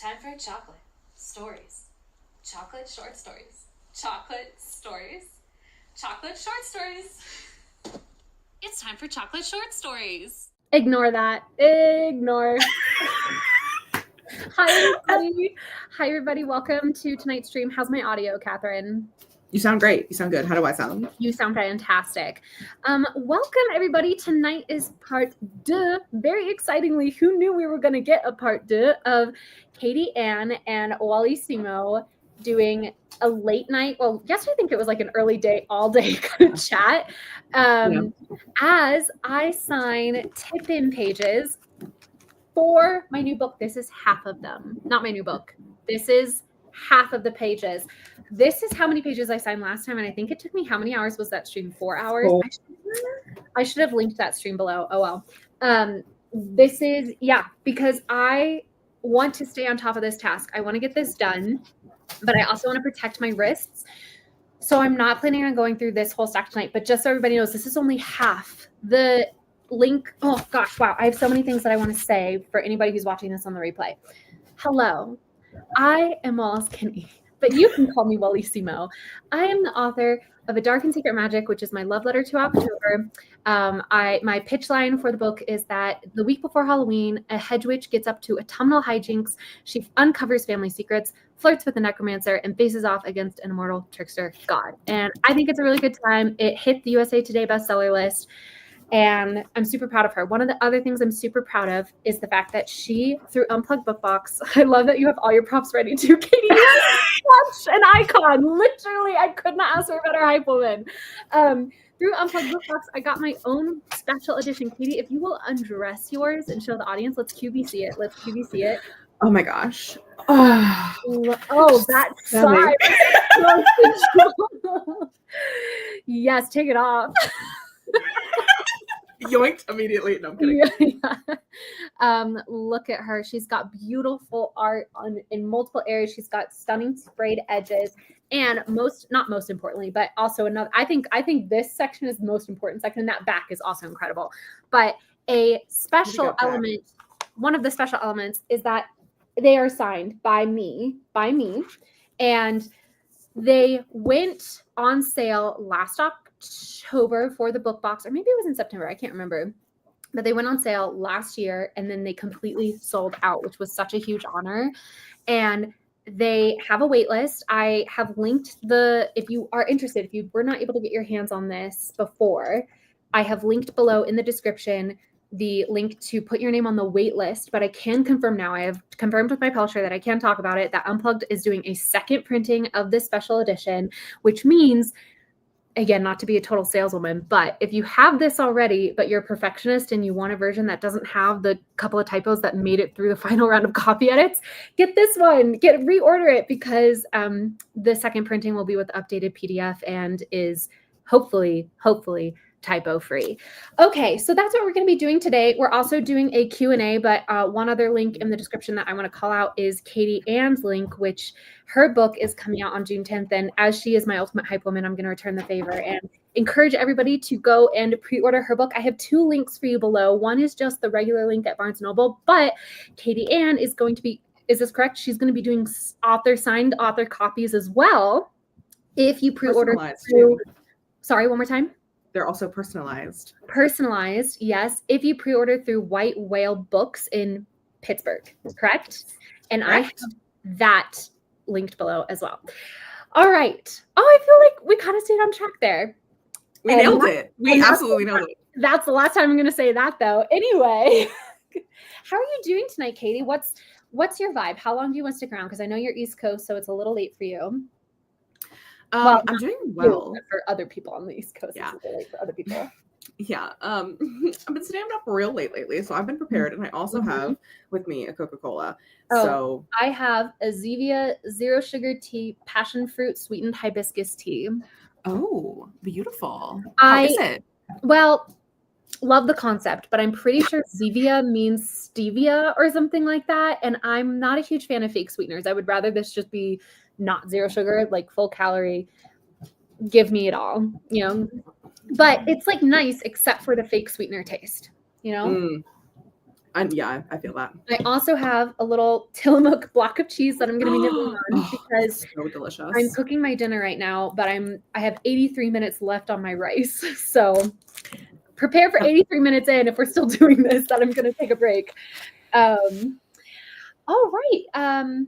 time for chocolate stories. Chocolate short stories. Chocolate stories. Chocolate short stories. It's time for chocolate short stories. Ignore that. Ignore. Hi, everybody. Hi, everybody. Welcome to tonight's stream. How's my audio, Catherine? You sound great. You sound good. How do I sound? You sound fantastic. Welcome, everybody. Tonight is part 2. Very excitingly, who knew we were going to get a part 2 of Katie Ann and Wally Simo doing a late night, well, yesterday I think it was like an early day, all day kind of chat. As I sign tip-in pages for my new book. This is half of them. Not my new book. This is half of the pages. This is how many pages I signed last time, and I think it took me, how many hours was that stream? 4 hours? Oh. I should have linked that stream below. Oh well. This is, because I want to stay on top of this task. I want to get this done, but I also want to protect my wrists. So I'm not planning on going through this whole stack tonight, but just so everybody knows, this is only half. The link, oh gosh, wow. I have so many things that I want to say for anybody who's watching this on the replay. Hello, I am Wallace Kinney, but you can call me Wally Simo. I am the author of A Dark and Secret Magic, which is my love letter to October. My pitch line for the book is that the week before Halloween, a hedge witch gets up to autumnal hijinks. She uncovers family secrets, flirts with a necromancer, and faces off against an immortal trickster god. And I think it's a really good time. It hit the USA Today bestseller list, and I'm super proud of her. One of the other things I'm super proud of is the fact that she, through Unplugged Bookbox, I love that you have all your props ready too, Katie. Such an icon. Literally, I could not ask for a better hype woman. Through Unplugged Bookbox, I got my own special edition. Katie, if you will undress yours and show the audience, let's QVC it. Let's QVC it. Oh my gosh. Oh, that side. Yes, take it off. Yoinked immediately. No, I'm kidding. Look at her. She's got beautiful art in multiple areas. She's got stunning sprayed edges, and not most importantly, but also another. I think this section is the most important section. And that back is also incredible. But a special element, one of the special elements, is that they are signed by me, and they went on sale last October for the book box, or maybe it was in September, I can't remember, but they went on sale last year and then they completely sold out, which was such a huge honor. And they have a wait list. I have linked if you are interested, if you were not able to get your hands on this before, I have linked below in the description the link to put your name on the wait list. But I can confirm now, I have confirmed with my publisher that I can talk about it, that Unplugged is doing a second printing of this special edition, which means, again, not to be a total saleswoman, but if you have this already, but you're a perfectionist and you want a version that doesn't have the couple of typos that made it through the final round of copy edits, get this one, reorder it, because the second printing will be with updated PDF and is hopefully typo free. Okay, so that's what we're going to be doing today. We're also doing a Q&A, but one other link in the description that I want to call out is Katie Ann's link, which her book is coming out on June 10th. And as she is my ultimate hype woman, I'm going to return the favor and encourage everybody to go and pre-order her book. I have 2 links for you below. One is just the regular link at Barnes & Noble, but Katie Ann is going to be, is this correct? She's going to be doing signed author copies as well. If you pre-order through, sorry, one more time. They're also personalized. Personalized, yes. If you pre-order through White Whale Books in Pittsburgh, correct? And correct. I have that linked below as well. All right. Oh, I feel like we kind of stayed on track there. We nailed it. We absolutely nailed it. That's the last time I'm going to say that, though. Anyway, how are you doing tonight, Katie? What's your vibe? How long do you want to stick around? Because I know you're East Coast, so it's a little late for you. I'm doing well. For other people on the East Coast, yeah. It's late for other people. Yeah. I've been staying up real late lately, so I've been prepared, and I also have with me a Coca-Cola. So I have a Zevia zero sugar tea, passion fruit sweetened hibiscus tea. Oh, beautiful. How is it? Well, love the concept, but I'm pretty sure Zevia means stevia or something like that, and I'm not a huge fan of fake sweeteners. I would rather this just be not zero sugar, like full calorie. Give me it all, But it's like nice, except for the fake sweetener taste, Yeah, I feel that. I also have a little Tillamook block of cheese that I'm going to be nibbling on because so delicious. I'm cooking my dinner right now, but I have 83 minutes left on my rice. So prepare for 83 minutes in if we're still doing this, that I'm going to take a break. All right.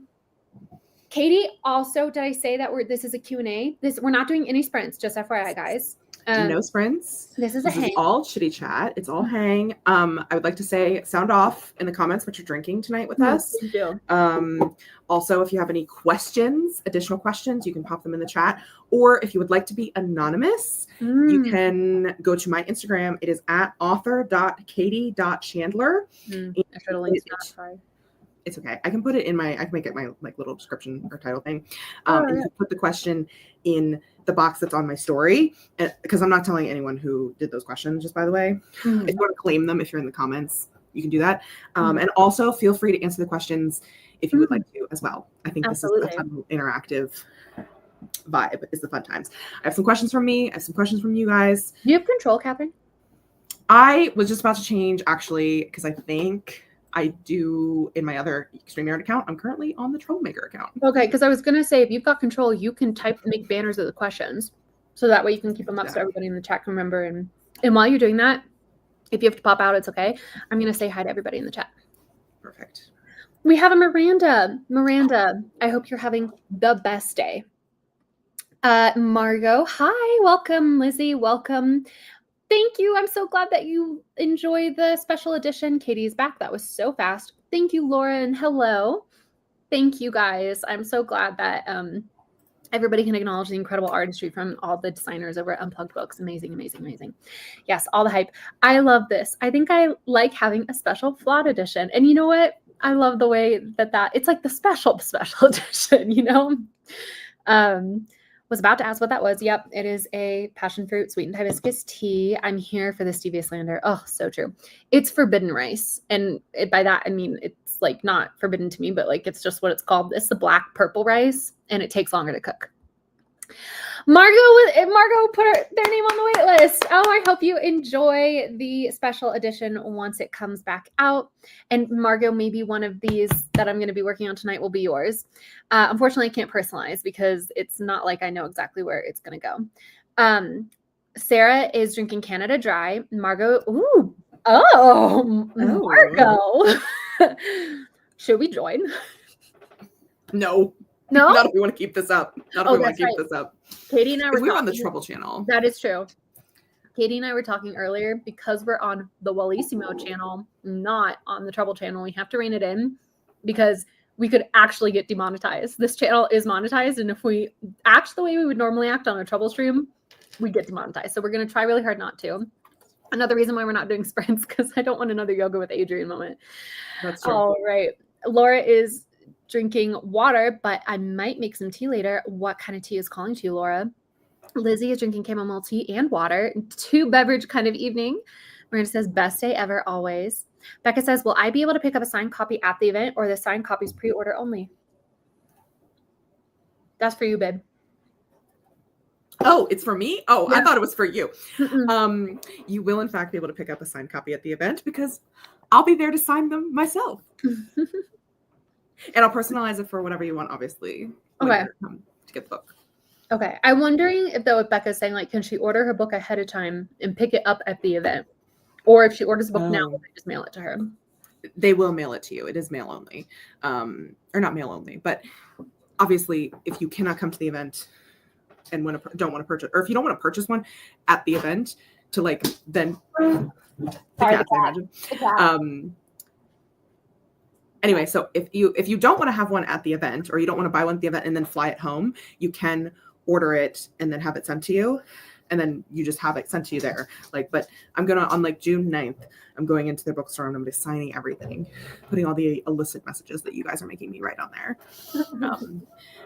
Katie, also, did I say that this is a Q&A? We're not doing any sprints, just FYI, guys. No sprints. This is all chitty chat. It's all hang. I would like to say, sound off in the comments what you're drinking tonight with us. Thank you. Also, if you have any questions, additional questions, you can pop them in the chat. Or if you would like to be anonymous, you can go to my Instagram. It is at author.katie.chandler. I should have linked that. It's okay. I can put it in I can make it my like little description or title thing. And you can put the question in the box that's on my story, because I'm not telling anyone who did those questions, just by the way. If you want to claim them, if you're in the comments, you can do that. And also feel free to answer the questions if you would like to as well. I think this is a fun, interactive vibe. Is the fun times. I have some questions from me. I have some questions from you guys. Do you have control, Catherine? I was just about to change, actually, because I think I do in my other Extreme Yard account. I'm currently on the Troublemaker account. Okay, because I was going to say, if you've got control, you can make banners of the questions. So that way you can keep them up so everybody in the chat can remember. And while you're doing that, if you have to pop out, it's okay. I'm going to say hi to everybody in the chat. Perfect. We have a Miranda. Miranda, I hope you're having the best day. Margot, hi. Welcome. Lizzie, welcome. Thank you. I'm so glad that you enjoy the special edition. Katie's back. That was so fast. Thank you, Laura, and hello. Thank you, guys. I'm so glad that everybody can acknowledge the incredible artistry from all the designers over at Unplugged Books. Amazing, amazing, amazing. Yes, all the hype. I love this. I think I like having a special flawed edition. And you know what? I love the way that it's like the special edition, you know? Was about to ask what that was. Yep, it is a passion fruit sweetened hibiscus tea. I'm here for the stevia slander. Oh, so true. It's forbidden rice. And by that, I mean, it's like not forbidden to me, but like it's just what it's called. It's the black purple rice, and it takes longer to cook. Margot put their name on the wait list. Oh, I hope you enjoy the special edition once it comes back out. And Margot, maybe one of these that I'm going to be working on tonight will be yours. Unfortunately, I can't personalize because it's not like I know exactly where it's going to go. Sarah is drinking Canada Dry. Margot, Margot. Should we join? No. No? Not if we want to keep this up. Not if we want to keep this up. Katie and I were on the Trouble channel. That is true. Katie and I were talking earlier, because we're on the Wallissimo channel, not on the Trouble channel. We have to rein it in because we could actually get demonetized. This channel is monetized, and if we act the way we would normally act on a Trouble stream, we get demonetized. So we're going to try really hard not to. Another reason why we're not doing sprints, because I don't want another yoga with Adrian moment. That's true. All right. Laura is drinking water, but I might make some tea later. What kind of tea is calling to you, Laura? Lizzie is drinking chamomile tea and water. 2 beverage kind of evening. Miranda says, best day ever, always. Becca says, will I be able to pick up a signed copy at the event, or the signed copies pre-order only? That's for you, babe. Oh, it's for me? Oh, yeah. I thought it was for you. Mm-mm. You will, in fact, be able to pick up a signed copy at the event because I'll be there to sign them myself. And I'll personalize it for whatever you want, obviously. Okay. To get the book. Okay. I'm wondering if Becca's saying, like, can she order her book ahead of time and pick it up at the event? Or if she orders a book now, will they just mail it to her? They will mail it to you. It is mail only. Or not mail only, but obviously, if you cannot come to the event and don't want to purchase, or if you don't want to purchase one at the event, to like then anyway, so if you don't want to have one at the event, or you don't want to buy one at the event and then fly it home, you can order it and then have it sent to you, and then you just have it sent to you there. Like, but I'm gonna, on like June 9th, I'm going into their bookstore and I'm gonna be signing everything, putting all the illicit messages that you guys are making me write on there.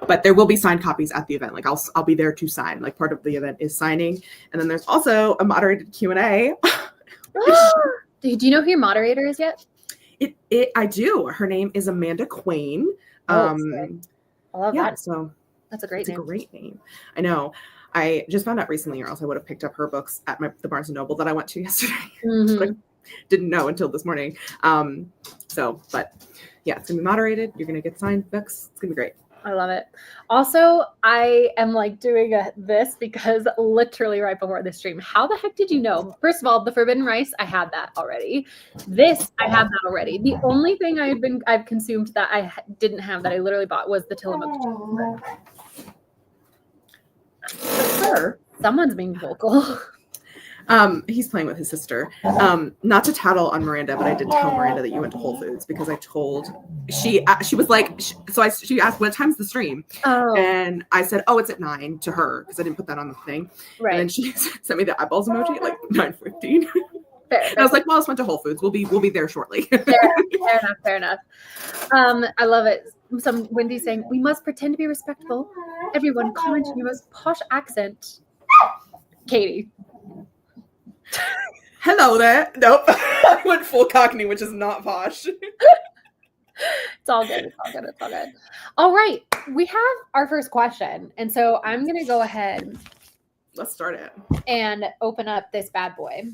But there will be signed copies at the event. Like I'll be there to sign. Like part of the event is signing, and then there's also a moderated Q&A. Do you know who your moderator is yet? I do. Her name is Amanda Quain. I love that. So that's a great name. A great name. I know. I just found out recently, or else I would have picked up her books at the Barnes & Noble that I went to yesterday. Mm-hmm. But I didn't know until this morning. But yeah, it's gonna be moderated. You're gonna get signed books. It's gonna be great. I love it. Also, I am like doing this because literally right before the stream, how the heck did you know? First of all, the forbidden rice, I had that already. This, I had that already. The only thing I've consumed that I didn't have that I literally bought was the Tillamook. Sir, someone's being vocal. He's playing with his sister. Not to tattle on Miranda, but I did tell Miranda that you went to Whole Foods because I told she was like, she asked what time's the stream, and I said, oh, it's at 9 to her because I didn't put that on the thing. Right. And then she sent me the eyeballs emoji at like 9:15. And I was like, well, I just went to Whole Foods. We'll be there shortly. Fair enough. I love it. Some Wendy saying we must pretend to be respectful. Everyone comment in your most posh accent. Katie. Hello there. Nope. I went full Cockney, which is not posh. It's all good. All right. We have our first question. And so I'm going to go ahead. Let's start it. And open up this bad boy.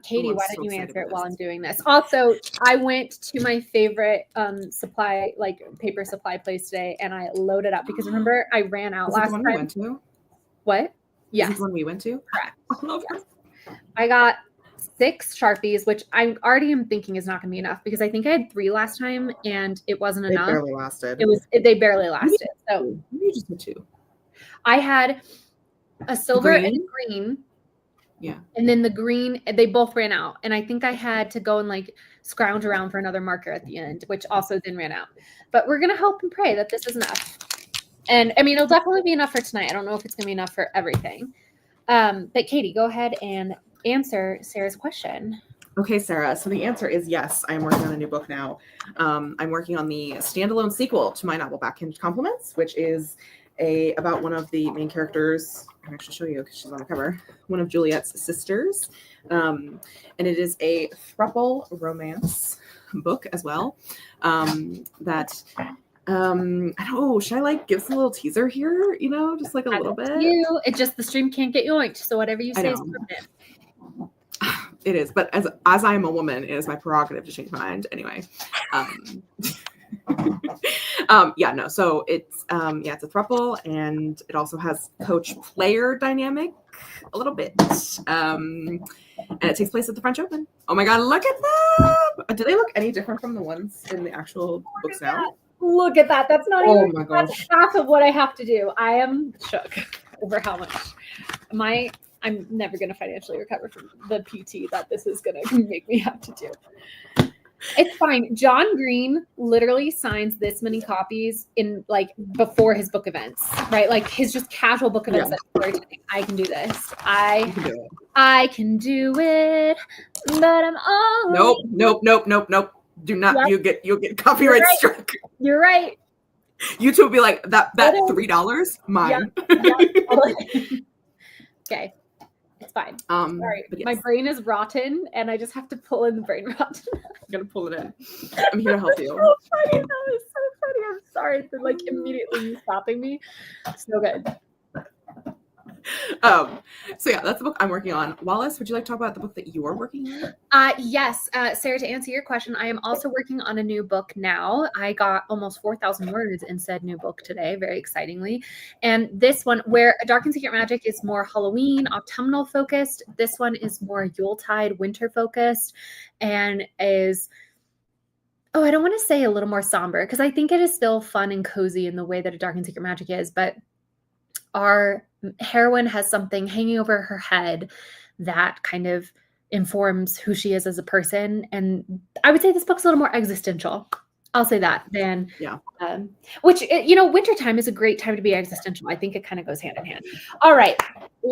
Katie, why don't you answer it while I'm doing this? Also, I went to my favorite paper supply place today and I loaded up because remember I ran out last time. We went to? What? Yeah. Is this the one we went to? Correct. Yes. I got 6 Sharpies, which I already am thinking is not going to be enough because I think I had 3 last time and it wasn't enough. They barely lasted. They barely lasted. So maybe just the 2. I had a silver and a green. Yeah. And then the green, they both ran out. And I think I had to go and like scrounge around for another marker at the end, which also then ran out. But we're going to hope and pray that this is enough. And I mean, it'll definitely be enough for tonight. I don't know if it's going to be enough for everything. But Katie, go ahead and answer Sarah's question. Okay, Sarah. So the answer is yes. I am working on a new book now. I'm working on the standalone sequel to my novel Backhinged Compliments, which is about one of the main characters. I can actually show you because she's on the cover. One of Juliet's sisters. And it is a throuple romance book as well. I don't know, should I like give some little teaser here? You know, just like a little bit. It just the stream can't get yoinked, so whatever you say is permanent. It is, but as I am a woman, it is my prerogative to change my mind. Anyway, So it's it's a throuple, and it also has coach-player dynamic a little bit. And it takes place at the French Open. Oh my God, look at them! Do they look any different from the ones in the actual books now? Look at that. That's not even that's half of what I have to do. I am shook over how much I'm never going to financially recover from the PT that this is going to make me have to do. It's fine. John Green literally signs this many copies in like before his book events, right? Like his just casual book events. Yeah. I can do this. I can do it, but I'm all Nope. Do not. Yep. You'll get copyright struck. You're right. YouTube will be like that $3 mine. Yep. Okay. It's fine. Sorry. Yes. My brain is rotten and I just have to pull in the brain rot. I'm gonna pull it in. I'm here to help you. So funny. That was so funny. I'm sorry for like immediately you stopping me. So good. So yeah, that's the book I'm working on. Wallace, would you like to talk about the book that you are working on? Yes, Sarah, to answer your question, I am also working on a new book now. I got almost 4,000 words in said new book today, very excitingly. And this one, where Dark and Secret Magic is more Halloween, autumnal focused, this one is more Yuletide, winter focused, and is, I don't want to say a little more somber, because I think it is still fun and cozy in the way that a Dark and Secret Magic is, but our heroine has something hanging over her head that kind of informs who she is as a person. And I would say this book's a little more existential. I'll say that than, which, wintertime is a great time to be existential. I think it kind of goes hand in hand. All right.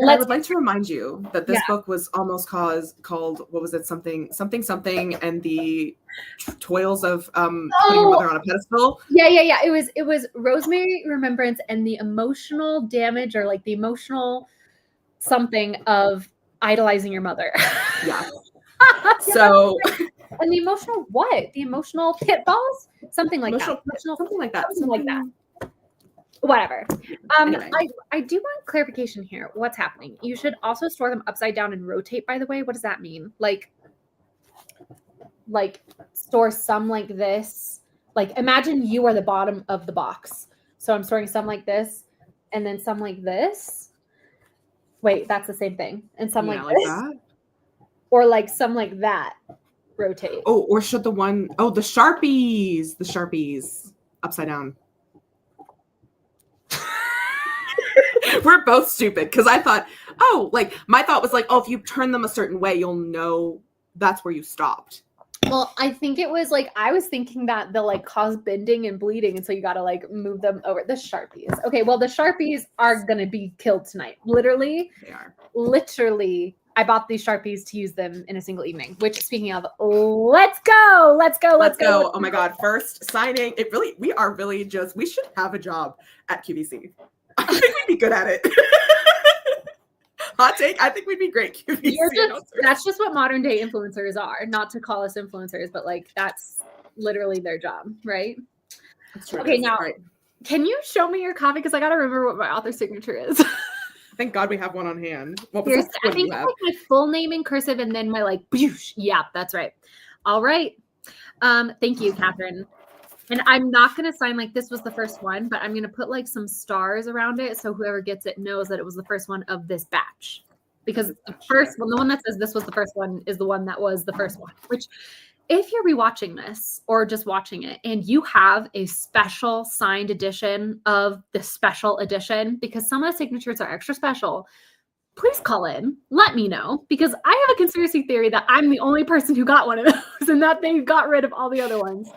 I would like to remind you that this book was almost called, what was it? Something, and the toils of putting your mother on a pedestal. Yeah. It was Rosemary Remembrance and the emotional damage or like the emotional something of idolizing your mother. Yeah. So. And the emotional what? The emotional pitfalls? Something like that. Something like that. Whatever. Anyway. I do want clarification here. What's happening? You should also store them upside down and rotate, by the way. What does that mean? Like store some like this. Like imagine you are the bottom of the box. So I'm storing some like this and then some like this. Wait, that's the same thing. And some like this. That. Or like some like that. Rotate. Oh, or should the Sharpies upside down. We're both stupid because I thought, my thought was like, if you turn them a certain way, you'll know that's where you stopped. Well, I think it was like, I was thinking that they'll like cause bending and bleeding. And so you got to like move them over. The Sharpies. Okay. Well, the Sharpies are going to be killed tonight. Literally. They are. Literally. I bought these Sharpies to use them in a single evening, which speaking of, let's go. Oh my God. First signing. We should have a job at QVC. I think we'd be good at it. Hot take. I think we'd be great QVC. That's just what modern day influencers are. Not to call us influencers, but like that's literally their job, right? Okay, now can you show me your copy? Because I gotta remember what my author signature is. Thank God we have one on hand. I think it's like my full name in cursive and then my like, yeah, that's right. All right. Thank you, Catherine. And I'm not going to sign like this was the first one, but I'm going to put like some stars around it. So whoever gets it knows that it was the first one of this batch. Because the one that says this was the first one is the one that was the first one, which if you're rewatching this or just watching it and you have a special signed edition of the special edition, because some of the signatures are extra special, please call in. Let me know, because I have a conspiracy theory that I'm the only person who got one of those and that they got rid of all the other ones.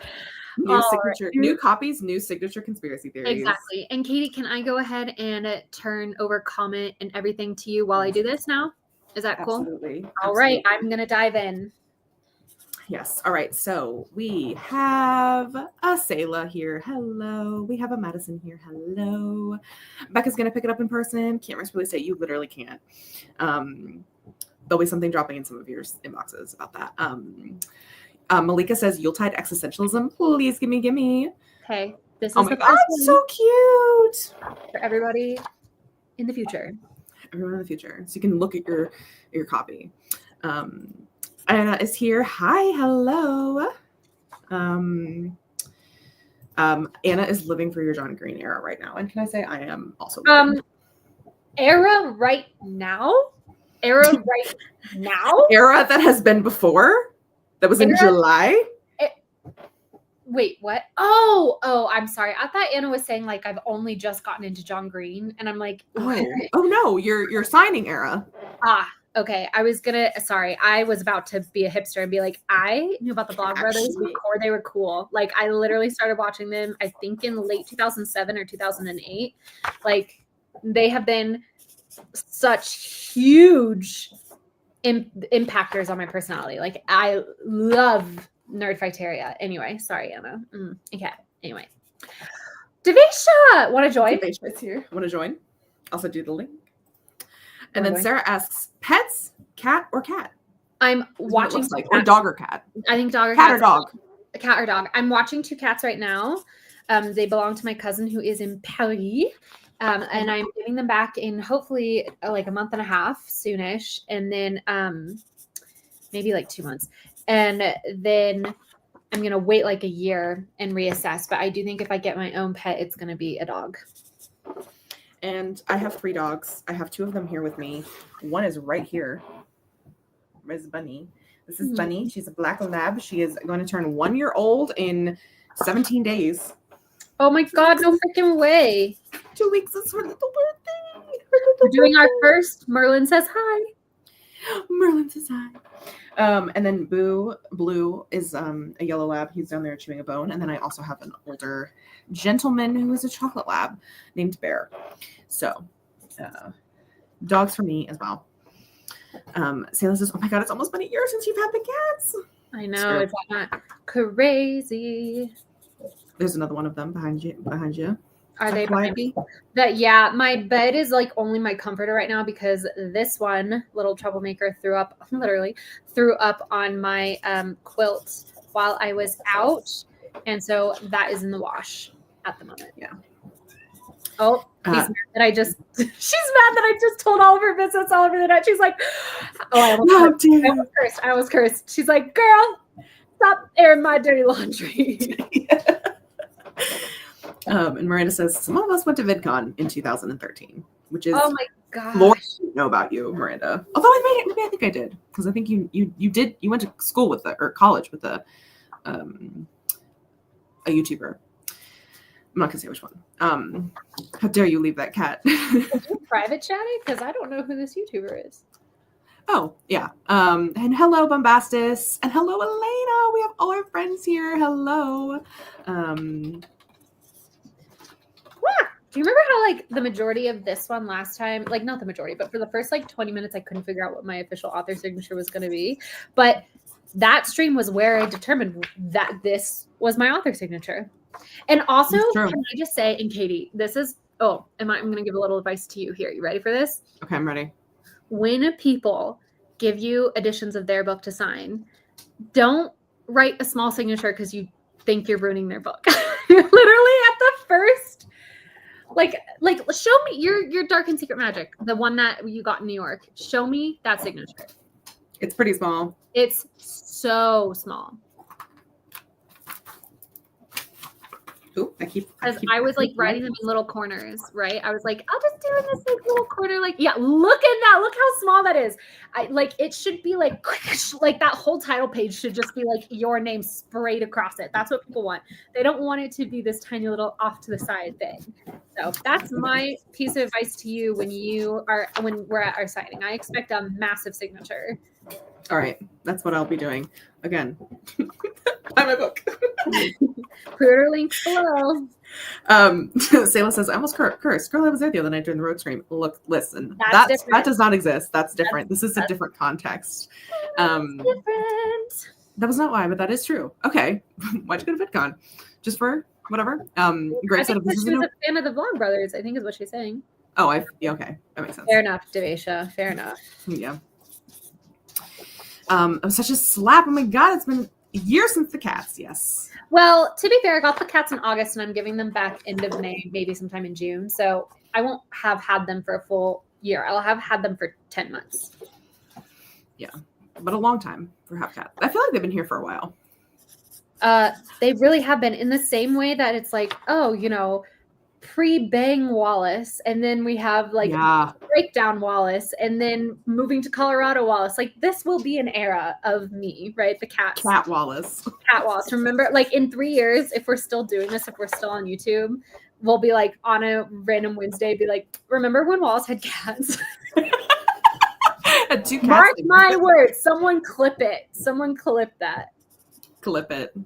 New copies, new signature conspiracy theories. Exactly. And Katie, can I go ahead and turn over comment and everything to you while I do this now? Is that cool? Absolutely. All right. I'm going to dive in. Yes. All right. So we have a Sayla here. Hello. We have a Madison here. Hello. Becca's going to pick it up in person. Can't really say. You literally can't. There'll be something dropping in some of your inboxes about that. Malika says Yuletide existentialism. Please gimme. Okay. This is my God, so cute. For everybody in the future. Everyone in the future. So you can look at your copy. Anna is here. Hi, hello. Anna is living for your John Green era right now. And can I say I am also era right now? Era right now? Era that has been before? That was in July? Wait, what? Oh, I'm sorry. I thought Anna was saying like I've only just gotten into John Green. And I'm like, oh no, your signing era. Okay. I was about to be a hipster and be like, I knew about the Blog Brothers before they were cool. Like I literally started watching them, I think in late 2007 or 2008. Like they have been such huge impactors on my personality. Like I love Nerdfighteria. Anyway, sorry, Anna. Okay. Anyway. Devisha, want to join? Devisha's here. Want to join? Also do the link. And then Sarah asks, pets, cat or cat? I'm watching or dog or cat. I think dog or cat or dog. Cat or dog. I'm watching 2 cats right now. They belong to my cousin who is in Paris. And I'm giving them back in hopefully like a month and a half soonish. And then maybe like 2 months. And then I'm going to wait like a year and reassess. But I do think if I get my own pet, it's going to be a dog. And I have 3 dogs. I have 2 of them here with me. One is right here. Where's Bunny? This is Bunny. She's a black lab. She is going to turn 1 year old in 17 days. Oh my God, no freaking way. 2 weeks is her little birthday. We're doing our first. Merlin says hi. Merlin says hi. And then Blue is a yellow lab. He's down there chewing a bone. And then I also have an older gentleman who is a chocolate lab named Bear. So dogs for me as well. Sayla says, oh my God, it's almost been a year since you've had the cats. I know. It's not crazy. There's another one of them behind you. Are they behind me? Yeah, my bed is like only my comforter right now because this one little troublemaker threw up on my quilt while I was out. And so that is in the wash at the moment. Yeah. Oh, he's Uh, mad that I just, she's mad that I just told all of her business all over the net. She's like, oh, I almost cursed. She's like, girl, stop airing my dirty laundry. And Miranda says, some of us went to VidCon in 2013, which is, Oh my God. Lord, I didn't know about you, Miranda. Although maybe I think I did, because I think you went to school with or college with a YouTuber. I'm not gonna say which one. How dare you leave that cat? Did you private chatting? Because I don't know who this YouTuber is. Oh, yeah. And hello, Bombastus. And hello, Elena. We have all our friends here. Hello. Do you remember how like the majority of this one last time, like not the majority, but for the first like 20 minutes, I couldn't figure out what my official author signature was going to be. But that stream was where I determined that this was my author signature. And also, can I just say, and Katie, this is, I'm going to give a little advice to you here. You ready for this? Okay, I'm ready. When people give you editions of their book to sign, don't write a small signature because you think you're ruining their book. You're literally at the first, like show me your Dark and Secret Magic, the one that you got in New York. Show me that signature. It's pretty small. It's so small. Ooh, I was like writing them in little corners, right? I was like, I'll just do it in this like little corner. Like, yeah, look at that. Look how small that is. It should be like that whole title page should just be like your name sprayed across it. That's what people want. They don't want it to be this tiny little off to the side thing. So that's my piece of advice to you when we're at our signing. I expect a massive signature. All right, that's what I'll be doing. Again, buy my book. Pre-order links below. Sayla says, I almost cursed. Girl, I was there the other night during the road stream. Look, listen, that does not exist. That's different. This is a different context. Different. That was not why, but that is true. Okay, why'd you go to VidCon? Just for whatever. Greg said, she was a fan of the Vlogbrothers, I think is what she's saying. Oh, okay, that makes sense. Fair enough, Devesha. Fair enough. Yeah. I'm such a slap. Oh my God, it's been a year since the cats. Yes. Well, to be fair, I got the cats in August and I'm giving them back end of May, maybe sometime in June. So I won't have had them for a full year. I'll have had them for 10 months. Yeah, but a long time for have cats. I feel like they've been here for a while. They really have been, in the same way that it's like, pre-Bang Wallace, and then we have breakdown Wallace, and then moving to Colorado Wallace. Like, this will be an era of me, right? The cat Wallace. Cat Wallace. Remember, like in 3 years, if we're still doing this, if we're still on YouTube, we'll be like on a random Wednesday, be like, remember when Wallace had cats? Had 2 cats. Mark my words. Someone clip it. Someone clip that. Clip it.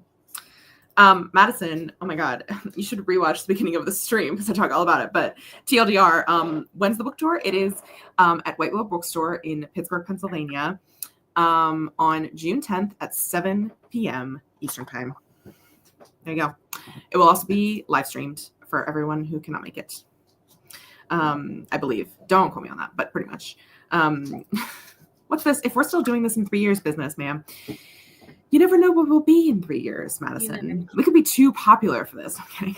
Madison, oh my God, you should rewatch the beginning of the stream because I talk all about it. But TLDR, when's the book tour? It is at White Willow Bookstore in Pittsburgh, Pennsylvania, on June 10th at 7 p.m. Eastern Time. There you go. It will also be live streamed for everyone who cannot make it. I believe. Don't quote me on that, but pretty much. What's this? If we're still doing this in 3 years, business, ma'am. You never know what we'll be in 3 years, Madison. We could be too popular for this. Okay.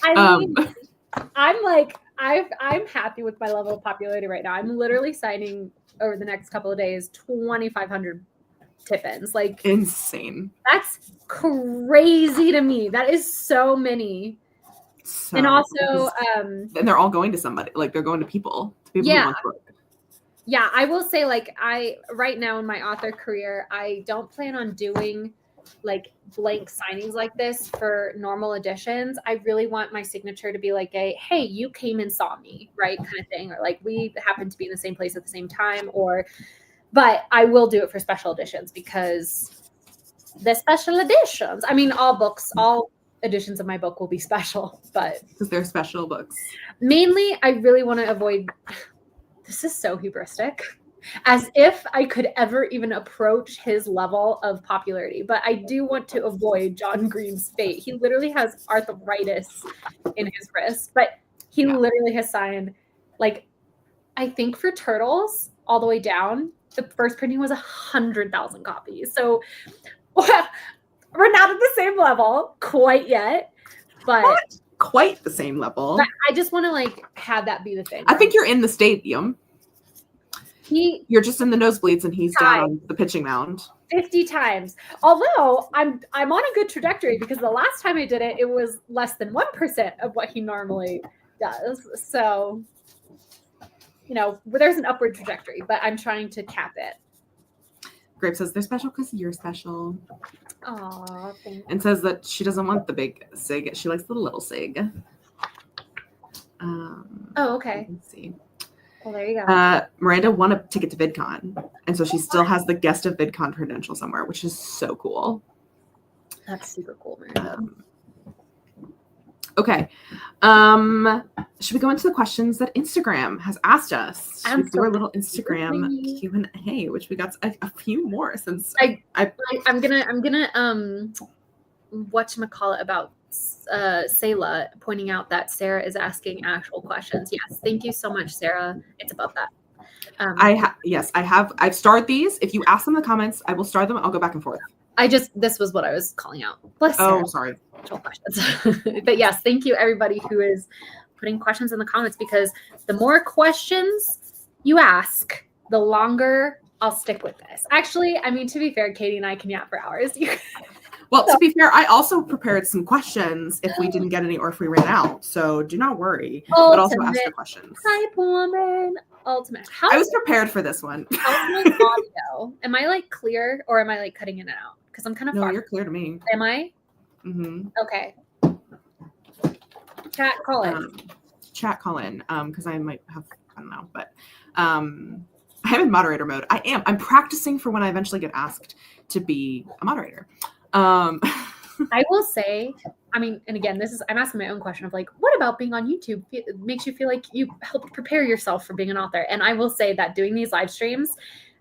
I mean, I'm happy with my level of popularity right now. I'm literally signing over the next couple of days 2,500 tip-ins. Like, insane. That's crazy to me. That is so many. So, and also, and they're all going to somebody. Like, they're going to people. Who want to book. Yeah, I will say, like, right now in my author career, I don't plan on doing like blank signings like this for normal editions. I really want my signature to be like hey, you came and saw me, right? Kind of thing. Or like, we happen to be in the same place at the same time, but I will do it for special editions because the special editions, I mean, all editions of my book will be special, but because they're special books. Mainly, I really want to avoid, this is so hubristic, as if I could ever even approach his level of popularity. But I do want to avoid John Green's fate. He literally has arthritis in his wrist, but he literally has signed, like, I think for Turtles all the way down, the first printing was 100,000 copies. So We're not at the same level quite yet, but Not quite the same level. I just want to like have that be the thing. I think you're in the stadium. You're just in the nosebleeds and he's down on the pitching mound. 50 times. Although I'm on a good trajectory because the last time I did it, it was less than 1% of what he normally does. So, you know, there's an upward trajectory, but I'm trying to cap it. Grape says they're special because you're special. Aw, thank you. And says that she doesn't want the big sig. She likes the little sig. Oh, okay. Let's see. Well, there you go. Miranda won a ticket to VidCon. And so she still has the guest of VidCon credential somewhere, which is so cool. That's super cool, Miranda. Okay. Should we go into the questions that Instagram has asked us? Should we do our little Instagram Q&A, which we got a few more since I'm gonna whatchamacallit about Sayla pointing out that Sarah is asking actual questions. Yes, thank you so much, Sarah. It's about that. I've starred these. If you ask them in the comments, I will star them. I'll go back and forth. This was what I was calling out. Bless Sarah. Oh, sorry. Questions. But yes, thank you everybody who is putting questions in the comments, because the more questions you ask, the longer I'll stick with this. Actually, I mean, to be fair, Katie and I can yap for hours. Well, to be fair, I also prepared some questions if we didn't get any or if we ran out. So do not worry. But also ask your questions. Type woman. Ultimate. I was prepared for this one. How's my audio? Am I like clear or am I like cutting in and out? Because I'm kind of No, you're clear to me. Am I? Mm-hmm. Okay. Chat, call in. Call in. Because I might have, I don't know, but I'm in moderator mode. I'm practicing for when I eventually get asked to be a moderator. I will say, I mean, and again, I'm asking my own question of like, what about being on YouTube? It makes you feel like you helped prepare yourself for being an author. And I will say that doing these live streams,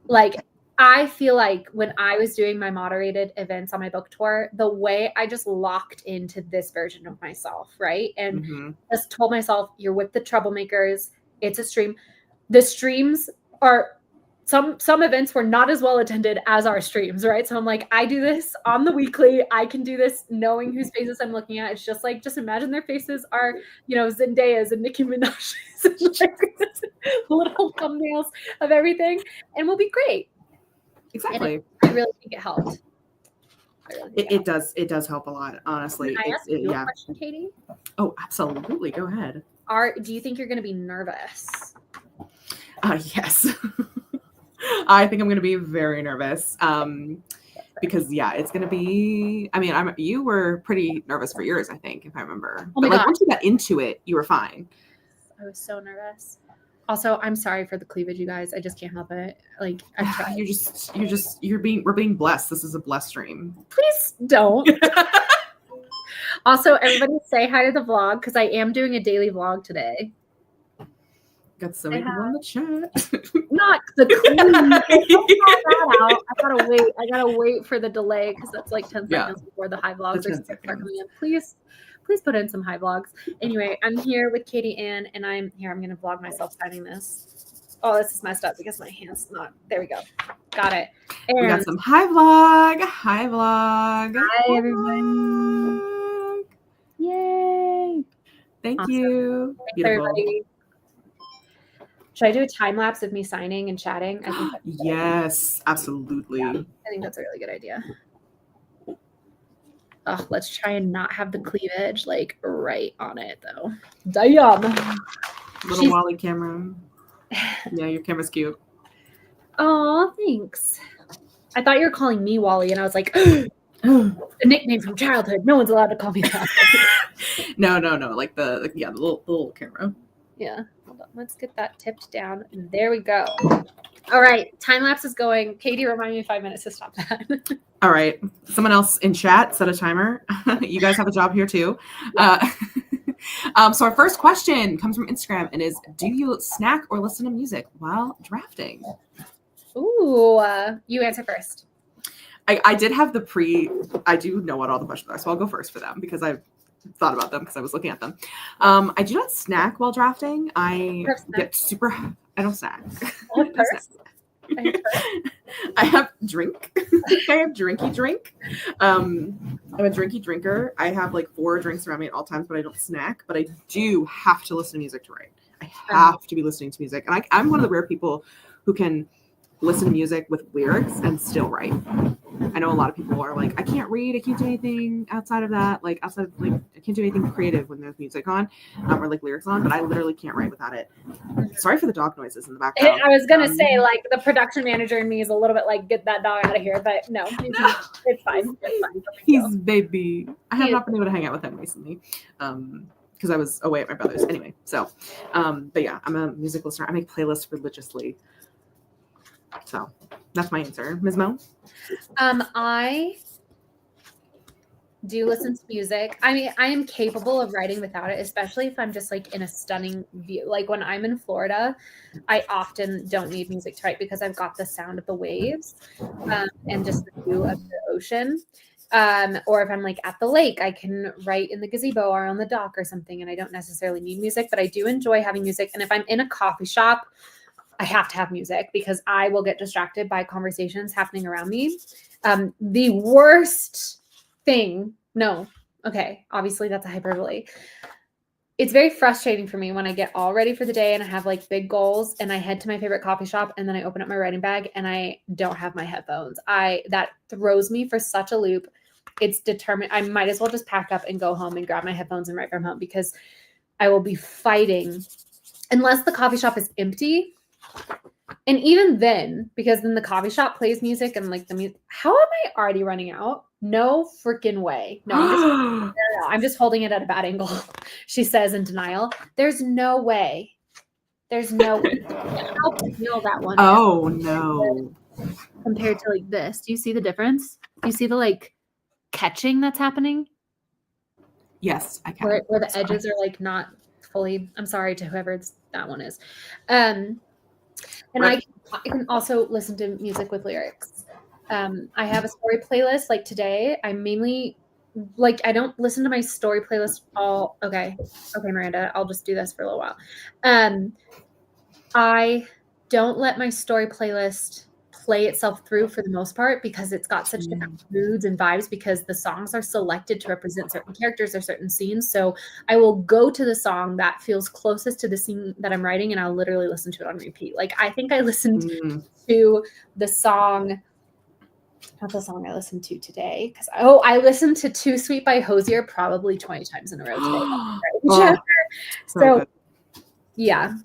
like, I feel like when I was doing my moderated events on my book tour, the way I just locked into this version of myself, right? And just told myself, you're with the troublemakers. It's a stream. The streams are, some events were not as well attended as our streams, right? So I'm like, I do this on the weekly. I can do this knowing whose faces I'm looking at. It's just like, just imagine their faces are, you know, Zendaya's and Nicki Minaj's and like little thumbnails of everything, and we'll be great. Exactly. I really think it helped. It does help a lot, honestly. Can I ask you a question, Katie? Oh, absolutely. Go ahead. Do you think you're going to be nervous? Yes. I think I'm going to be very nervous. Because it's going to be, I mean, you were pretty nervous for yours, I think, if I remember. Oh but my God. Once you got into it, you were fine. I was so nervous. Also, I'm sorry for the cleavage, you guys. I just can't help it. Like, I tried. We're being blessed. This is a blessed stream. Please don't. Also, everybody say hi to the vlog, because I am doing a daily vlog today. Got so many people in the chat. Not the clean. I gotta wait for the delay, because that's like 10 seconds before the high vlogs are start coming in. Please put in some high vlogs. Anyway, I'm here with Katie Ann, and I'm going to vlog myself signing this. Oh, this is messed up because my hand's not. There we go. Got it. And we got some high vlog. Hi, vlog. Hi, everybody. Yay. Thank you. Thanks, everybody. Should I do a time lapse of me signing and chatting? I think yes, absolutely. Yeah, I think that's a really good idea. Let's try and not have the cleavage like right on it though. Damn. Little Wally camera. Yeah, your camera's cute. Oh, thanks. I thought you were calling me Wally, and I was like, a nickname from childhood. No one's allowed to call me that. No. Like the little camera. Yeah. Hold on. Let's get that tipped down. And there we go. All right. Time lapse is going. Katie, remind me in 5 minutes to stop that. All right. Someone else in chat set a timer. You guys have a job here too. So our first question comes from Instagram and is, do you snack or listen to music while drafting? Ooh, you answer first. I did have I do know what all the questions are, so I'll go first for them because I've thought about them because I was looking at them. I do not snack while drafting. I don't snack. I have drink. I have drinky drink. I'm a drinky drinker. I have like 4 drinks around me at all times, but I don't snack. But I do have to listen to music to write. I have to be listening to music. And I'm one of the rare people who can listen to music with lyrics and still write. I know a lot of people are like, I can't read, I can't do anything outside of that. Like outside of like, I can't do anything creative when there's music on, or like lyrics on, but I literally can't write without it. Sorry for the dog noises in the background. I was gonna say, like, the production manager in me is a little bit like, get that dog out of here, but no, it's fine. It's fine. He's baby. I have not been able to hang out with him recently. Because I was away at my brother's anyway. So, but yeah, I'm a music listener. I make playlists religiously. So that's my answer. Ms. Mo? I do listen to music. I mean, I am capable of writing without it, especially if I'm just like in a stunning view. Like when I'm in Florida, I often don't need music to write because I've got the sound of the waves and just the view of the ocean. Or if I'm like at the lake, I can write in the gazebo or on the dock or something, and I don't necessarily need music, but I do enjoy having music. And if I'm in a coffee shop, I have to have music because I will get distracted by conversations happening around me. The worst thing, obviously that's a hyperbole. It's very frustrating for me when I get all ready for the day and I have like big goals and I head to my favorite coffee shop and then I open up my writing bag and I don't have my headphones. That throws me for such a loop. It's determined. I might as well just pack up and go home and grab my headphones and write from home because I will be fighting unless the coffee shop is empty. And even then, because then the coffee shop plays music and like the music, how am I already running out? No freaking way. No, I'm just holding it at a bad angle. She says in denial. There's no way. There's no way. How real that one is. Oh no. Compared to like this. Do you see the difference? Do you see the like catching that's happening? Yes, I can. Where the edges are like not fully. I'm sorry to whoever that one is. And right. I can also listen to music with lyrics. I have a story playlist. Like today, I mainly like I don't listen to my story playlist all. Okay, Miranda, I'll just do this for a little while. I don't let my story playlist play itself through for the most part because it's got such different moods and vibes because the songs are selected to represent certain characters or certain scenes. So I will go to the song that feels closest to the scene that I'm writing and I'll literally listen to it on repeat. Like I think I listened to the song. Not the song I listened to today because I listened to Too Sweet by Hosier probably 20 times in a row today. So yeah.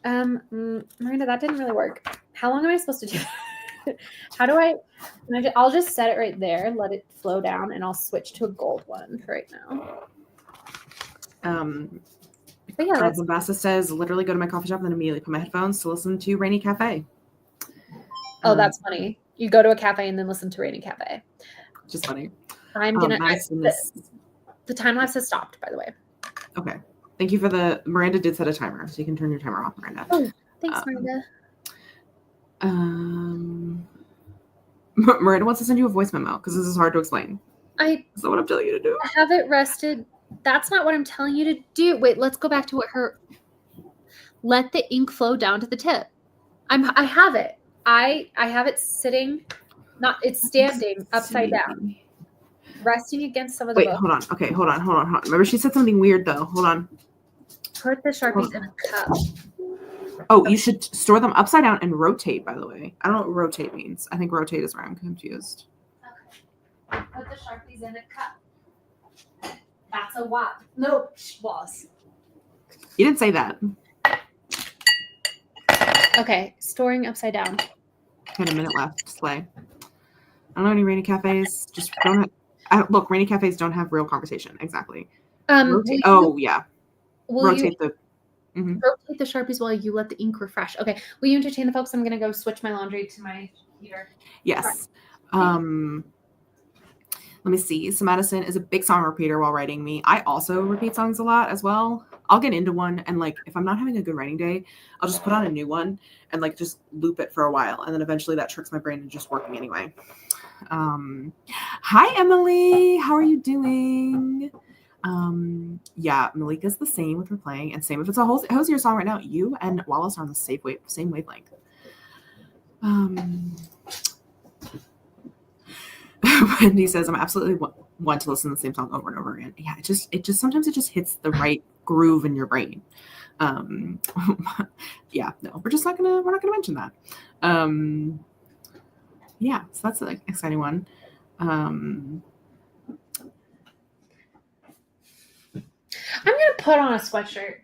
Miranda, that didn't really work. How long am I supposed to do? How do I'll just set it right there, let it flow down, and I'll switch to a gold one for right now. But yeah, Bassa says, literally go to my coffee shop and then immediately put my headphones to listen to Rainy Cafe. Oh, that's funny. You go to a cafe and then listen to Rainy Cafe. Just funny. I'm gonna. The time lapse has stopped, by the way. Okay. Thank you for Miranda did set a timer, so you can turn your timer off, Miranda. Oh, thanks, Miranda. Miranda wants to send you a voice memo because this is hard to explain. Is that what I'm telling you to do? I have it rested. That's not what I'm telling you to do. Wait, let's go back to let the ink flow down to the tip. I have it. I have it sitting, it's standing upside down. Resting against some of the Wait, hold on. Okay, hold on. Remember she said something weird though. Hold on. Put the Sharpies in a cup. Oh, you should store them upside down and rotate, by the way. I don't know what rotate means. I think rotate is where I'm confused. Okay. Put the Sharpies in a cup. That's a what? No, was. You didn't say that. Okay, storing upside down. Had a minute left. Slay. I don't know any Rainy Cafes. Just don't look, Rainy Cafes don't have real conversation. Exactly. Rotate. Yeah. Rotate the Sharpies while you let the ink refresh. Okay. Will you entertain the folks? I'm gonna go switch my laundry to my heater. Yes. Let me see. So Madison is a big song repeater while writing me. I also repeat songs a lot as well. I'll get into one and like if I'm not having a good writing day, I'll just put on a new one and like just loop it for a while. And then eventually that tricks my brain into just working anyway. Hi Emily, how are you doing? Yeah, Malika's the same with her playing, and same if it's a Hosier song right now. You and Wallace are on the same wavelength. Wendy says, I'm absolutely want to listen to the same song over and over again. Yeah, it just sometimes it just hits the right groove in your brain. Yeah, no, we're not gonna mention that. Yeah, so that's an exciting one. I'm gonna put on a sweatshirt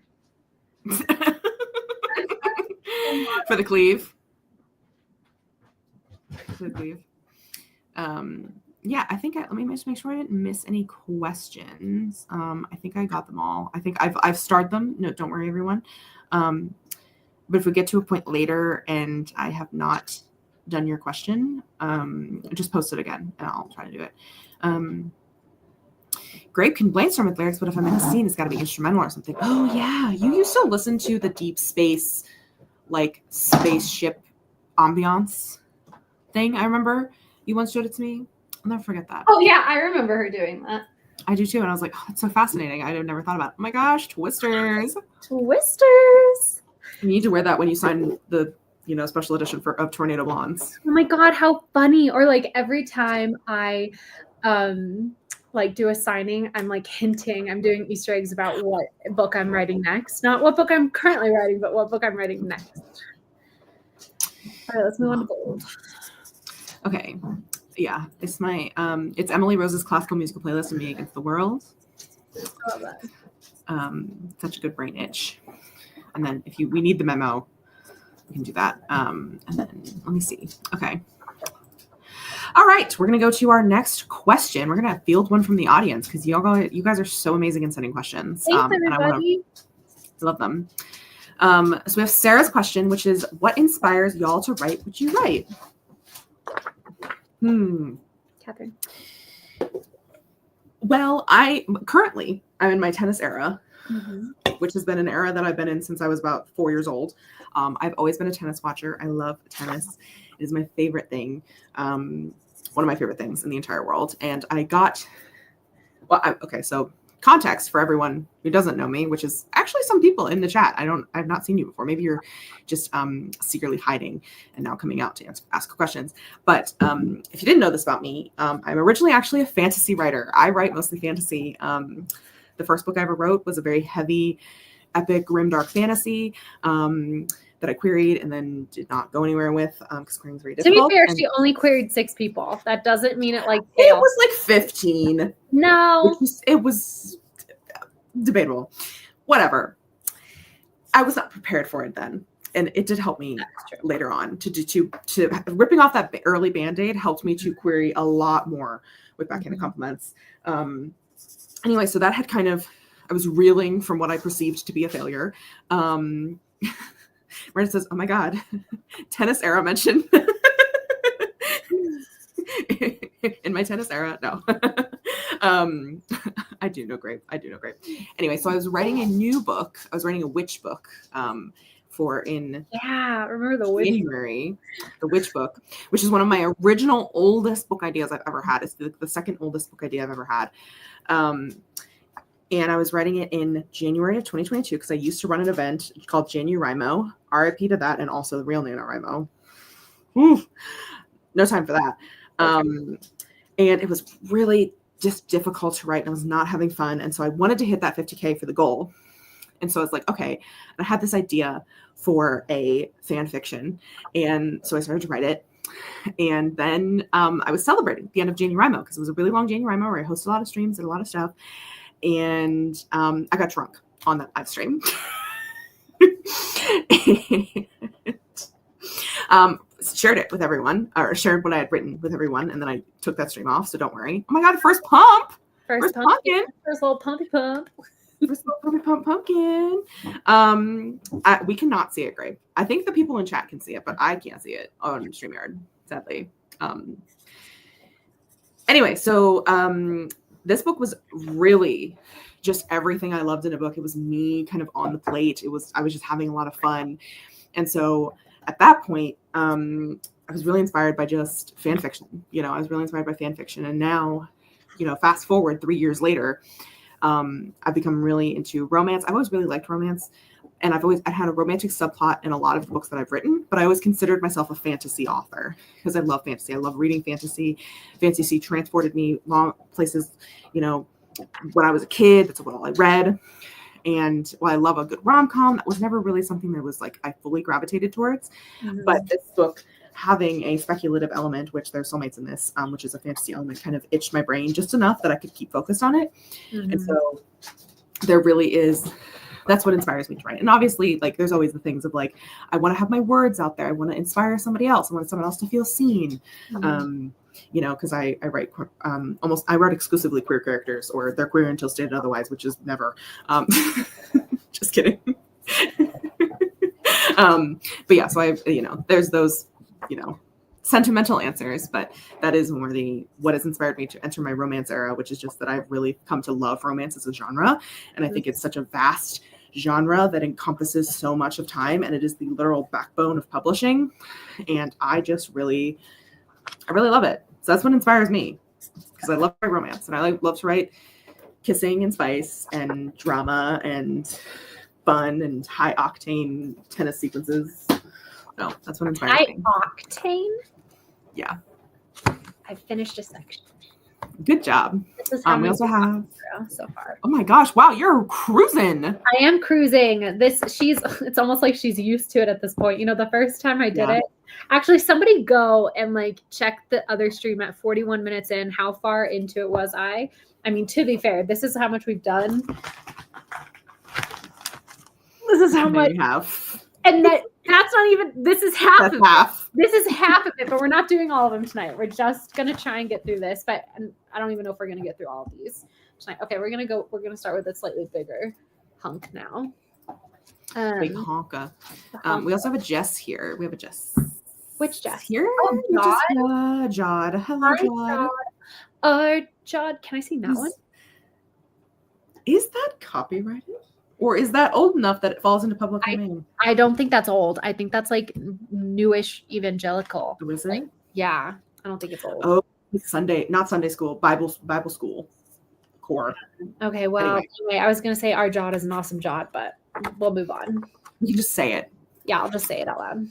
for the cleave. Yeah, I think let me just make sure I didn't miss any questions. I think I got them all. I think I've starred them. No, don't worry, everyone. But if we get to a point later and I have not done your question, just post it again and I'll try to do it. Grape can brainstorm with lyrics, but if I'm in a scene, it's got to be instrumental or something. Oh yeah, you used to listen to the deep space, like spaceship ambiance thing. I remember you once showed it to me. I'll never forget that. Oh yeah, I remember her doing that. I do too, and I was like, oh, it's so fascinating. I'd never thought about it. Oh my gosh, twisters. You need to wear that when you sign the special edition of Tornado Blondes. Oh my god, how funny. Or like every time I like do a signing, I'm like hinting, I'm doing Easter eggs about what book I'm writing next. Not what book I'm currently writing, but what book I'm writing next. All right, let's move on to gold. Okay. Yeah, it's my it's Emily Rose's classical musical playlist and Me Against the World. I love that. Such a good brain itch. And then if we need the memo, we can do that. And then let me see. Okay. All right, we're gonna go to our next question. We're gonna field one from the audience because you guys are so amazing in sending questions. Thanks, everybody. I love them. So we have Sarah's question, which is, what inspires y'all to write what you write? Catherine. Well, I'm in my tennis era, which has been an era that I've been in since I was about 4 years old. I've always been a tennis watcher. I love tennis. It is my favorite thing. One of my favorite things in the entire world. And so context for everyone who doesn't know me, which is actually some people in the chat. I've not seen you before. Maybe you're just secretly hiding and now coming out to ask questions. But if you didn't know this about me, I'm originally actually a fantasy writer. I write mostly fantasy. The first book I ever wrote was a very heavy, epic, grimdark fantasy that I queried and then did not go anywhere with because querying is very difficult. To be fair, she only queried 6 people. That doesn't mean it failed. It was like 15. No. It was debatable. Whatever. I was not prepared for it then. And it did help me later on to ripping off that early Band-Aid helped me to query a lot more with backhanded compliments. Anyway, so that had I was reeling from what I perceived to be a failure. Meredith says, oh my God, tennis era mention. In my tennis era, no. I do know Grape. Anyway, so I was writing a new book. I was writing a witch book remember the witch January, the witch book, which is one of my original oldest book ideas I've ever had. It's the second oldest book idea I've ever had. And I was writing it in January of 2022 because I used to run an event called NaNoWriMo. RIP to that, and also the real NaNoWriMo. No time for that. And it was really just difficult to write, and I was not having fun. And so I wanted to hit that 50K for the goal. And so I was like, okay, I had this idea for a fan fiction. And so I started to write it. And then I was celebrating the end of NaNoWriMo because it was a really long NaNoWriMo where I hosted a lot of streams, did a lot of stuff. And I got drunk on that live stream. Shared it with everyone, or shared what I had written with everyone, and then I took that stream off, so don't worry. Oh my God, first pump! First pumpkin! First little pumpy pump. First little pumpkin. We cannot see it, Grape. I think the people in chat can see it, but I can't see it on StreamYard, sadly. Anyway, so this book was really just everything I loved in a book. It was me kind of on the plate. I was just having a lot of fun. And so at that point, I was really inspired by just fan fiction. I was really inspired by fan fiction. And now, fast forward 3 years later, I've become really into romance. I've always really liked romance. And I had a romantic subplot in a lot of the books that I've written, but I always considered myself a fantasy author because I love fantasy. I love reading fantasy. Fantasy transported me long places, you know, when I was a kid. That's what all I read. And while I love a good rom-com, that was never really something that was like I fully gravitated towards. Mhm. But this book, having a speculative element, which there's soulmates in this, which is a fantasy element, kind of itched my brain just enough that I could keep focused on it. Mhm. And so there really is, that's what inspires me to write. And obviously, like, there's always the things of like, I want to have my words out there. I want to inspire somebody else. I want someone else to feel seen. Mhm. You know, because I write I write exclusively queer characters, or they're queer until stated otherwise, which is never. Just kidding. But yeah, so there's those, sentimental answers, but that is more what has inspired me to enter my romance era, which is just that I've really come to love romance as a genre. And I think it's such a vast genre that encompasses so much of time, and it is the literal backbone of publishing. And I really love it. So that's what inspires me, because I love to write romance, and I love to write kissing and spice and drama and fun and high octane tennis sequences. No, that's what inspires me. Octane? Yeah. I finished a section. Good job. This is how We also have so far. Oh my gosh! Wow, you're cruising. I am cruising. It's almost like she's used to it at this point. The first time I did it, actually, somebody go and like check the other stream at 41 minutes in. How far into it was I? I mean, to be fair, this is how much we've done. This is how much. Have. And that's not even. This is half. That's of half. It. This is half of it, but we're not doing all of them tonight. We're just gonna try and get through this. But I don't even know if we're gonna get through all of these tonight. Okay, we're gonna start with a slightly bigger hunk now. Big honka. We also have a Jess here. We have a Jess. Which Jess? Here? Oh, Jod. Hello, Jod. Jod, can I see that one? Is that copyrighted? Or is that old enough that it falls into public domain? I don't think that's old. I think that's like newish evangelical. Is it? Yeah. I don't think it's old. Oh, not Sunday school, Bible school core. Okay, well, anyway, I was going to say our Jod is an awesome Jod, but we'll move on. You can just say it. Yeah, I'll just say it out loud.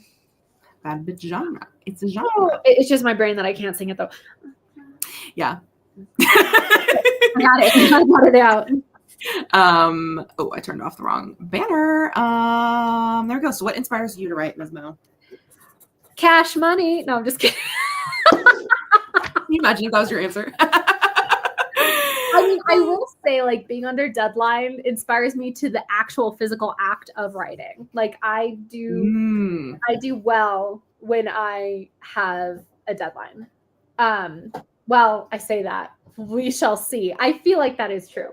Bad bitch genre. It's a genre. Oh, it's just my brain that I can't sing it though. Yeah. I got it. I got it out. I turned off the wrong banner. There we go. So what inspires you to write, Ms. Mo? Cash money. No, I'm just kidding. Can you imagine if that was your answer? I mean, I will say, like, being under deadline inspires me to the actual physical act of writing. Like, I do well when I have a deadline. Well, I say that. We shall see. I feel like that is true.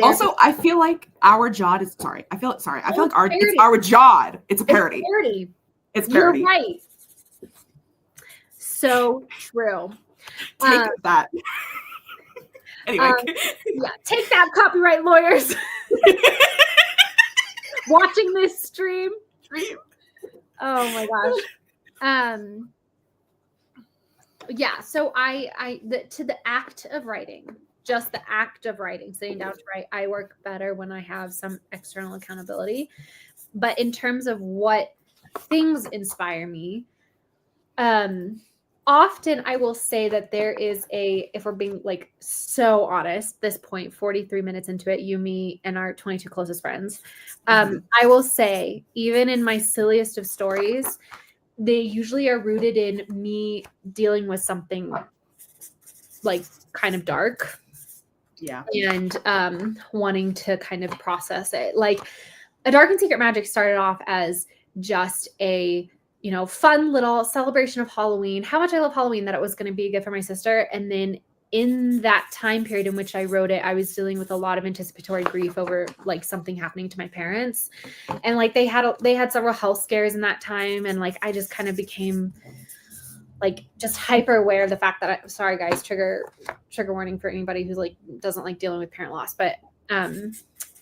Also, I feel like our Jod is sorry. I feel like it's our Jod. It's a parody. It's parody. You're right. So true. Take that. Anyway. Take that, copyright lawyers. Watching this stream. Oh my gosh. So to the act of writing. Just the act of writing, sitting down to write, I work better when I have some external accountability. But in terms of what things inspire me, often I will say that there is if we're being like so honest, this point, 43 minutes into it, you, me, and our 22 closest friends, I will say, even in my silliest of stories, they usually are rooted in me dealing with something like kind of dark. Yeah. And wanting to kind of process it. Like A Dark and Secret Magic started off as just a, fun little celebration of Halloween. How much I love Halloween, that it was going to be a gift for my sister. And then in that time period in which I wrote it, I was dealing with a lot of anticipatory grief over like something happening to my parents. And like they had several health scares in that time. And like, I just kind of became like just hyper aware of the fact that sorry guys, trigger warning for anybody who's like doesn't like dealing with parent loss, but I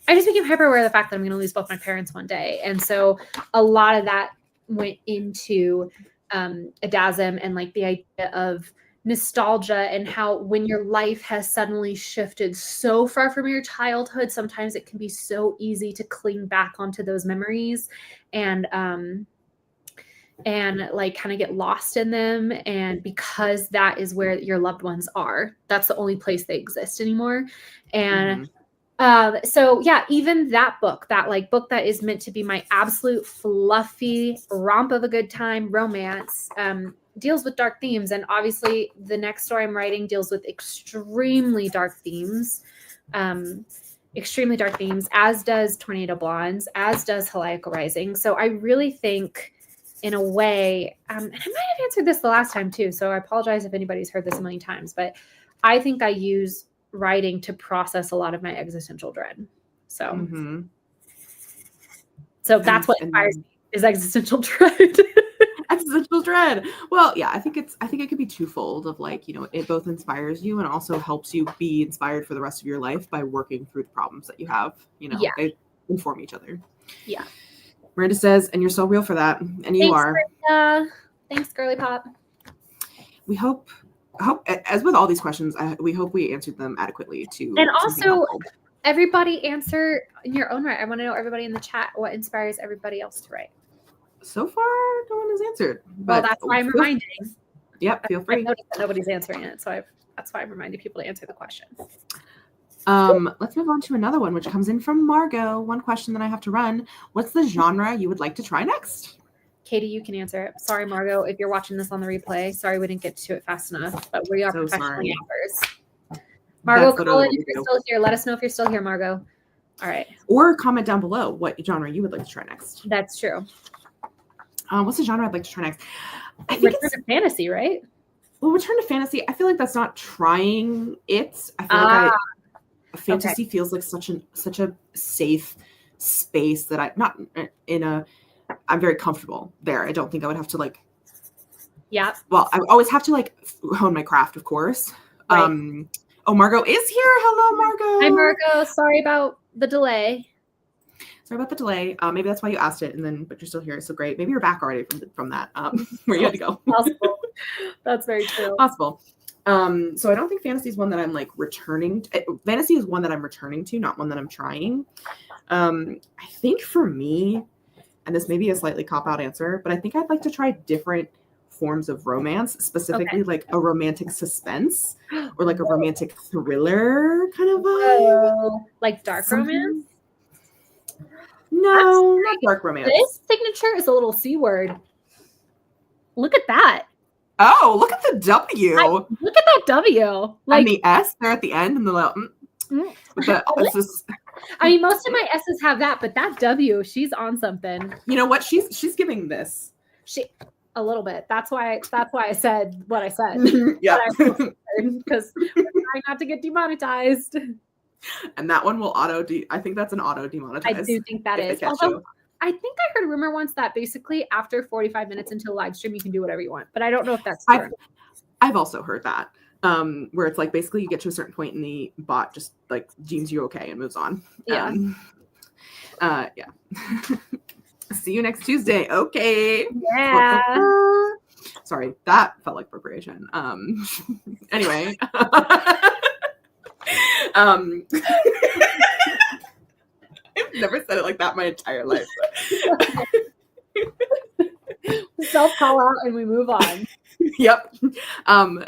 just became hyper aware of the fact that I'm going to lose both my parents one day. And so a lot of that went into Adasm and like the idea of nostalgia and how when your life has suddenly shifted so far from your childhood, sometimes it can be so easy to cling back onto those memories and like kind of get lost in them. And because that is where your loved ones are, that's the only place they exist anymore. And so yeah, even that book, that like book that is meant to be my absolute fluffy romp of a good time romance, deals with dark themes. And obviously the next story I'm writing deals with extremely dark themes, as does Tornado Blondes, as does Halaiaka Rising. So I really think in a way, and I might have answered this the last time too, so I apologize if anybody's heard this a million times, but I think I use writing to process a lot of my existential dread. So, so that's what inspires me, is existential dread. Existential dread. Well, yeah, I think it could be twofold of like, you know, it both inspires you and also helps you be inspired for the rest of your life by working through the problems that you have. You know, they inform each other. Yeah. Miranda says, and you're so real for that. And you are. Miranda. Thanks, girly pop. We hope, as with all these questions, we hope we answered them adequately too. And also, everybody answer in your own right. I want to know, everybody in the chat, what inspires everybody else to write. So far, no one has answered. Well, that's why I'm reminding. Yep, feel free. I noticed that nobody's answering it, so that's why I'm reminding people to answer the questions. Let's move on to another one, which comes in from Margot. One question that I have to run. What's the genre you would like to try next? Katie, you can answer it. Sorry, Margot, if you're watching this on the replay. Sorry we didn't get to it fast enough, but we are so professional answers. Margot, call in if you're still here. Let us know if you're still here, Margot. All right. Or comment down below what genre you would like to try next. That's true. What's the genre I'd like to try next? I think Return to fantasy, right? Well, Return to fantasy, I feel like that's not trying it. I feel like fantasy feels like such a safe space that I'm very comfortable there. I don't think I would have to like. Yeah. Well, I always have to like hone my craft, of course. Right. Oh, Margot is here. Hello, Margot. Hi, Margot. Sorry about the delay. Maybe that's why you asked it, but you're still here. So great. Maybe you're back already from that where you had to go. Possible. That's very true. Possible. So I don't think fantasy is one that I'm like returning to. Fantasy is one that I'm returning to, not one that I'm trying. I think for me, and this may be a slightly cop-out answer, but I think I'd like to try different forms of romance, specifically like a romantic suspense or like a romantic thriller kind of vibe. Like dark romance? No, not dark romance. This signature is a little C word. Look at that. Oh, look at the W. Look at that W. Like, and the S there at the end and the little. I mean, most of my S's have that, but that W, she's on something. You know what? She's giving this. A little bit. That's why I said what I said. Yeah. Because we're trying not to get demonetized. And that one will I think that's an auto demonetize. I do think that is. Although I think I heard a rumor once that basically after 45 minutes into a live stream, you can do whatever you want. But I don't know if that's true. I've also heard that. Where it's like basically you get to a certain point and the bot just like deems you okay and moves on. Yeah. Yeah. See you next Tuesday. Okay. Yeah. Sorry, that felt like appropriation. Anyway. I've never said it like that my entire life. Self call out and we move on. Yep.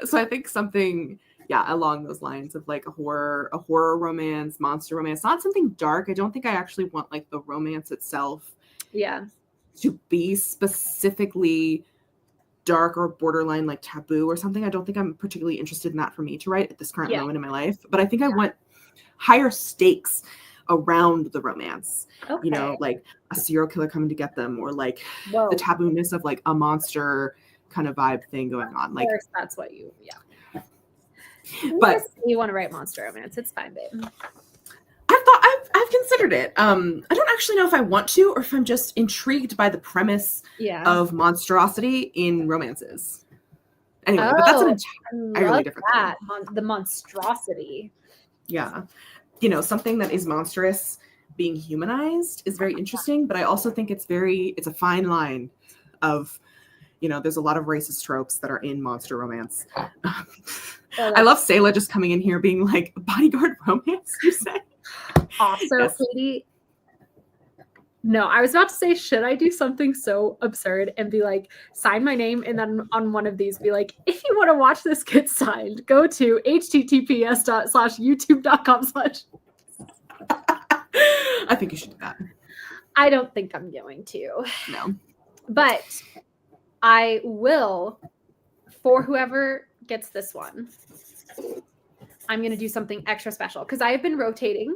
So I think something, along those lines of like a horror romance, monster romance, not something dark. I don't think I actually want like the romance itself. Yeah. To be specifically dark or borderline like taboo or something. I don't think I'm particularly interested in that for me to write at this current moment in my life. But I think I want higher stakes around the romance. Okay. You know, like a serial killer coming to get them, or like the taboo-ness of like a monster kind of vibe thing going on. Like, of course, that's what but you want to write monster romance. It's fine, babe. I've considered it. I don't actually know if I want to, or if I'm just intrigued by the premise of monstrosity in romances. Anyway, but that's an entirely different thing. The monstrosity. Yeah. You know, something that is monstrous being humanized is very interesting, but I also think it's a fine line of, there's a lot of racist tropes that are in monster romance. I love Sayla just coming in here being like, bodyguard romance, you say? Also, Yes. Katie, no, I was about to say, should I do something so absurd and be like, sign my name, and then on one of these be like, if you want to watch this get signed, go to https:/youtube.com/ I think you should do that. I don't think I'm going to. No. But I will, for whoever gets this one, I'm going to do something extra special because I have been rotating.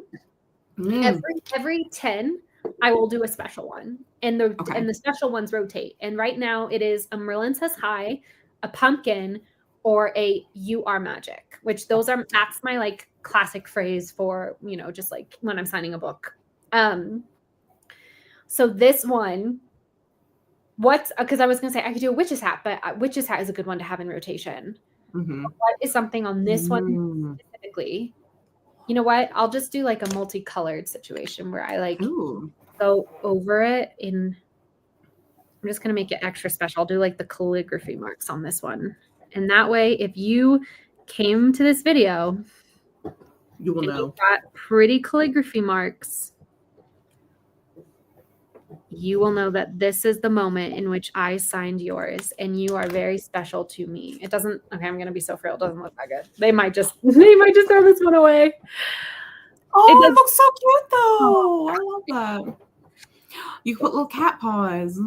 Every 10, I will do a special one. And the special ones rotate. And right now it is a Merlin Says Hi, a pumpkin, or a You Are Magic, which that's my like classic phrase for, just like when I'm signing a book. So this one, because I was going to say I could do a witch's hat, but witch's hat is a good one to have in rotation. Mm-hmm. What is something on this one specifically? You know what? I'll just do like a multicolored situation where I like go over it I'm just going to make it extra special. I'll do like the calligraphy marks on this one. And that way, if you came to this video, you will know. You got pretty calligraphy marks. You will know that this is the moment in which I signed yours, and you are very special to me. It doesn't. Okay, I'm gonna be so frail. It doesn't look that good. They might just throw this one away. Oh, it looks so cute though. I love that. You put little cat paws.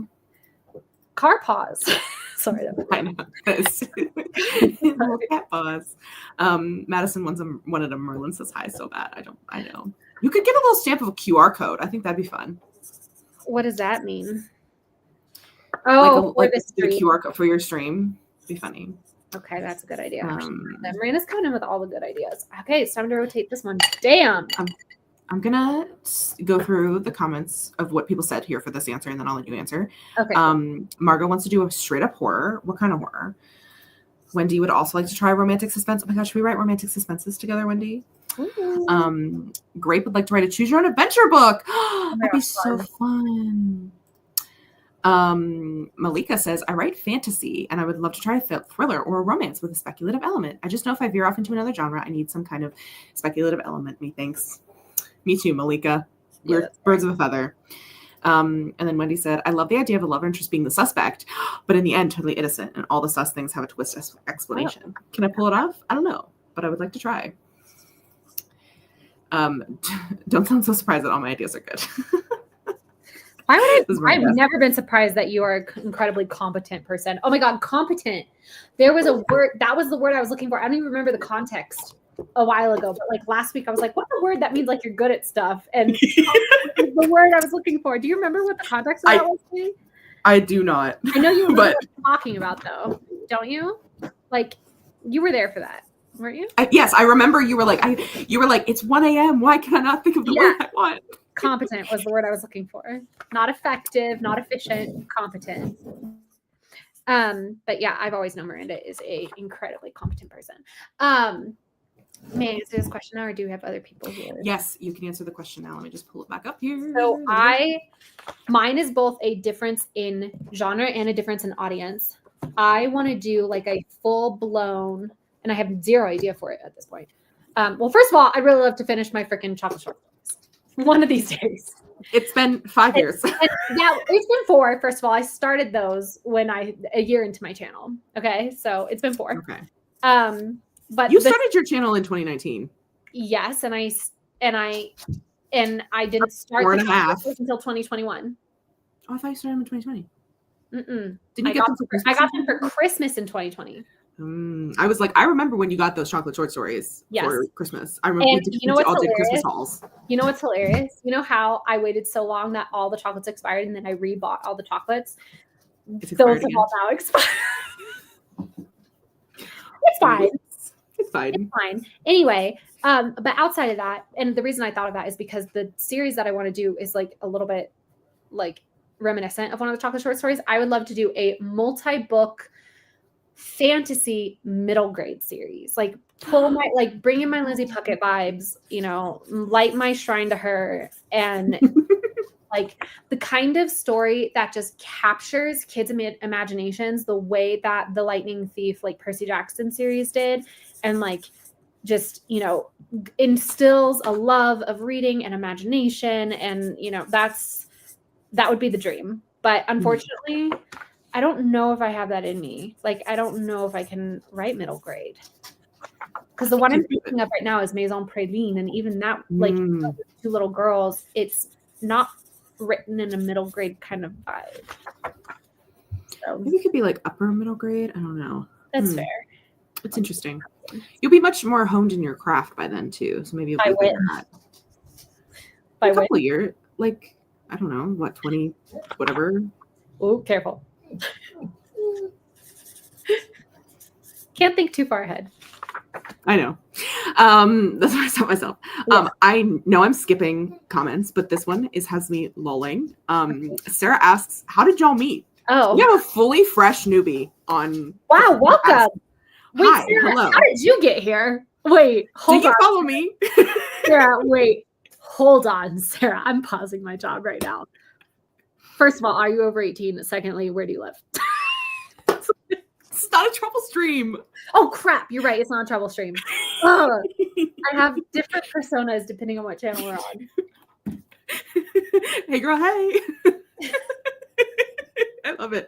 Car paws. Sorry, I know. Little cat paws. Madison wanted a Merlin Says Hi so bad. I know. You could get a little stamp of a QR code. I think that'd be fun. What does that mean? Oh, like the QR code for your stream. Be funny. Okay, that's a good idea. Marina's coming in with all the good ideas. Okay, it's time to rotate this one. Damn. I'm gonna go through the comments of what people said here for this answer, and then I'll let you answer. Okay. Margot wants to do a straight up horror. What kind of horror? Wendy would also like to try romantic suspense. Oh my gosh, should we write romantic suspenses together, Wendy? Ooh. Grape would like to write a choose your own adventure book. That'd be so fun. Malika says, I write fantasy and I would love to try a thriller or a romance with a speculative element. I just know if I veer off into another genre, I need some kind of speculative element, methinks. Me too, Malika. We're birds of a feather. And then Wendy said, I love the idea of a love interest being the suspect, but in the end, totally innocent, and all the sus things have a twist explanation. Oh. Can I pull it off? I don't know, but I would like to try. Don't sound so surprised that all my ideas are good. Why would I've never been surprised that you are an incredibly competent person. Oh my God, competent. There was a word, that was the word I was looking for. I don't even remember the context a while ago, but like last week I was like, what's a word that means like you're good at stuff? And the word I was looking for. Do you remember what the context of that was? I do not. I know you remember what I'm talking about though, don't you? Like you were there for that, weren't you? Yes, I remember you were like, it's 1 a.m. Why can I not think of the word I want? Competent was the word I was looking for. Not effective, not efficient, competent. But yeah, I've always known Miranda is a incredibly competent person. May I answer this question now, or do we have other people here? Yes, you can answer the question now. Let me just pull it back up here. So mine is both a difference in genre and a difference in audience. I want to do like a full blown, and I have zero idea for it at this point. Well, first of all, I'd really love to finish my freaking chocolate short stories one of these days. It's been 5 years. Yeah, it's been 4. First of all, I started those a year into my channel. Okay, so it's been 4. Okay. But you started your channel in 2019. Yes, and I didn't start 4.5 until 2021. Oh, I thought you started in 2020. Mm-mm. Did you get them for Christmas? I got them for Christmas in 2020. I was like, I remember when you got those chocolate short stories for Christmas. I remember you know what's all did hilarious? Christmas hauls. You know what's hilarious? You know how I waited so long that all the chocolates expired and then I rebought all the chocolates? Those have all now expired. It's fine. It's fine. It's fine. Anyway, but outside of that, and the reason I thought of that is because the series that I want to do is like a little bit like reminiscent of one of the chocolate short stories. I would love to do a multi-book fantasy middle grade series. Like bring in my Lizzie Puckett vibes, light my shrine to her and like the kind of story that just captures kids' imaginations the way that the Lightning Thief, like Percy Jackson series did, and like just, you know, instills a love of reading and imagination. And, you know, that would be the dream. But unfortunately, I don't know if I have that in me. Like, I don't know if I can write middle grade. Because the one I'm thinking of right now is Maison Praline. And even that, like, two little girls, it's not written in a middle grade kind of vibe. So maybe it could be like upper middle grade. I don't know. That's fair. It's interesting. You'll be much more honed in your craft by then too. So maybe you'll be good at that. By a couple years, like, I don't know, what, 20, whatever. Oh, careful. Can't think too far ahead. I know. That's what I tell myself. Yeah. I know I'm skipping comments, but this one has me lolling. Sarah asks, how did y'all meet? Oh. We have a fully fresh newbie on. Wow, welcome. Wait, Hi, Sarah, hello. how did you get here? Wait, hold on. Did you follow me? Sarah, wait. Hold on, Sarah. I'm pausing my job right now. First of all, are you over 18? Secondly, where do you live? It's not a trouble stream. Oh, crap. You're right. It's not a trouble stream. I have different personas depending on what channel we're on. Hey, girl. Hey. I love it.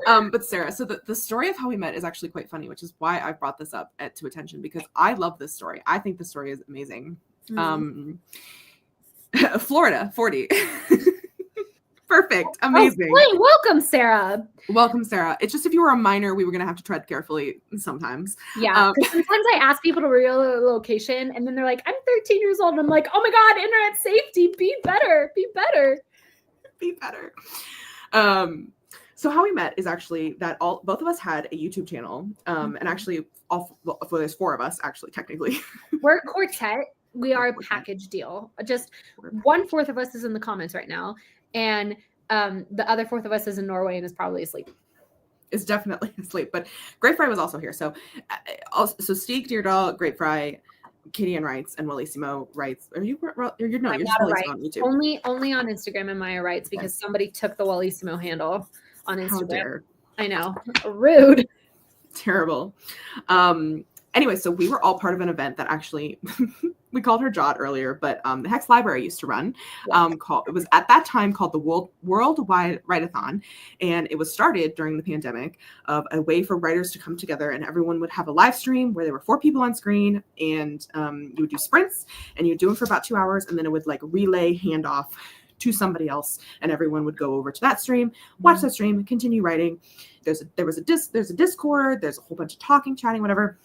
But Sarah, so the story of how we met is actually quite funny, which is why I brought this up to attention, because I love this story. I think the story is amazing. Florida, 40. Perfect. Amazing. Oh, wait, welcome, Sarah. Welcome, Sarah. It's just if you were a minor, we were going to have to tread carefully sometimes. Yeah. Sometimes I ask people to reveal a location and then they're like, I'm 13 years old. And I'm like, oh my God, internet safety. Be better. Be better. Be better. So how we met is actually that both of us had a YouTube channel. And actually, there's four of us, actually, technically. We're a quartet. We are a package deal. Just 1/4 of us is in the comments right now. And the other 1/4 of us is in Norway and is probably asleep. Is definitely asleep. But Great Fry was also here. So Stieg, Deerdal, Great Fry, Katie Ann writes, and Wellissimo writes. Are you? You're not just Wellissimo on YouTube. Only on Instagram am I writes because somebody took the Wellissimo handle on Instagram. How dare. I know. Rude. Terrible. Anyway, so we were all part of an event that actually we called her Jot earlier, but the Hex Library used to run. It was at that time called the Worldwide Write-a-thon, and it was started during the pandemic of a way for writers to come together, and everyone would have a live stream where there were 4 people on screen, and you would do sprints, and you'd do them for about 2 hours, and then it would like relay handoff to somebody else, and everyone would go over to that stream, watch that stream, continue writing. There's a Discord, there's a whole bunch of talking, chatting, whatever.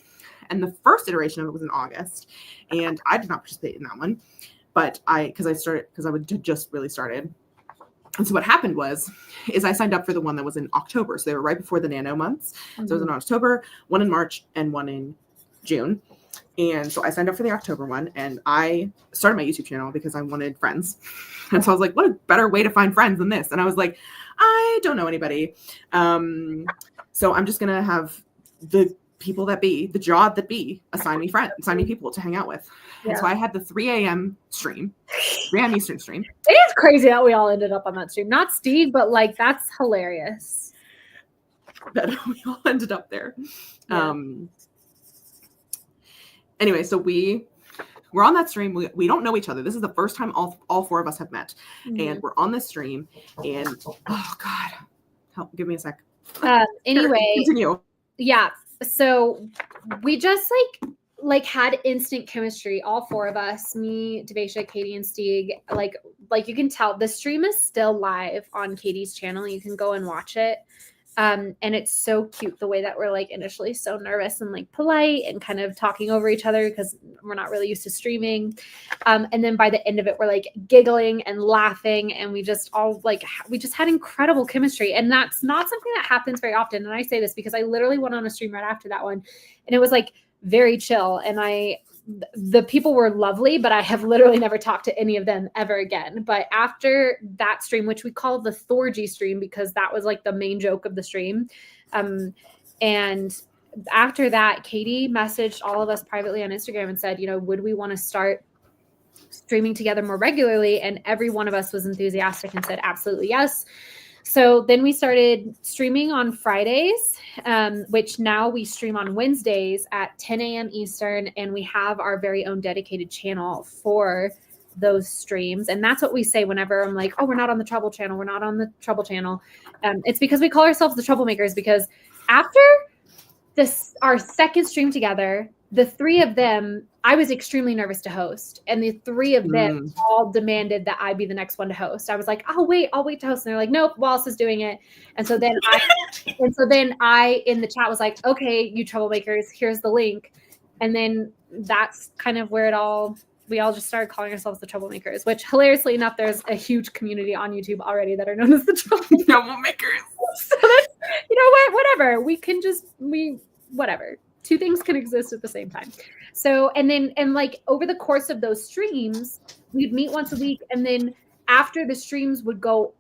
And the first iteration of it was in August, and I did not participate in that one, but because I would just really started. And so what happened is I signed up for the one that was in October. So they were right before the nano months. So it was in October, one in March, and one in June. And so I signed up for the October one, and I started my YouTube channel because I wanted friends. And so I was like, what a better way to find friends than this? And I was like, I don't know anybody. So I'm just going to have the people that be, the job that be, assign me people to hang out with. Yeah. And so I had the 3 a.m. stream, 3 a.m. Eastern stream. It is crazy that we all ended up on that stream. Not Steve, but like, that's hilarious. That we all ended up there. Yeah. Anyway, so we're on that stream. We don't know each other. This is the first time all 4 of us have met. And we're on this stream, and oh God, give me a sec. Anyway, continue. Yeah. So we just like had instant chemistry, all 4 of us, me, Devasia, Katie, and Stieg. Like you can tell the stream is still live on Katie's channel. You can go and watch it. And it's so cute the way that we're like initially so nervous and like polite and kind of talking over each other because we're not really used to streaming. And then by the end of it, we're like giggling and laughing, and we just had incredible chemistry. And that's not something that happens very often. And I say this because I literally went on a stream right after that one, and it was like very chill. And the people were lovely, but I have literally never talked to any of them ever again. But after that stream, which we called the Thorgy stream because that was like the main joke of the stream. And after that, Katie messaged all of us privately on Instagram and said, would we want to start streaming together more regularly, and every one of us was enthusiastic and said absolutely yes. So then we started streaming on Fridays, which now we stream on Wednesdays at 10 a.m. Eastern, and we have our very own dedicated channel for those streams. And that's what we say whenever I'm like, oh, we're not on the Trouble channel. We're not on the Trouble channel. It's because we call ourselves the Troublemakers, because after our second stream together, the three of them, I was extremely nervous to host. And the three of them all demanded that I be the next one to host. I was like, I'll wait to host. And they're like, nope, Wallace is doing it. And so then I in the chat was like, okay, you Troublemakers, here's the link. And then that's kind of where we all just started calling ourselves the Troublemakers, which hilariously enough, there's a huge community on YouTube already that are known as the Troublemakers. So that's, you know what, whatever. Whatever. Two things can exist at the same time. So, and like over the course of those streams, we'd meet once a week. And then after the streams would go,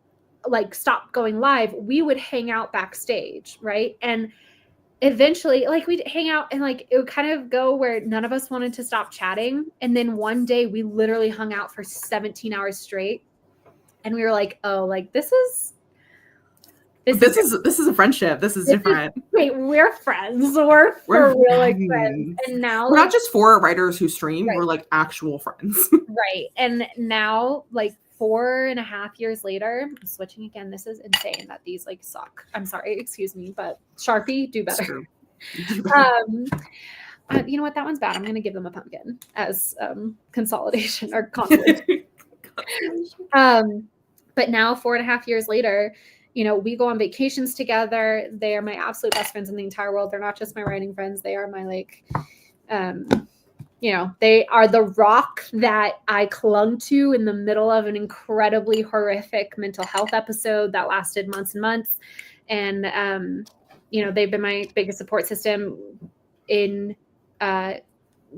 like stop going live, we would hang out backstage. Right. And eventually, like we'd hang out and like it would kind of go where none of us wanted to stop chatting. And then one day we literally hung out for 17 hours straight. And we were like, oh, like this is a friendship. This is different. Wait, we're friends. We're for real like friends. And now we're not just four writers who stream. Right. We're like actual friends. Right. And now like 4.5 years later, I'm switching again. This is insane that these like suck. I'm sorry, excuse me, but Sharpie, do better. You know what? That one's bad. I'm going to give them a pumpkin as consolidation or consolation. But now 4.5 years later, you know, we go on vacations together. They are my absolute best friends in the entire world. They're not just my writing friends. They are my like, you know, they are the rock that I clung to in the middle of an incredibly horrific mental health episode that lasted months and months. And, you know, they've been my biggest support system in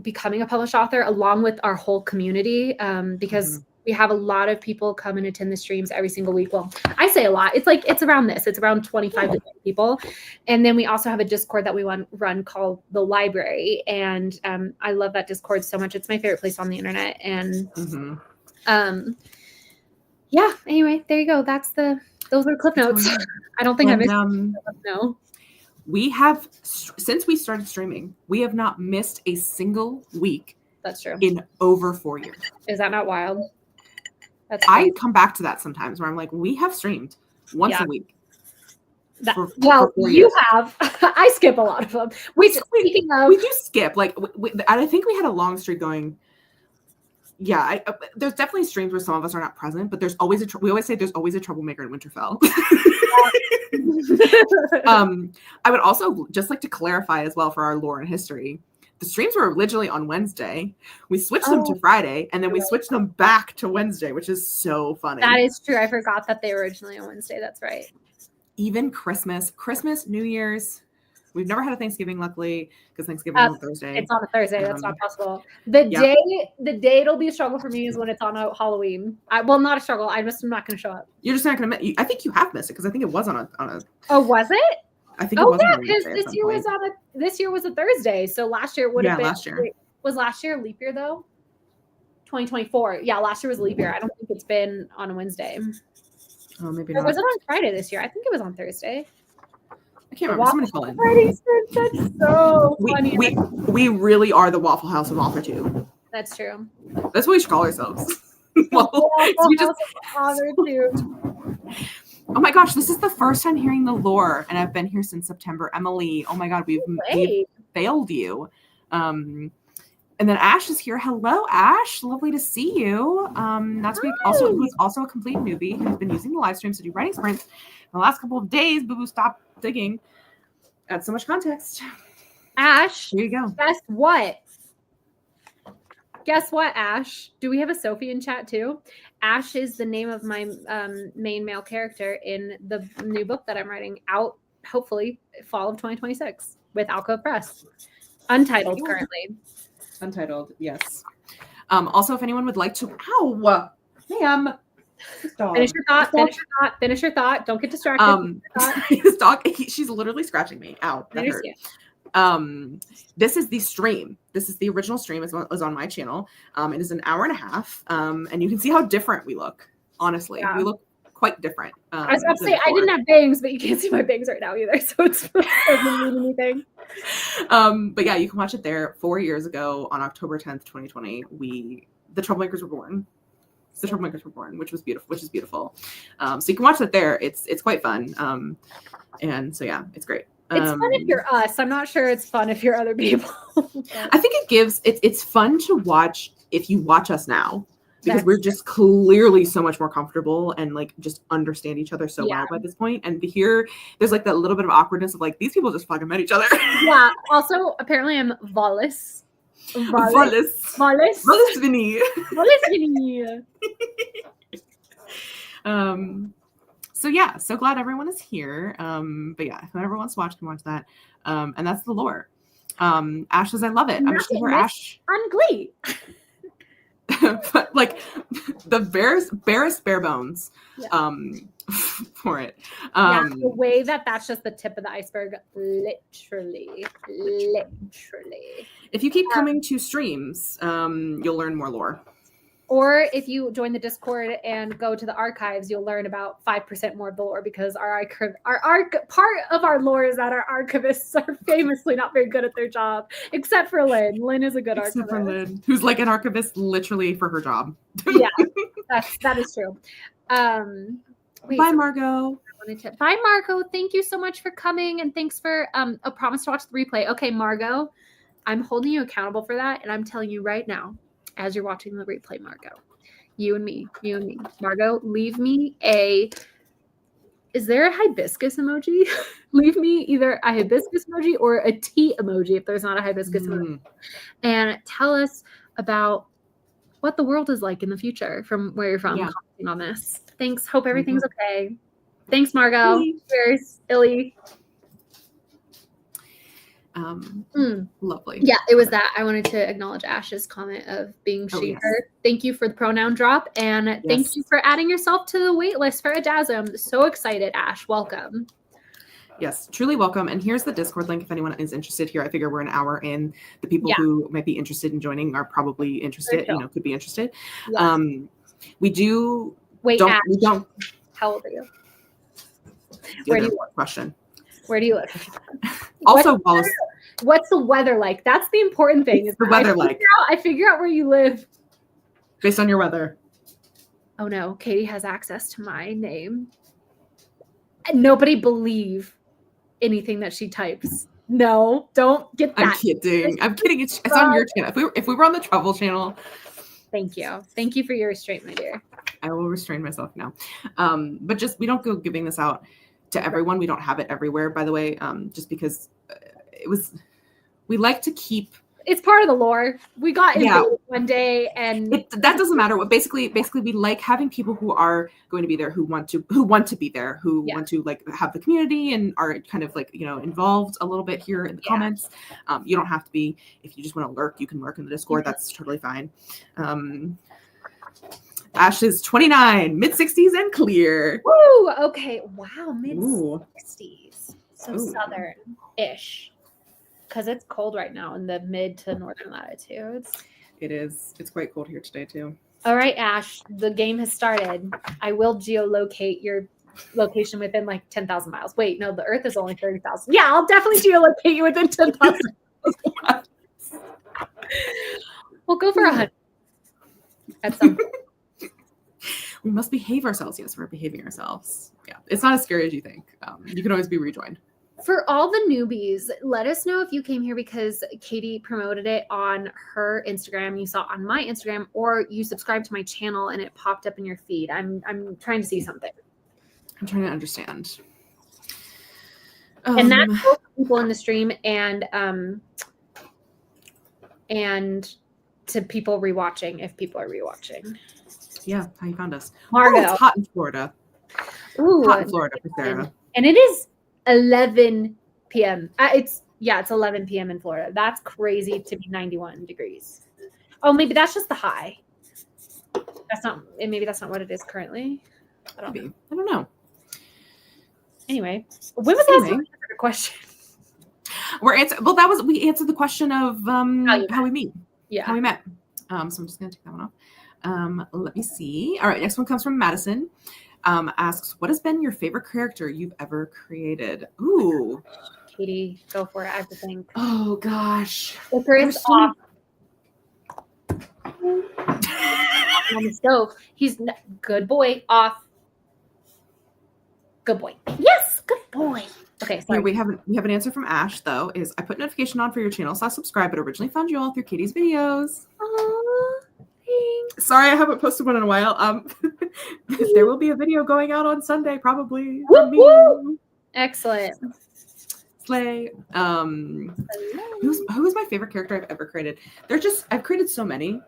becoming a published author, along with our whole community, because we have a lot of people come and attend the streams every single week. Well, I say a lot. It's like, it's around 25 to 30 people. And then we also have a Discord that we run called The Library. And I love that Discord so much. It's my favorite place on the internet. And yeah, anyway, there you go. Those are clip notes. I don't think I missed no. We have, since we started streaming, we have not missed a single week. That's true. In over 4 years. Is that not wild? I come back to that sometimes where I'm like, we have streamed once a week. For 4 years. Have. I skip a lot of them. We do skip. Like, I think we had a long streak going. Yeah, there's definitely streams where some of us are not present, but there's always we always say there's always a troublemaker in Winterfell. I would also just like to clarify as well for our lore and history. The streams were originally on Wednesday. We switched them to Friday, and then we switched them back to Wednesday, which is so funny. That is true. I forgot that they were originally on Wednesday. That's right. Even Christmas, New Year's. We've never had a Thanksgiving, luckily, because Thanksgiving is on Thursday. It's on a Thursday. That's not possible. The day it'll be a struggle for me is when it's on a Halloween. Not a struggle. I'm not going to show up. You're just not going to. I think you have missed it because I think it was on a. Oh, was it? I think it was. Yeah, because this year was a Thursday. So last year would have been. Last year. Was last year a leap year though? 2024. Yeah, last year was a leap year. I don't think it's been on a Wednesday. Oh, maybe not. Or was it on Friday this year? I think it was on Thursday. I can't remember. Somebody call in. That's so funny. We really are the Waffle House of AuthorTube. That's true. That's what we should call ourselves. Oh my gosh, this is the first time hearing the lore, and I've been here since September. Emily, oh my God, we've failed you. And then Ash is here. Hello, Ash. Lovely to see you. Who's also a complete newbie who's been using the live streams to do writing sprints. The last couple of days, Boo Boo stopped digging. Adds so much context. Ash, here you go. Guess what, Ash? Do we have a Sophie in chat too? Ash is the name of my main male character in the new book that I'm writing out, hopefully, fall of 2026 with Alcove Press. Untitled currently. Untitled, yes. Also, if anyone would like to... Ow! Ma'am! Finish your thought. Don't get distracted. This dog, she's literally scratching me. Ow. That hurt. This is the stream. This is the original stream. It was on my channel. It is an hour and a half. And you can see how different we look. Honestly, Yeah. we look quite different. I was about to say I didn't have bangs, but you can't see my bangs right now either, so it doesn't mean anything. But yeah, you can watch it there. 4 years ago, on October 10th, 2020, the Troublemakers were born. The Troublemakers were born, which is beautiful. So you can watch that there. It's quite fun. And so yeah, it's great. It's fun if you're us. I'm not sure it's fun if you're other people. I think it's fun to watch if you watch us now, because we're just clearly so much more comfortable and like just understand each other so well by this point. And here there's like that little bit of awkwardness of like, these people just fucking met each other. Yeah. Also, apparently I'm Wallace. Vinny. So yeah, so glad everyone is here. But yeah, whoever wants to watch can watch that. And that's the lore. Ash says, I love it. I'm sure Ash on Glee. But like the barest bare bones for it. The way that's just the tip of the iceberg, literally. If you keep coming to streams, you'll learn more lore. Or if you join the Discord and go to the archives, you'll learn about 5% more of the lore, because our part of our lore is that our archivists are famously not very good at their job, except for Lynn. Lynn is a good archivist. For Lynn, who's like an archivist literally for her job. Yeah, that is true. Bye, Margot. Bye, Margot. Thank you so much for coming, and thanks for a promise to watch the replay. Okay, Margot, I'm holding you accountable for that, and I'm telling you right now, as you're watching the replay, Margot, you and me, Margot, leave me is there a hibiscus emoji? Leave me either a hibiscus emoji or a tea emoji if there's not a hibiscus emoji. And tell us about what the world is like in the future from where you're from, commenting on this. Thanks. Hope everything's okay. Thanks, Margot. Cheers, Illy. Lovely. Yeah, it was that. I wanted to acknowledge Ash's comment of being she, her. Thank you for the pronoun drop, and thank you for adding yourself to the wait list for a Dasm. So excited, Ash. Welcome. Yes, truly welcome. And here's the Discord link if anyone is interested here. I figure we're an hour in. The people who might be interested in joining are probably interested, could be interested. Yes. We do Ash, we don't. How old are you? Where do you live? Question. Where do you live? Also, Wallace. What's the weather like? That's the important thing. What's the weather like? I figure out where you live based on your weather. Oh no, Katie has access to my name. And nobody believe anything that she types. No, don't get that. I'm kidding. It's on your channel. If we were on the travel channel. Thank you for your restraint, my dear. I will restrain myself now. But just, we don't go giving this out to everyone. We don't have it everywhere, by the way, just because we like to keep. It's part of the lore. We got invaded one day, and that doesn't matter. What basically we like having people who are going to be there, who want to be there, who want to like have the community and are kind of like, involved a little bit here in the comments. You don't have to be. If you just want to lurk, you can lurk in the Discord. That's totally fine. Ash is 29, mid-60s and clear. Woo! Okay. Wow, mid-60s. So southern-ish. Because it's cold right now in the mid to northern latitudes. It is. It's quite cold here today, too. All right, Ash. The game has started. I will geolocate your location within like 10,000 miles. Wait, no, the Earth is only 30,000. Yeah, I'll definitely geolocate you within 10,000 miles. We'll go for 100 at some point. We must behave ourselves. Yes, we're behaving ourselves. Yeah, it's not as scary as you think. You can always be rejoined. For all the newbies, let us know if you came here because Katie promoted it on her Instagram, you saw it on my Instagram, or you subscribed to my channel and it popped up in your feed. I'm trying to see something. I'm trying to understand. And that's both people in the stream and to people rewatching if people are rewatching. Yeah, how you found us. Margo. It's hot in Florida. Ooh, hot in Florida for Sarah. And it is 11 p.m. It's 11 p.m. in Florida. That's crazy to be 91 degrees. Oh, maybe that's just the high. Maybe that's not what it is currently. I don't know. Anyway, when was the last time you answered a question? Well, we answered the question of how we meet. Yeah. How we met. So I'm just gonna take that one off. Let me see. All right, next one comes from Madison. Asks, what has been your favorite character you've ever created? Ooh. Katie, go for it. I have to think. Oh gosh. Icarus off. On the stove. He's good boy. Off. Good boy. Yes, good boy. Okay, sorry. Here we have an answer from Ash though. Is I put notification on for your channel, so I subscribe, but originally found you all through Katie's videos. Aww, thanks. Sorry, I haven't posted one in a while. There will be a video going out on Sunday, probably. From me. Woo! Excellent. Slay. Who's my favorite character I've ever created? I've created so many.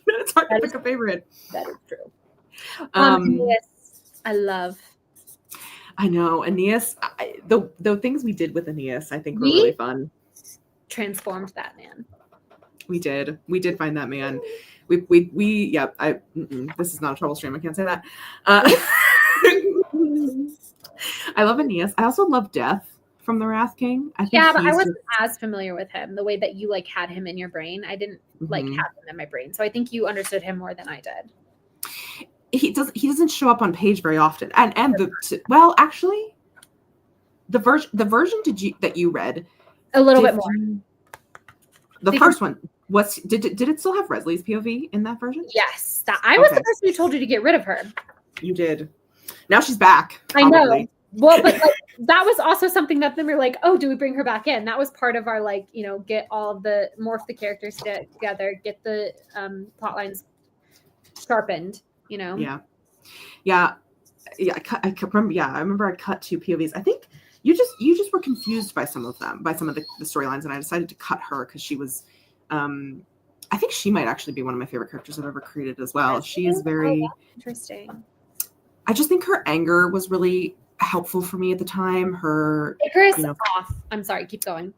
It's hard to pick a favorite. That is true. Yes, I love. I know Aeneas. The things we did with Aeneas, I think, were really fun. Transformed that man. We did find that man. This is not a trouble stream. I can't say that. I love Aeneas. I also love Death from the Wrath King. I think but I wasn't as familiar with him the way that you like had him in your brain. I didn't like have him in my brain, so I think you understood him more than I did. He doesn't show up on page very often, and actually, the version that you read a little bit more. The first one did it still have Resley's POV in that version? Yes, I was the person who told you to get rid of her. You did. Now she's back. Probably. I know. Well, but like, that was also something that then we were like, oh, do we bring her back in? That was part of our get all of the morph the characters together, get the plot lines sharpened. Yeah. I remember. Yeah, I remember I cut 2 POVs. I think you just were confused by some of them, by some of the storylines, and I decided to cut her because she was. I think she might actually be one of my favorite characters I've ever created as well. She is very interesting. I just think her anger was really helpful for me at the time. Her Icarus off. I'm sorry, keep going.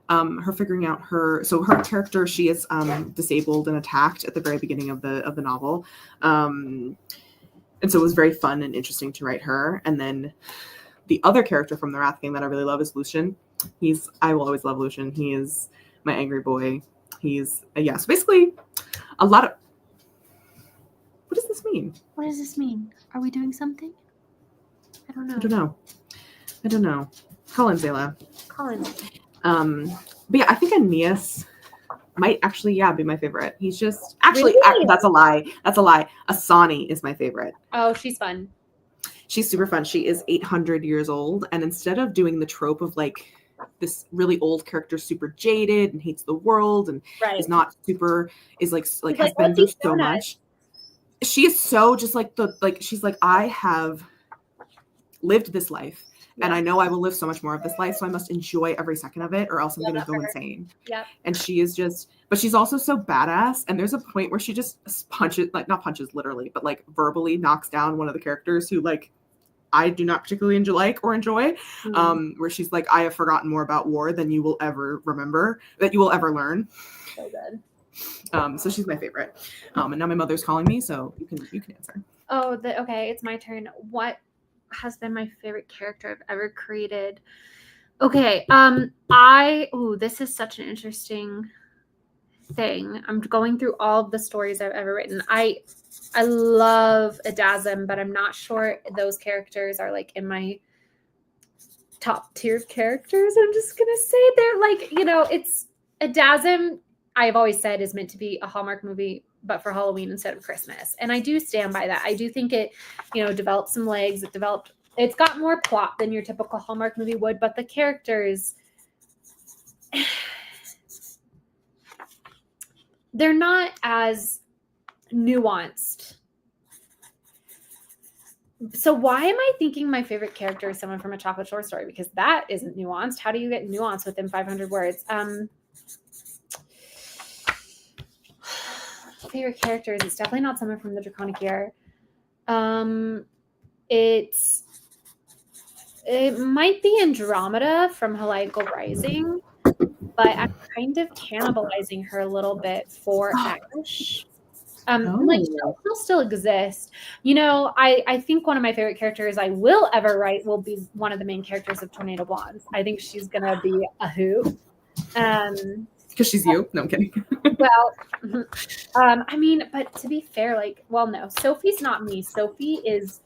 Her figuring out her character, she is disabled and attacked at the very beginning of the novel. And so it was very fun and interesting to write her. And then the other character from the Wrath King that I really love is Lucian. I will always love Lucian. He is my angry boy. He's so basically a lot of. What does this mean? What does this mean? Are we doing something? I don't know. Call in, Zayla. But yeah, I think Aeneas might actually be my favorite. He's just actually really? That's a lie. Asani is my favorite. Oh, she's fun. She's super fun. She is 800 years old, and instead of doing the trope of like this really old character, super jaded and hates the world and is not super, has been through so much. She is so just she's like, I have lived this life and I know I will live so much more of this life, so I must enjoy every second of it or else I'm going to go insane. Yeah. And she is but she's also so badass, and there's a point where she just punches, like not punches literally, but like verbally knocks down one of the characters who like I do not particularly enjoy, where she's like, I have forgotten more about war than you will ever remember, that you will ever learn. So good. So she's my favorite. And now my mother's calling me, so you can answer. Oh, okay, it's my turn. What has been my favorite character I've ever created? Okay, this is such an interesting thing. I'm going through all of the stories I've ever written. I love Adazim, but I'm not sure those characters are like in my top tier characters. I'm just gonna say they're like, it's Adazim. I've always said is meant to be a Hallmark movie, but for Halloween instead of Christmas. And I do stand by that. I do think it, developed some legs. It's got more plot than your typical Hallmark movie would, but the characters, they're not as nuanced. So why am I thinking my favorite character is someone from a chocolate short story? Because that isn't nuanced. How do you get nuance within 500 words? Favorite characters, it's definitely not someone from the Draconic Year. It might be Andromeda from Heliacal Rising, but I'm kind of cannibalizing her a little bit for Ash. And, like Oh. she'll still exist. You know, I think one of my favorite characters I will ever write will be one of the main characters of Tornado Blondes. I think she's gonna be a hoot. Because she's you. No, I'm kidding. Well, I mean, but to be fair, like, well, no, Sophie's not me. Sophie is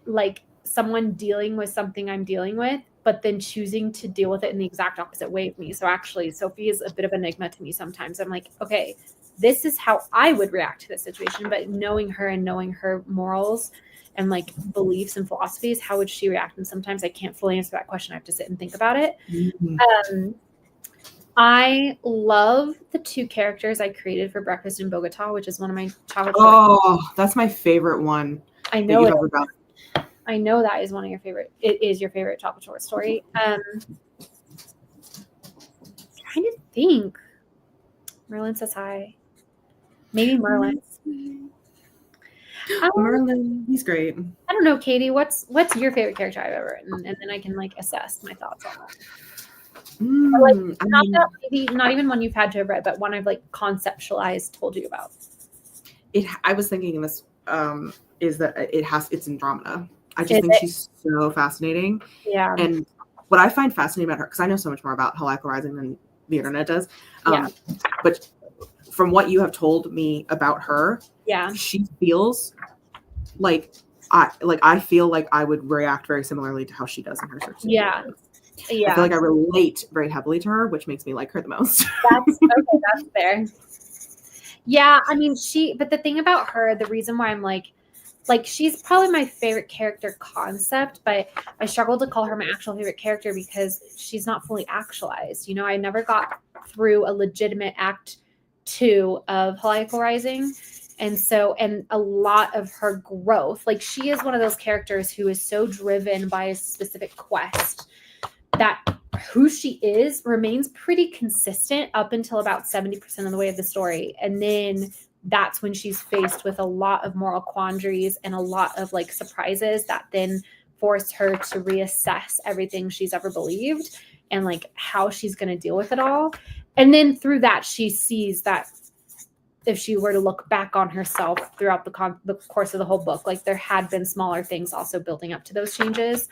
like someone dealing with something I'm dealing with, but then choosing to deal with it in the exact opposite way of me. So actually, Sophie is a bit of an enigma to me sometimes. I'm like, okay, this is how I would react to this situation, but knowing her and knowing her morals and like beliefs and philosophies, how would she react? And sometimes I can't fully answer that question. I have to sit and think about it. I love the two characters I created for Breakfast in Bogota, which is one of my childhood. Oh, that's my favorite one. I know that it. you've ever done. I know that is one of your favorite. It is your favorite chocolate short story. Trying to think. Merlin says hi. Maybe Merlin. Merlin, he's great. I don't know, Katie. What's your favorite character I've ever written, and then I can like assess my thoughts on that. Not even one you've had to have read, but one I've like conceptualized, told you about. I was thinking this is that it's Andromeda. I just think she's so fascinating. Yeah. And what I find fascinating about her, because I know so much more about Heliacal Rising than the internet does. But from what you have told me about her, she feels like I feel like I would react very similarly to how she does in her search. Yeah. I feel like I relate very heavily to her, which makes me like her the most. That's fair. Yeah, I mean, but the thing about her, the reason why I'm like she's probably my favorite character concept, but I struggle to call her my actual favorite character because she's not fully actualized. You know, I never got through a legitimate act 2 of Heliacal Rising. And a lot of her growth, like she is one of those characters who is so driven by a specific quest that who she is remains pretty consistent up until about 70% of the way of the story. And then that's when she's faced with a lot of moral quandaries and a lot of like surprises that then force her to reassess everything she's ever believed and like how she's going to deal with it all. And then through that, she sees that if she were to look back on herself throughout the course of the whole book, like there had been smaller things also building up to those changes.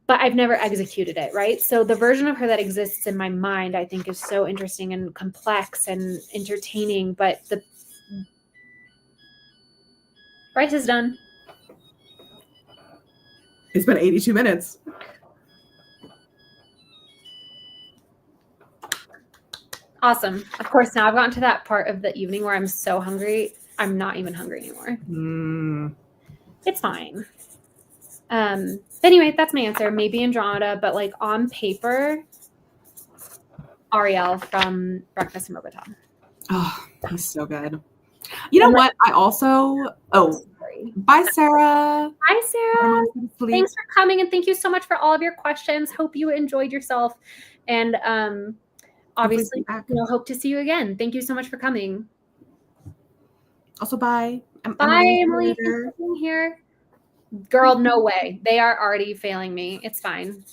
But I've never executed it, right? So the version of her that exists in my mind, I think, is so interesting and complex and entertaining. But the Bryce is done. It's been 82 minutes. Awesome. Of course, now I've gotten to that part of the evening where I'm so hungry. I'm not even hungry anymore. It's fine. Anyway, that's my answer. Maybe Andromeda, but like on paper, Ariel from Breakfast in Bogota. Oh, he's so good. You know what? I also bye, Sarah. Hi, Sarah. Thanks for coming, and thank you so much for all of your questions. Hope you enjoyed yourself, and obviously, hope to see you again. Thank you so much for coming. Also, bye. Bye, Emily. Thanks for being here. Girl, no way. They are already failing me. It's fine.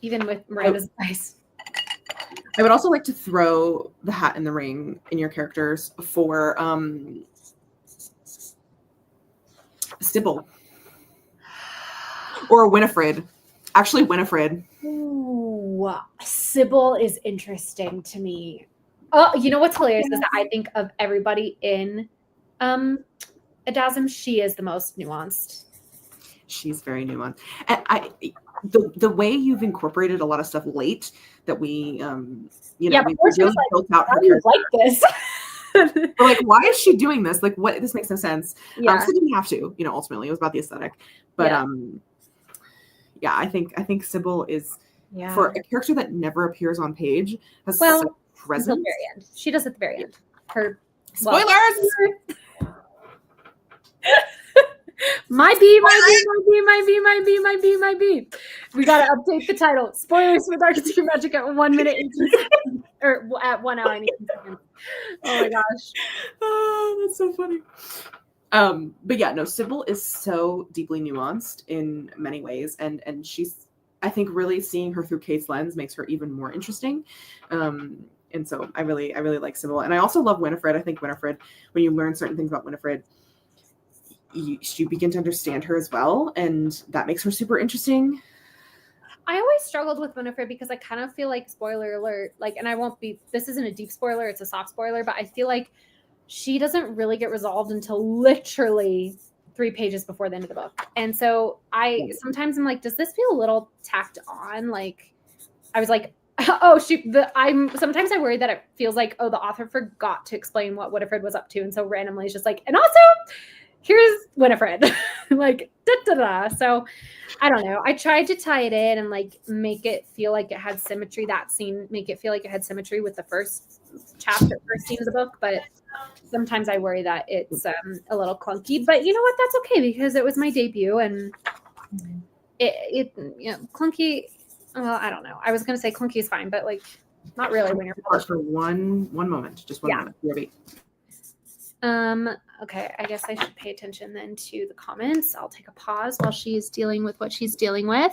Even with Miranda's advice. I would also like to throw the hat in the ring in your characters for Sybil or Winifred. Actually, Winifred. Ooh, Sybil is interesting to me. Oh, you know what's hilarious is that I think of everybody in Adasm, she is the most nuanced. She's very nuanced. And the way you've incorporated a lot of stuff late that we we really built out her character. Like this. We're like, why is she doing this? Like, what? This makes no sense. Yeah. So didn't have to, ultimately it was about the aesthetic. But I think Sybil is for a character that never appears on page has such presence. Until the very end. She does at the very end. Her spoilers. My B. We gotta update the title. Spoilers for Dark and Secret Magic at 1 minute 18 seconds. Or at 1 hour and 18 seconds. Oh my gosh. Oh, that's so funny. But yeah, no, Sybil is so deeply nuanced in many ways, and she's, I think, really seeing her through Kate's lens makes her even more interesting. And so I really like Sybil. And I also love Winifred. I think Winifred, when you learn certain things about Winifred, you begin to understand her as well. And that makes her super interesting. I always struggled with Winifred because I kind of feel like, spoiler alert, like, and I won't be, this isn't a deep spoiler, it's a soft spoiler, but I feel like she doesn't really get resolved until literally 3 pages before the end of the book. And so sometimes I'm like, does this feel a little tacked on? Like, I was like, oh shoot, sometimes I worry that it feels like, oh, the author forgot to explain what Winifred was up to. And so randomly it's just like, and also here's Winifred, like, da-da-da. So I don't know. I tried to tie it in and like make it feel like it had symmetry, that scene, make it feel like it had symmetry with the first scene of the book. But sometimes I worry that it's a little clunky. But you know what? That's okay because it was my debut and it clunky. Well, I don't know. I was going to say clunky is fine, but like not really when you're published. For one moment, just one moment. Okay, I guess I should pay attention then to the comments. I'll take a pause while she's dealing with what she's dealing with.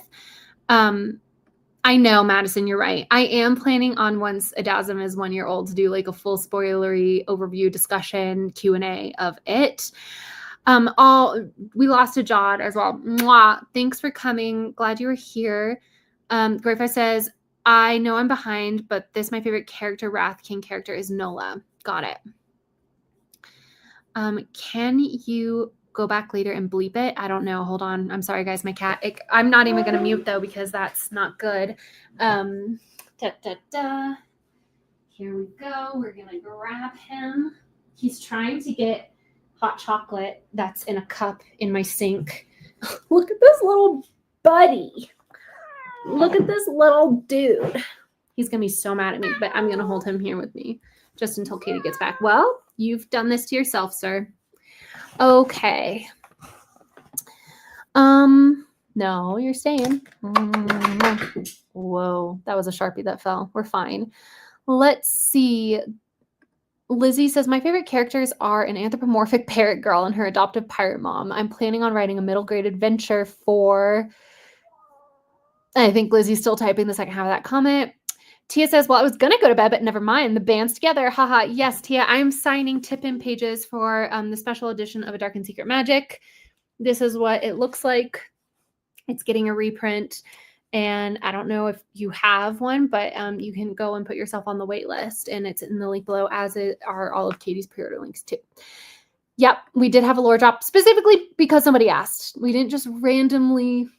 I know, Madison, you're right. I am planning on, once Adasm is 1 year old, to do like a full spoilery overview discussion Q&A of it. We lost a Jod as well. Mwah. Thanks for coming. Glad you were here. Grayfi says, I know I'm behind, but my favorite character, Wrath King character, is Nola. Got it. Can you go back later and bleep it? I don't know. Hold on. I'm sorry, guys. My cat. I'm not even going to mute, though, because that's not good. Here we go. We're going to grab him. He's trying to get hot chocolate that's in a cup in my sink. Look at this little buddy. Look at this little dude. He's going to be so mad at me, but I'm going to hold him here with me just until Katie gets back. Well, you've done this to yourself, sir. Okay. No, you're staying. Whoa, that was a Sharpie that fell. We're fine. Let's see. Lizzie says, my favorite characters are an anthropomorphic parrot girl and her adoptive pirate mom. I'm planning on writing a middle grade adventure for... I think Lizzie's still typing the second half of that comment. Tia says, well, I was going to go to bed, but never mind. The band's together. Haha. Yes, Tia, I'm signing tip-in pages for the special edition of A Dark and Secret Magic. This is what it looks like. It's getting a reprint. And I don't know if you have one, but you can go and put yourself on the wait list. And it's in the link below, as are all of Katie's pre-order links too. Yep, we did have a lore drop specifically because somebody asked. We didn't just randomly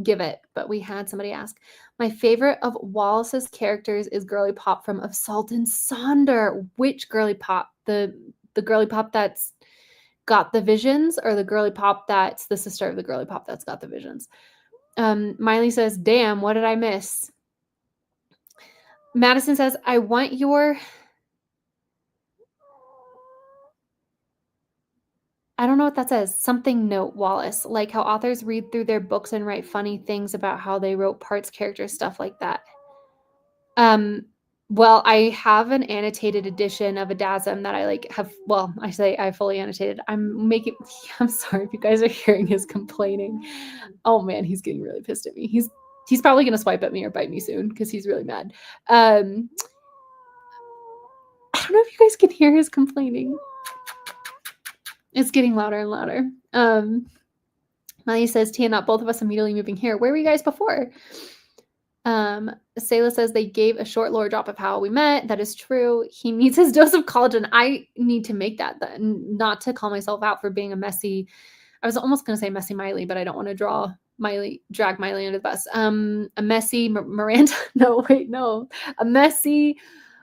give it, but we had somebody ask. My favorite of Wallace's characters is Girly Pop from Assault and Sonder. Which Girly Pop? The Girly Pop that's got the visions, or the Girly Pop that's the sister of the Girly Pop that's got the visions? Miley says, damn, what did I miss? Madison says, I want your... I don't know what that says. Something note, Wallace. Like how authors read through their books and write funny things about how they wrote parts, characters, stuff like that. Well, I have an annotated edition of Adasm that I I say I fully annotated. I'm sorry if you guys are hearing his complaining. Oh man, he's getting really pissed at me. He's probably going to swipe at me or bite me soon because he's really mad. I don't know if you guys can hear his complaining. It's getting louder and louder. Miley says, Tia, not both of us immediately moving here. Where were you guys before? Sayla says they gave a short lore drop of how we met. That is drue. He needs his dose of collagen. I need to make that then. Not to call myself out for being a messy. I was almost going to say messy Miley, but I don't want to drag Miley under the bus. A messy Miranda. No, wait, no. A messy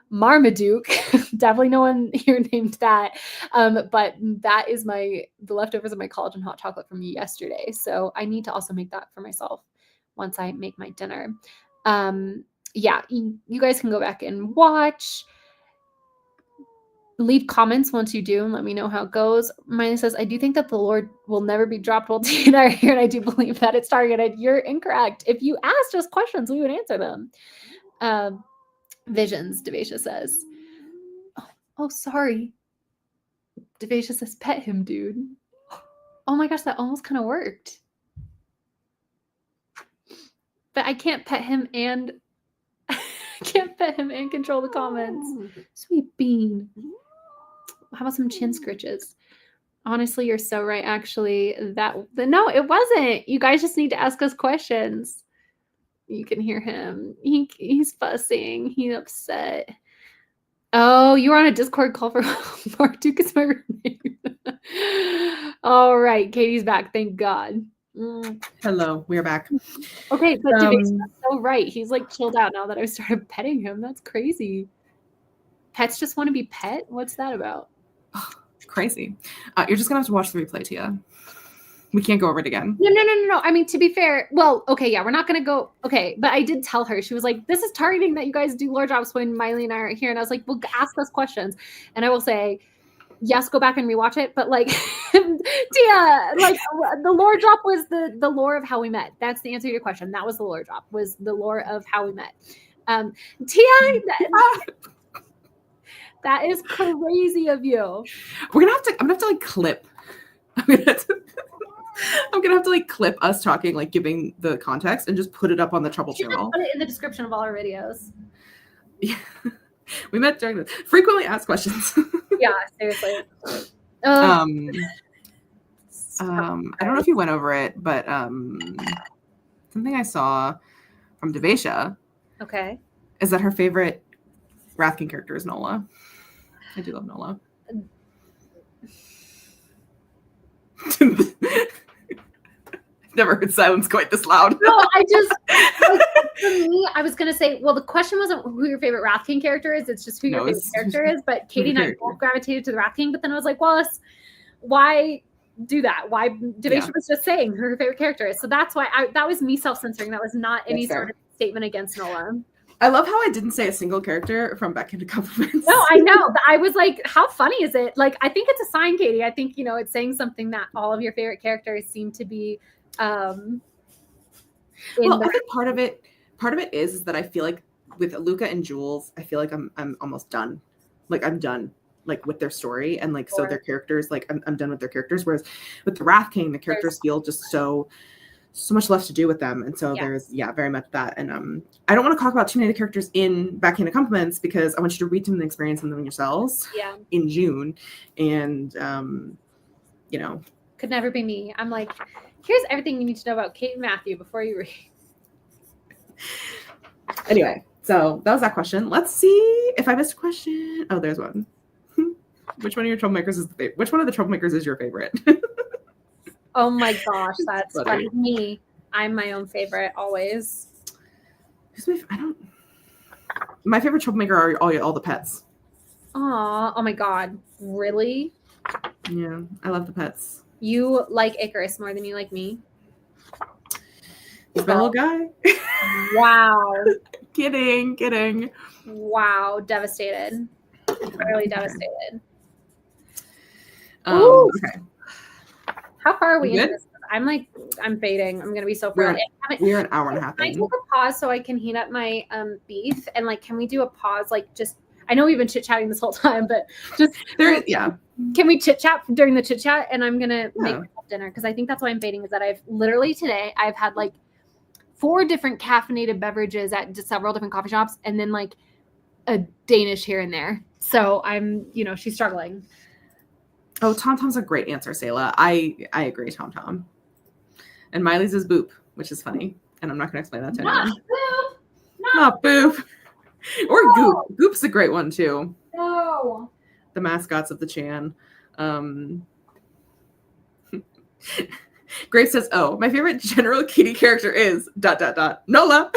Marmaduke. Definitely no one here named that. But that is the leftovers of my collagen hot chocolate from yesterday. So I need to also make that for myself once I make my dinner. Yeah, you guys can go back and watch. Leave comments once you do and let me know how it goes. Miley says, I do think that the Lord will never be dropped while Tia and I are here, and I do believe that it's targeted. You're incorrect. If you asked us questions, we would answer them. Visions, Devasia says. Oh, sorry. Devasia says, pet him, dude. Oh my gosh, that almost kind of worked. But I can't pet him and pet him and control the comments. Sweet bean. How about some chin scritches? Honestly, you're so right. Actually, no, it wasn't. You guys just need to ask us questions. You can hear him. He's fussing. He's upset. Oh, you were on a Discord call for Mark is my roommate. All right, Katie's back. Thank God. Hello, we are back. Okay, but Deva's so right. He's like chilled out now that I started petting him. That's crazy. Pets just want to be pet? What's that about? Crazy. You're just gonna have to watch the replay, Tia. We can't go over it again. No. I mean, to be fair, well, okay, yeah, we're not gonna go. Okay, but I did tell her. She was like, "This is targeting that you guys do lore drops when Miley and I are here." And I was like, "Well, ask us questions." And I will say, yes, go back and rewatch it. But like, Tia, like the lore drop was the lore of how we met. That's the answer to your question. That was the lore drop. Was the lore of how we met. Tia. That is crazy of you. I'm gonna have to like clip. I'm gonna have to like clip us talking, like giving the context, and just put it up on the Trouble channel. Put it in the description of all our videos. Yeah, we met during the frequently asked questions. Yeah, seriously. I don't know if you went over it, but something I saw from Devasha. Okay. Is that her favorite Wrath King character is Nola. I do love Nola. Never heard silence quite this loud. No, I just, like, for me, I was going to say, well, the question wasn't who your favorite Wrath King character is. It's just who your favorite character is. But Katie and I both gravitated to the Wrath King. But then I was like, Wallace, why do that? Why? Devasha was just saying who her favorite character is. So that's why that was me self-censoring. That was not any sort of statement against Nola. I love how I didn't say a single character from Back into Compliments. No, I know. But I was like, how funny is it? Like, I think it's a sign, Katie. I think, it's saying something that all of your favorite characters seem to be I think part of it is that I feel like with Luca and Jules, I feel like I'm almost done. Like I'm done like with their story and like so their characters, like I'm done with their characters. Whereas with the Wrath King, the characters feel just so much left to do with them. And so there's very much that. And I don't want to talk about too many of the characters in Back into Compliments because I want you to read them and experience them yourselves in June. And could never be me. I'm like, here's everything you need to know about Kate and Matthew before you read. Anyway, so that was that question. Let's see if I missed a question. Oh, there's one. Which one of your troublemakers is the favorite? Which one of the troublemakers is your favorite? Oh my gosh, that's funny. Me. I'm my own favorite always. My favorite troublemaker are all the pets. Oh my God. Really? Yeah, I love the pets. You like Icarus more than you like me? He's my little guy. Wow. Kidding. Wow. Devastated. Really devastated. Okay. How far are we into this? I'm fading. I'm gonna be so far. We're an hour and a half. Can I take a pause so I can heat up my beef? And can we do a pause? I know we've been chit chatting this whole time, but just can we chit chat during the chit chat? And I'm gonna make myself dinner because I think that's why I'm fading. Is that I've had 4 different caffeinated beverages at several different coffee shops, and then a Danish here and there. So I'm, she's struggling. Oh, Tom Tom's a great answer, Selah. I agree, Tom Tom. And Miley's is Boop, which is funny. And I'm not going to explain that to anyone. Boop. Not Boop. Or Goop. Goop's a great one, too. No. The mascots of the Chan. Grace says, oh, my favorite General Kitty character is ... Nola.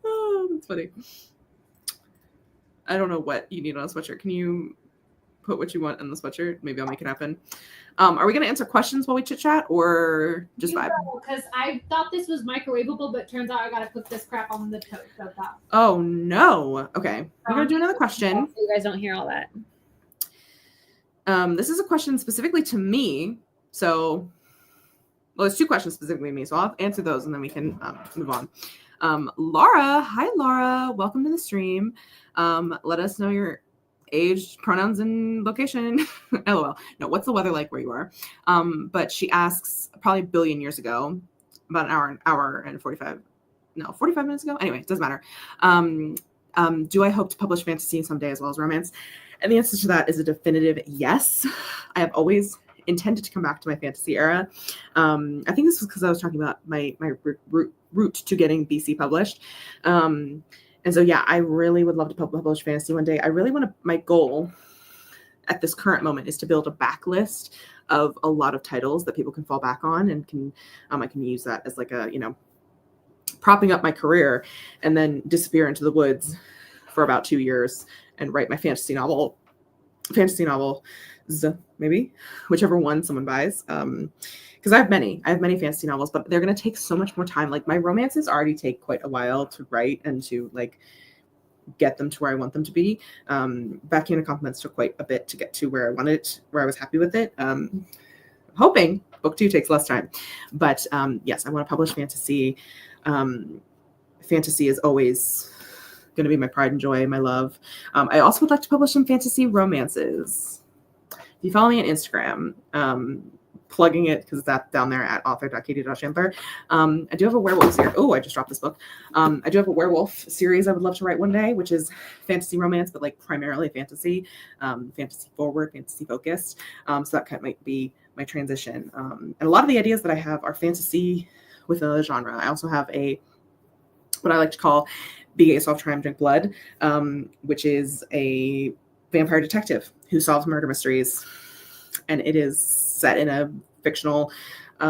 Oh, that's funny. I don't know what you need on a sweatshirt. Can you put what you want in the sweatshirt? Maybe I'll make it happen. Are we going to answer questions while we chit chat or just vibe? Because I thought this was microwavable, but turns out I got to put this crap on the toast. Oh, no. Okay. We're going to do another question. So you guys don't hear all that. This is a question specifically to me. So, there's 2 questions specifically to me. So I'll answer those and then we can move on. Laura. Hi, Laura. Welcome to the stream. Let us know your age, pronouns, and location. LOL. No, what's the weather like where you are? But she asks probably a billion years ago, about an hour and 45 no, 45 minutes ago. Anyway, it doesn't matter. Do I hope to publish fantasy someday as well as romance? And the answer to that is a definitive yes. I have always intended to come back to my fantasy era. I think this was because I was talking about my route to getting BC published. And so, yeah, I really would love to publish fantasy one day. I really want to, my goal at this current moment is to build a backlist of a lot of titles that people can fall back on and can, I can use that as like a, propping up my career and then disappear into the woods for about 2 years and write my fantasy novels, maybe, whichever one someone buys. Because I have many fantasy novels, but they're going to take so much more time. Like my romances already take quite a while to write and to like get them to where I want them to be. Backhand Compliments took quite a bit to get to where I wanted it, where I was happy with it. Hoping book 2 takes less time, but yes, I want to publish fantasy. Fantasy is always going to be my pride and joy, my love. I also would like to publish some fantasy romances. If you follow me on Instagram, plugging it because that's down there at author.katie.chandler. I do have a werewolf series. Oh, I just dropped this book. I do have a werewolf series I would love to write one day, which is fantasy romance, but like primarily fantasy, fantasy forward, fantasy focused. So that kind of might be my transition. And a lot of the ideas that I have are fantasy with another genre. I also have what I like to call Be Gay, Solve Crime, Drink Blood, which is a vampire detective who solves murder mysteries. And it is set in a fictional, I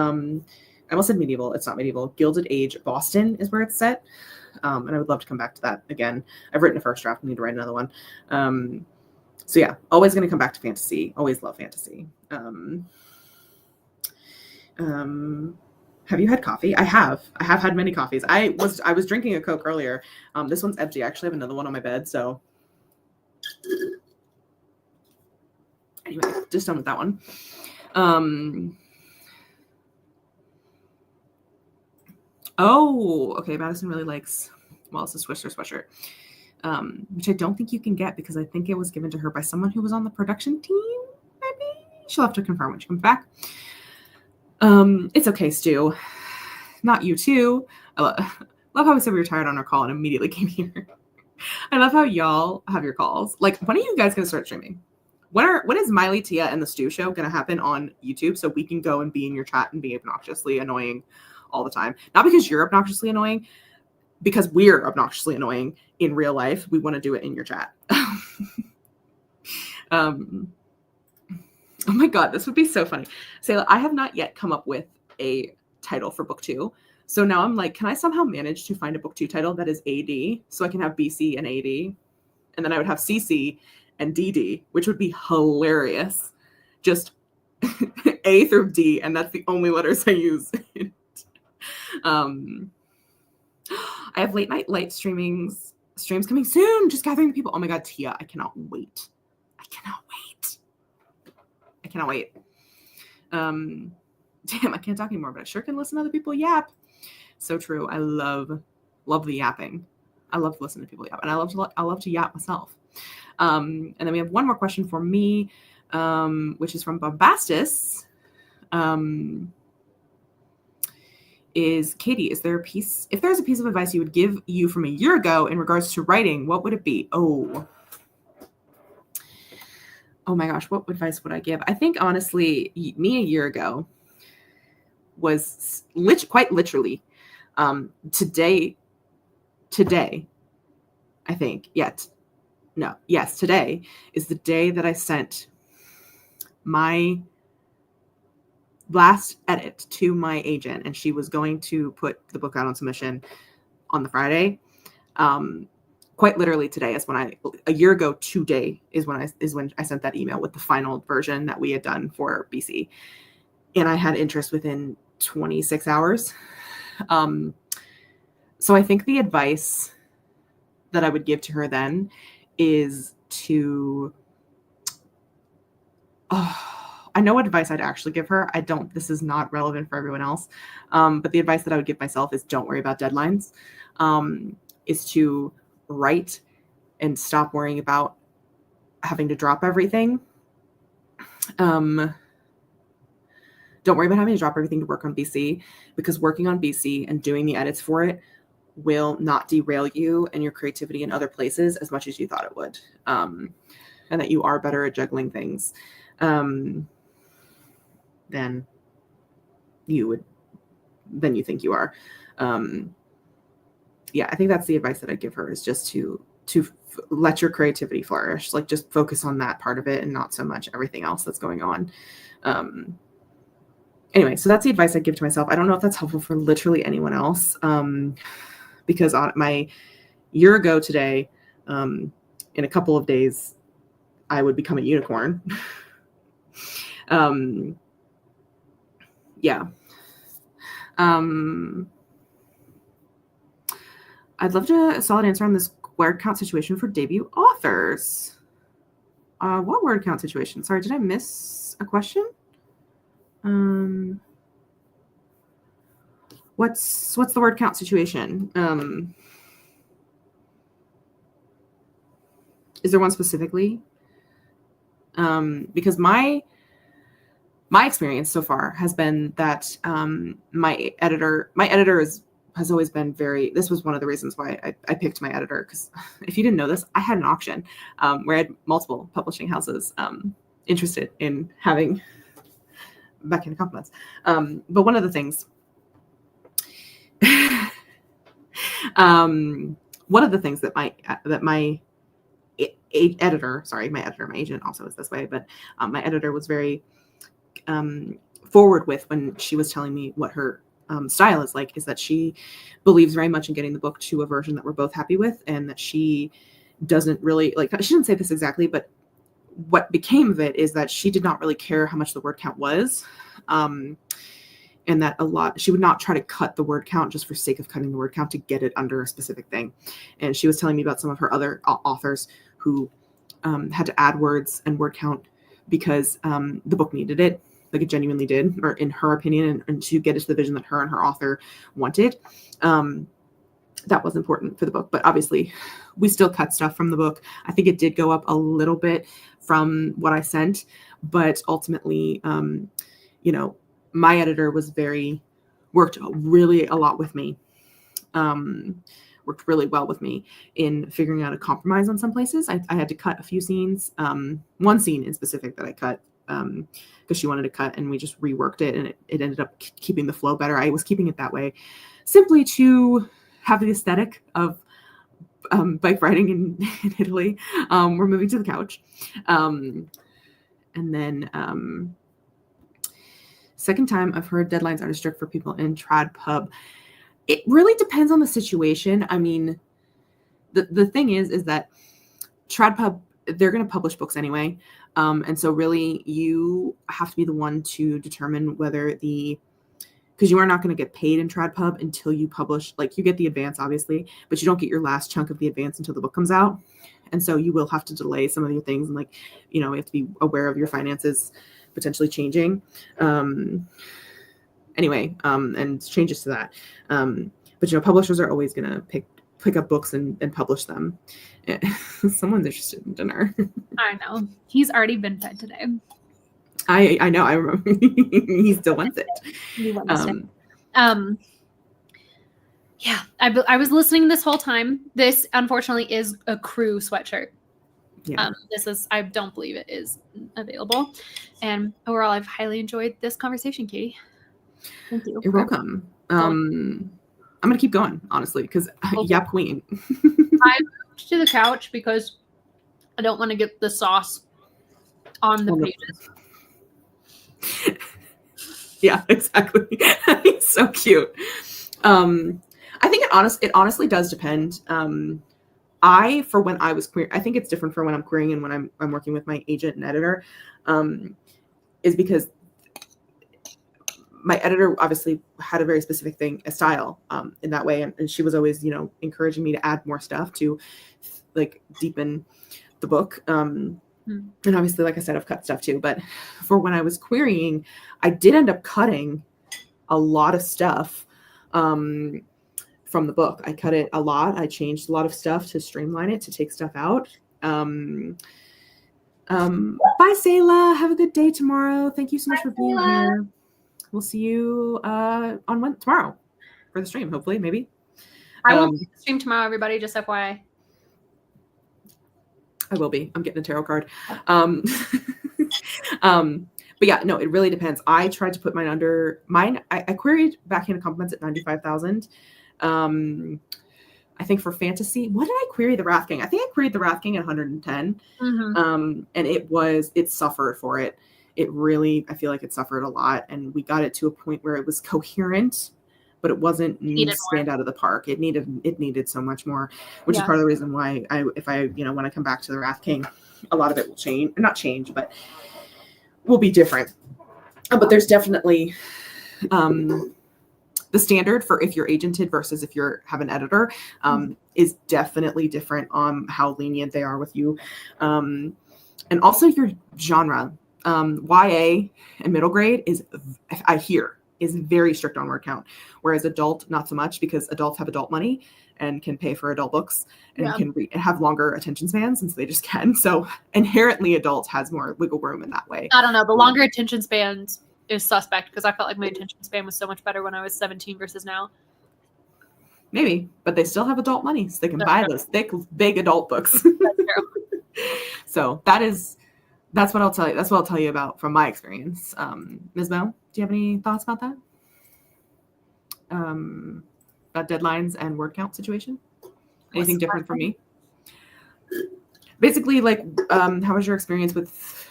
almost said medieval. It's not medieval. Gilded Age Boston is where it's set. And I would love to come back to that again. I've written a first draft. I need to write another one. So yeah, always going to come back to fantasy. Always love fantasy. Have you had coffee? I have had many coffees. I was drinking a Coke earlier. This one's empty. I actually have another one on my bed. So anyway, just done with that one. Oh, okay. Madison really likes Wallace's Twister sweatshirt, which I don't think you can get because I think it was given to her by someone who was on the production team. Maybe she'll have to confirm when she comes back. It's okay, Stu. Not you too. I love how we said we were tired on our call and immediately came here. I love how y'all have your calls. Like, when are you guys gonna start streaming? When is Miley, Tia, and the Stu Show gonna happen on YouTube so we can go and be in your chat and be obnoxiously annoying all the time? Not because you're obnoxiously annoying, because we're obnoxiously annoying in real life. We want to do it in your chat. Oh my God, this would be so funny. Sayla, I have not yet come up with a title for book 2. So now I'm like, can I somehow manage to find a book 2 title that is AD so I can have BC and AD? And then I would have CC and DD, which would be hilarious. Just A through D, and that's the only letters I use. I have late night light streams coming soon. Just gathering people. Oh my God, Tia, I cannot wait. Damn, I can't talk anymore, but I sure can listen to other people yap. So true. I love the yapping. I love to listen to people yap, and I love to yap myself. And then we have one more question for me, which is from Bombastus. Is Katie, if there's a piece of advice you would give you from a year ago in regards to writing, what would it be? Oh my gosh, what advice would I give? I think honestly, me a year ago was quite literally today, I think. Today is the day that I sent my last edit to my agent, and she was going to put the book out on submission on the Friday. Quite literally today is when a year ago today is when I sent that email with the final version that we had done for BC, and I had interest within 26 hours. So I think the advice that I would give to her then is to, I know what advice I'd actually give her. This is not relevant for everyone else. But the advice that I would give myself is don't worry about deadlines, is to write and stop worrying about having to drop everything. Don't worry about having to drop everything to work on BC, because working on BC and doing the edits for it will not derail you and your creativity in other places as much as you thought it would. And that you are better at juggling things than you think you are. Yeah, I think that's the advice that I'd give her, is just to let your creativity flourish. Like, just focus on that part of it and not so much everything else that's going on. Anyway, so that's the advice I give to myself. I don't know if that's helpful for literally anyone else, because on my year ago today, in a couple of days, I would become a unicorn. Yeah. I'd love a solid answer on this word count situation for debut authors. What word count situation? Sorry, did I miss a question? What's the word count situation? Is there one specifically? Because my experience so far has been that my editor has always been this was one of the reasons why I picked my editor, because if you didn't know this, I had an auction where I had multiple publishing houses interested in having backhand compliments. But one of the things that my editor, my agent also is this way, but my editor was very forward with when she was telling me what her style is like, is that she believes very much in getting the book to a version that we're both happy with, and that she doesn't really, like, she didn't say this exactly, but what became of it is that she did not really care how much the word count was, and that she would not try to cut the word count just for sake of cutting the word count to get it under a specific thing. And she was telling me about some of her other authors who had to add words and word count because the book needed it, like it genuinely did, or in her opinion, and to get it to the vision that her and her author wanted. That was important for the book, but obviously we still cut stuff from the book. I think it did go up a little bit from what I sent, but ultimately, my editor worked really a lot with me, worked really well with me in figuring out a compromise on some places. I had to cut a few scenes, one scene in specific that I cut because she wanted to cut, and we just reworked it, and it ended up keeping the flow better. I was keeping it that way simply to have the aesthetic of bike riding in Italy. We're moving to the couch. And then second time I've heard deadlines are strict for people in trad pub. It really depends on the situation. I mean, the thing is that trad pub, they're going to publish books anyway. And so really you have to be the one to determine whether because you are not going to get paid in trad pub until you publish. Like, you get the advance obviously, but you don't get your last chunk of the advance until the book comes out. And so you will have to delay some of your things, and you have to be aware of your finances potentially changing. Anyway, and changes to that. But publishers are always going to pick up books and publish them. Someone's interested in dinner. I know. He's already been fed today. I know. I remember. He still wants it. He wants it. Yeah, I was listening this whole time. This, unfortunately, is a crew sweatshirt. Yeah. I don't believe it is available. And overall, I've highly enjoyed this conversation, Katie. Thank you. You're welcome. I'm going to keep going, honestly, because yap queen. I moved to the couch because I don't want to get the sauce on the pages. Yeah, exactly. It's so cute. I think it honestly does depend. For when I was queer, I think it's different for when I'm querying and when I'm working with my agent and editor, is because my editor obviously had a very specific a style in that way. And she was always, encouraging me to add more stuff to deepen the book. And obviously, like I said, I've cut stuff too, but for when I was querying, I did end up cutting a lot of stuff from the book. I cut it a lot. I changed a lot of stuff to streamline it, to take stuff out. Bye, Sayla. Have a good day tomorrow. Thank you so much for being here. We'll see you tomorrow for the stream, hopefully, maybe. I will stream tomorrow, everybody, just FYI. I will be. I'm getting a tarot card. But yeah, no, it really depends. I tried to put mine under mine. I queried Backhand Compliments at 95,000. I think for fantasy, what did I query the Wrath King? I think I queried the Wrath King at 110. And it suffered for it. It really, I feel like it suffered a lot. And we got it to a point where it was coherent, but it wasn't stand out of the park. It needed so much more, which is part of the reason why when I come back to the Wrath King, a lot of it will change, not change, but will be different. But there's definitely the standard for if you're agented versus if you have an editor is definitely different on how lenient they are with you. And also your genre. YA and middle grade is very strict on word count, whereas adult, not so much, because adults have adult money and can pay for adult books and can have longer attention spans since they just can. So inherently adults has more wiggle room in that way. I don't know. The longer attention spans is suspect because I felt like my attention span was so much better when I was 17 versus now. Maybe, but they still have adult money, so they can buy those thick, big adult books. That's true. So that's what I'll tell you. That's what I'll tell you about from my experience. Ms. Mo, do you have any thoughts about that? About deadlines and word count situation? Anything different from me? Basically, like, how was your experience with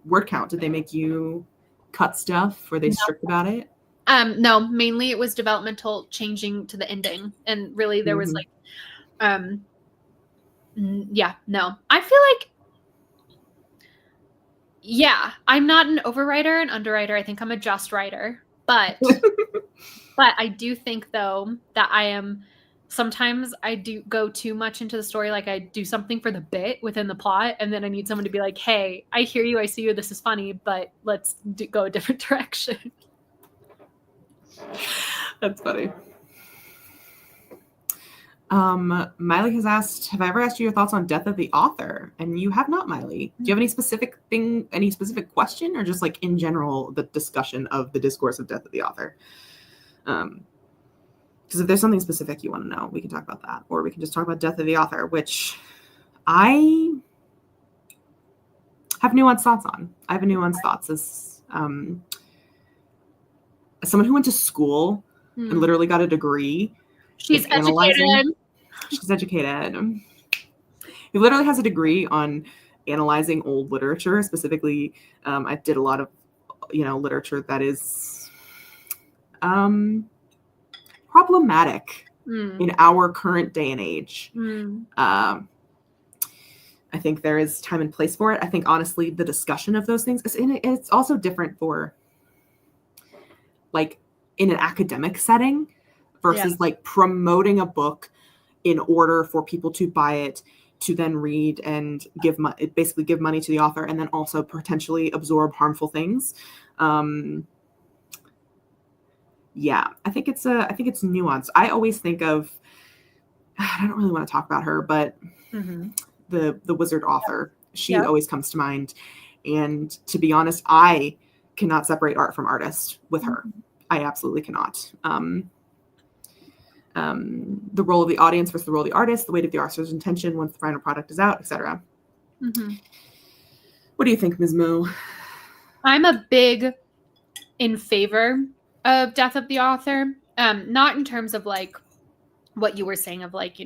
word count? Did they make you cut stuff? Were they strict about it? No, mainly it was developmental changing to the ending. And really there was like, no. I feel like, I'm not an overwriter and underwriter. I think I'm a just writer, but I do think though that sometimes I do go too much into the story. Like I do something for the bit within the plot. And then I need someone to be like, hey, I hear you. I see you. This is funny, but let's go a different direction. That's funny. Miley has asked, have I ever asked you your thoughts on Death of the Author? And you have not, Miley. Do you have any specific question, or just like in general, the discussion of the discourse of Death of the Author? Because if there's something specific you want to know, we can talk about that. Or we can just talk about Death of the Author, which I have nuanced thoughts on. I have nuanced thoughts as someone who went to school and literally got a degree. She's educated. She's educated. He literally has a degree on analyzing old literature. Specifically, I did a lot of, literature that is problematic in our current day and age. I think there is time and place for it. I think, honestly, the discussion of those things it's also different for, like, in an academic setting versus like promoting a book in order for people to buy it, to then read and basically give money to the author, and then also potentially absorb harmful things. I think it's nuanced. I always think of, I don't really want to talk about her, but the wizard author, she always comes to mind. And to be honest, I cannot separate art from artist with her. I absolutely cannot. The role of the audience versus the role of the artist, the weight of the author's intention once the final product is out, etc. What do you think, Ms. Mo? I'm a big in favor of Death of the Author. Not in terms of like what you were saying of like,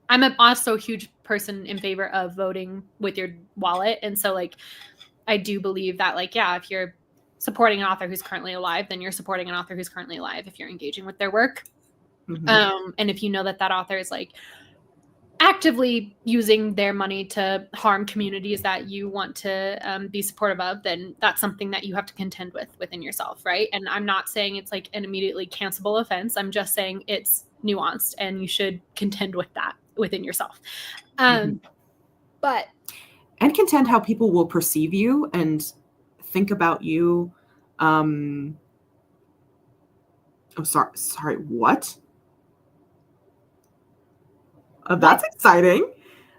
I'm also a huge person in favor of voting with your wallet. And so like, I do believe that like, if you're supporting an author who's currently alive, then you're supporting an author who's currently alive if you're engaging with their work. And if you know that author is like actively using their money to harm communities that you want to be supportive of, then that's something that you have to contend with within yourself, right? And I'm not saying it's like an immediately cancelable offense. I'm just saying it's nuanced and you should contend with that within yourself. But and contend how people will perceive you and think about you. Sorry, what? That's exciting.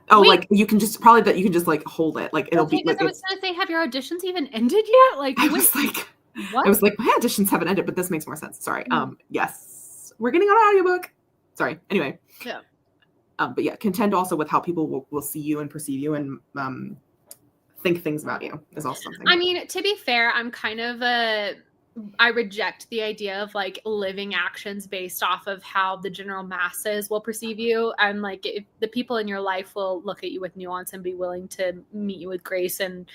Oh, wait. Like you can just like hold it. Like it'll be like. I was gonna say, have your auditions even ended yet? Like I was like, what? I was like, my auditions haven't ended, but this makes more sense. Sorry. Yes, we're getting on an audiobook. Sorry. Anyway. Yeah. But yeah, contend also with how people will see you and perceive you and think things about you is also something. I mean, to be fair, I'm kind of I reject the idea of like living actions based off of how the general masses will perceive you. And like if the people in your life will look at you with nuance and be willing to meet you with grace. And,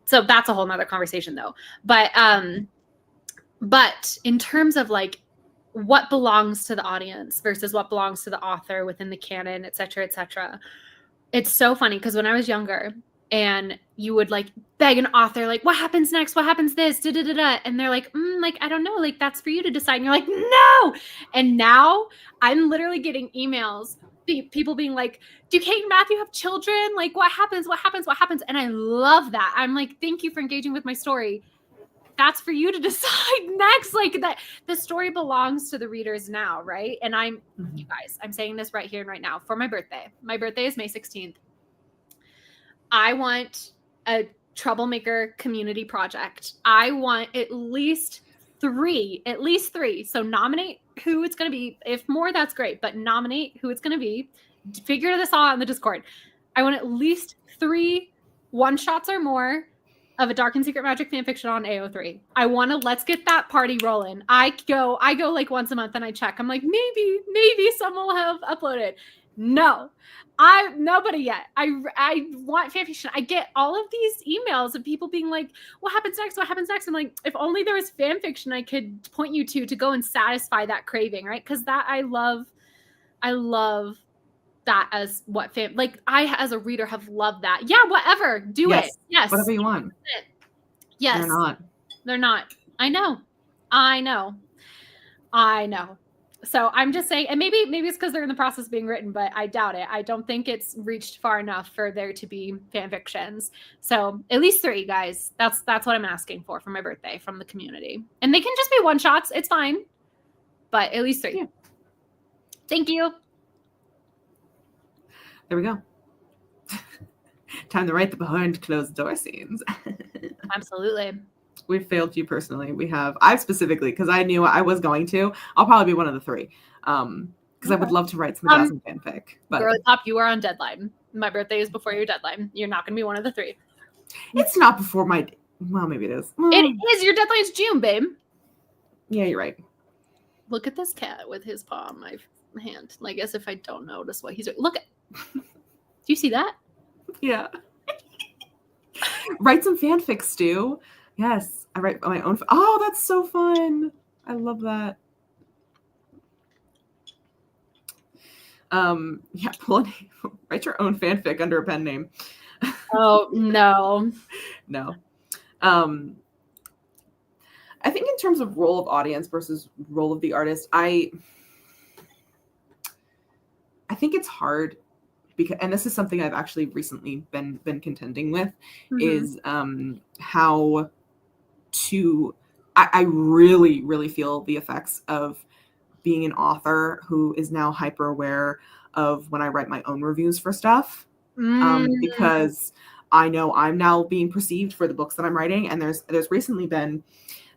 so that's a whole nother conversation though. But in terms of like what belongs to the audience versus what belongs to the author within the canon, et cetera, it's so funny because when I was younger, and you would like beg an author, like, what happens next? What happens this? Da, da, da, da. And they're like, like, I don't know. Like, that's for you to decide. And you're like, no. And now I'm literally getting emails, people being like, do Kate and Matthew have children? Like, what happens? What happens? What happens? And I love that. I'm like, thank you for engaging with my story. That's for you to decide next. Like that the story belongs to the readers now. Right. And you guys, I'm saying this right here and right now for my birthday. My birthday is May 16th. I want a troublemaker community project. I want at least three. So nominate who it's going to be. If more, that's great, but nominate who it's going to be. Figure this all out in the Discord. I want at least 3 one-shots or more of a Dark and Secret Magic fanfiction on AO3. Let's get that party rolling. I go like once a month and I check. I'm like, maybe someone will have uploaded. No. Nobody yet. I want fanfiction. I get all of these emails of people being like, what happens next? What happens next? I'm like, if only there was fanfiction I could point you to go and satisfy that craving, right? Because that I love that as what like I as a reader have loved that. Yeah, whatever. Do it. Yes. Whatever you want. Yes. They're not. I know. So I'm just saying, and maybe it's because they're in the process of being written, but I doubt it. I don't think it's reached far enough for there to be fan fictions. So at least 3, guys. That's what I'm asking for my birthday from the community. And they can just be one-shots. It's fine. But at least 3. Yeah. Thank you. There we go. Time to write the behind closed door scenes. Absolutely. We failed you personally. I've specifically, because I knew I was going to. I'll probably be one of the 3. Because I would love to write some Dazzling fanfic. But Girly Pop, you are on deadline. My birthday is before your deadline. You're not going to be one of the 3. It's not before my. Well, maybe it is. It is. Your deadline's June, babe. Yeah, you're right. Look at this cat with his paw on my hand. Like as if I don't notice what he's doing. Look at. Do you see that? Yeah. Write some fanfic, Stu. Yes, I write my own. Oh, that's so fun. I love that. Yeah, write your own fanfic under a pen name. Oh, no. No. I think in terms of role of audience versus role of the artist, I think it's hard because, and this is something I've actually recently been contending with, is how to, I really, really feel the effects of being an author who is now hyper aware of when I write my own reviews for stuff, because I know I'm now being perceived for the books that I'm writing. And there's recently been